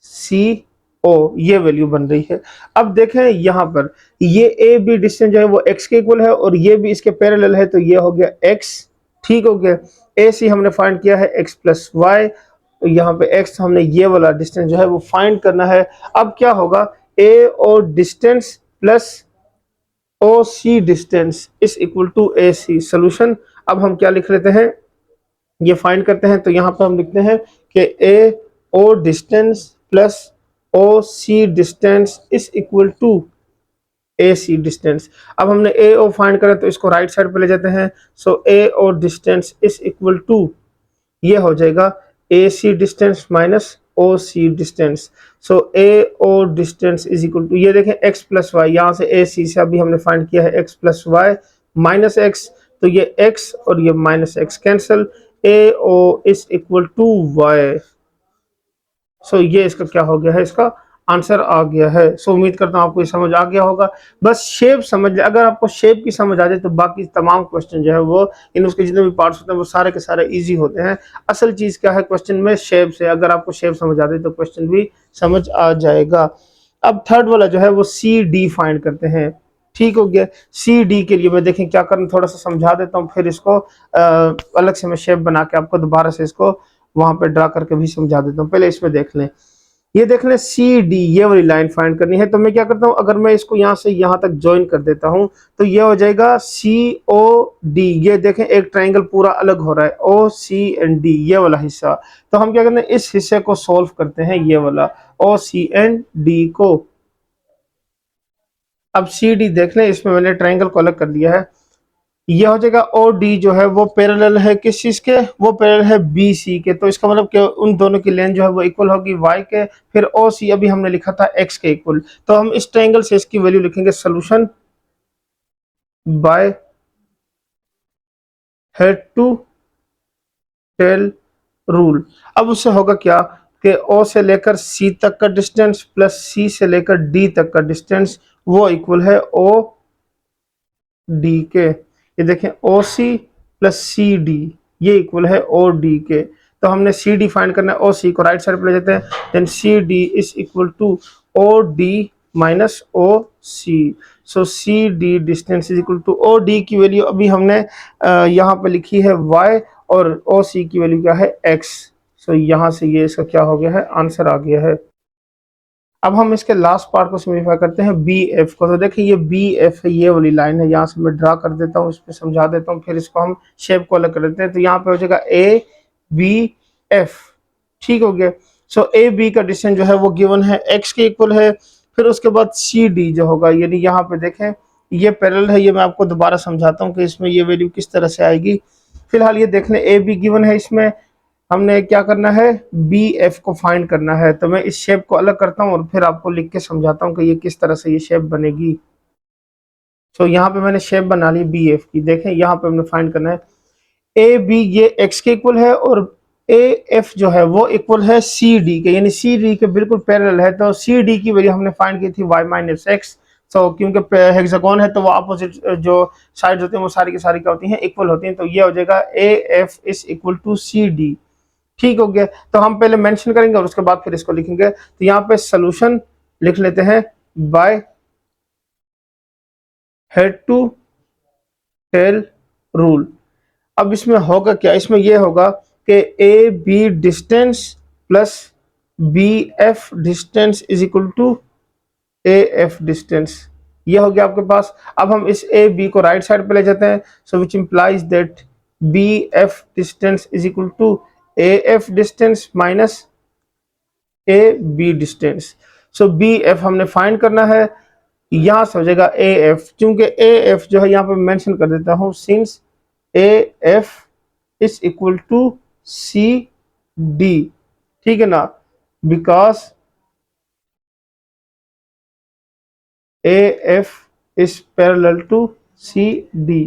सी ओ ये वैल्यू बन रही है। अब देखें यहाँ पर ये ए बी डिस्टेंस जो है वो x के इक्वल है और ये भी इसके पैरेलल है, तो ये हो गया x, ठीक हो गया। ए सी हमने फाइंड किया है x प्लस वाई, यहाँ पे x हमने ये वाला डिस्टेंस जो है वो फाइंड करना है। अब क्या होगा, A O distance plus O C distance is equal to A C solution. अब हम क्या लिख लेते हैं, ये फाइंड करते हैं, तो यहाँ पे हम लिखते हैं कि A O distance plus O C distance is equal to A C distance. अब हमने ए ओ फाइंड करा तो इसको राइट साइड पे ले जाते हैं। So A O distance is equal to, ये हो जाएगा A C distance minus O C distance. So A O distance is equal to, ये देखें x प्लस वाई, यहाँ से ए सी से अभी हमने फाइंड किया है x plus Y minus X, तो ये x और ये minus X cancel, A O is equal to Y. So ये इसका क्या हो गया है, इसका आंसर आ गया है। सो उम्मीद करता हूँ आपको ये समझ आ गया होगा। बस शेप समझ ले, अगर आपको शेप की समझ आ जाए तो बाकी तमाम क्वेश्चन जो है वो, इन उसके जितने भी पार्ट्स होते हैं वो सारे के सारे इजी होते हैं। असल चीज़ क्या है क्वेश्चन में, शेप से। अगर आपको शेप समझ आ जाए तो क्वेश्चन भी समझ आ जाएगा। अब थर्ड वाला जो है वो सी डी फाइंड करते हैं, ठीक हो गया। सी डी के लिए मैं देखें क्या करना, थोड़ा सा समझा देता हूँ, फिर इसको अलग से मैं शेप बना के आपको दोबारा से इसको वहां पे ड्रा करके भी समझा देता हूँ। पहले इसमें देख लें, ये देख लें सी डी, ये वाली लाइन फाइंड करनी है। तो मैं क्या करता हूँ, अगर मैं इसको यहाँ से यहाँ तक ज्वाइन कर देता हूँ तो ये हो जाएगा सी ओ डी। ये देखें एक ट्रायंगल पूरा अलग हो रहा है, ओ सी एंड डी ये वाला हिस्सा। तो हम क्या करते हैं, इस हिस्से को सोल्व करते हैं, ये वाला ओ सी एंड डी को। अब सी डी देख लें, इसमें मैंने ट्रायंगल को अलग कर दिया है। यह हो जाएगा ओ डी जो है वो पैरेलल है किस चीज के, वो पैरेलल है बी सी के। तो इसका मतलब कि उन दोनों की लेंथ जो है वो इक्वल होगी वाई के। फिर ओ सी अभी हमने लिखा था एक्स के इक्वल, तो हम इस ट्रायंगल से इसकी वैल्यू लिखेंगे solution by head to tail rule. अब उससे होगा क्या कि ओ से लेकर सी तक का डिस्टेंस प्लस सी से लेकर डी तक का डिस्टेंस वो इक्वल है ओ डी के। ये देखें ओ सी प्लस सी डी ये इक्वल है ओ डी के। तो हमने सी डी फाइंड करना है, ओ सी को राइट साइड पे ले जाते हैं, then C D is equal to O D minus O C. So C D distance is equal to O D की वैल्यू अभी हमने यहाँ पे लिखी है y और ओ सी की वैल्यू क्या है x। सो यहाँ से ये इसका क्या हो गया है, आंसर आ गया है। अब हम इसके लास्ट पार्ट को सिम्प्लीफाई करते हैं बी एफ को। तो देखिए ये बी एफ है, ये वाली लाइन है, यहाँ से मैं ड्रा कर देता हूँ, इस पर समझा देता हूँ, फिर इसको हम शेप को अलग कर देते हैं। तो यहाँ पे हो जाएगा ए बी एफ, ठीक हो गया। सो ए बी का डिस्टेंस जो है वो गिवन है एक्स के इक्वल है। फिर उसके बाद सी डी जो होगा, यानी यहाँ पे देखें ये पैरेलल है, ये मैं आपको दोबारा समझाता हूँ कि इसमें ये वैल्यू किस तरह से आएगी। फिलहाल ये देख लें ए बी गिवन है, इसमें हमने क्या करना है, बी एफ को फाइंड करना है। तो मैं इस शेप को अलग करता हूँ और फिर आपको लिख के समझाता हूँ कि ये किस तरह से ये शेप बनेगी। तो यहाँ पे मैंने शेप बना ली बी एफ की। देखें यहाँ पे हमने फाइंड करना है ए बी, ये एक्स के इक्वल है और ए एफ जो है वो इक्वल है सी डी के, यानी सी डी के बिल्कुल पैरेलल है। तो सी डी की वैल्यू हमने फाइंड की थी वाई माइनस एक्स। तो क्योंकि हेक्सागोन है तो वो अपोजिट जो साइड होती हैं वो सारी की सारी क्या होती हैं, इक्वल होती हैं। तो ये हो जाएगा A F is equal to C D. ठीक हो गया। तो हम पहले मेंशन करेंगे और उसके बाद फिर इसको लिखेंगे। तो यहाँ पे सोल्यूशन लिख लेते हैं by head to tail rule. अब इसमें होगा क्या, इसमें यह होगा कि A B distance plus B F distance is equal to A F distance. ये हो गया आपके पास। अब हम इस ए बी को राइट साइड पे ले जाते हैं। So which implies that B F distance is equal to A F distance minus A B distance. So B F हमने फाइंड करना है, यहां से हो जाएगा ए एफ। क्योंकि ए एफ जो है यहाँ पे मेंशन कर देता हूं, since A F is equal to C D, ठीक है ना, because A F is parallel to C D.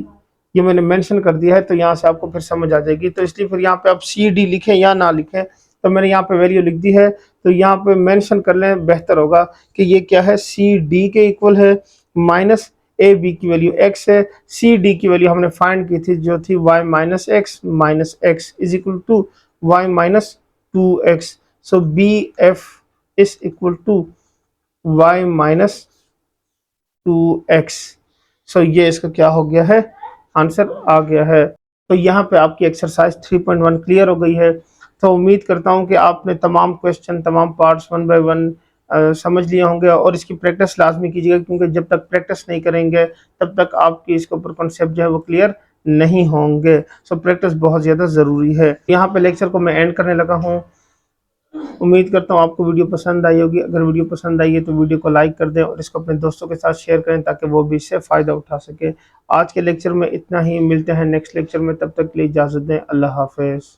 ये मैंने मेंशन कर दिया है तो यहाँ से आपको फिर समझ आ जाएगी। तो इसलिए फिर यहाँ पे आप सी डी लिखें या ना लिखें, तो मैंने यहाँ पे वैल्यू लिख दी है। तो यहाँ पे मेंशन कर लें, बेहतर होगा कि ये क्या है, सी डी के इक्वल है माइनस ए बी की वैल्यू एक्स है। सी डी की वैल्यू हमने फाइंड की थी जो थी y minus x is equal to y minus two x. So B F is equal to y minus 2x। सो ये इसका क्या हो गया है, आंसर आ गया है। तो यहाँ पे आपकी एक्सरसाइज 3.1 क्लियर हो गई है। तो उम्मीद करता हूँ कि आपने तमाम क्वेश्चन, तमाम पार्ट्स 1 बाय 1 समझ लिए होंगे और इसकी प्रैक्टिस लाजमी कीजिएगा, क्योंकि जब तक प्रैक्टिस नहीं करेंगे तब तक आपकी इसके ऊपर कॉन्सेप्ट जो है वो क्लियर नहीं होंगे। सो प्रैक्टिस बहुत ज़्यादा ज़रूरी है। यहाँ पे लेक्चर को मैं एंड करने लगा हूँ। उम्मीद करता हूँ आपको वीडियो पसंद आई होगी। अगर वीडियो पसंद आई है तो वीडियो को लाइक कर दें और इसको अपने दोस्तों के साथ शेयर करें ताकि वो भी इससे फ़ायदा उठा सके। आज के लेक्चर में इतना ही, मिलते हैं नेक्स्ट लेक्चर में, तब तक के लिए इजाज़त दें। अल्लाह हाफ़िज़।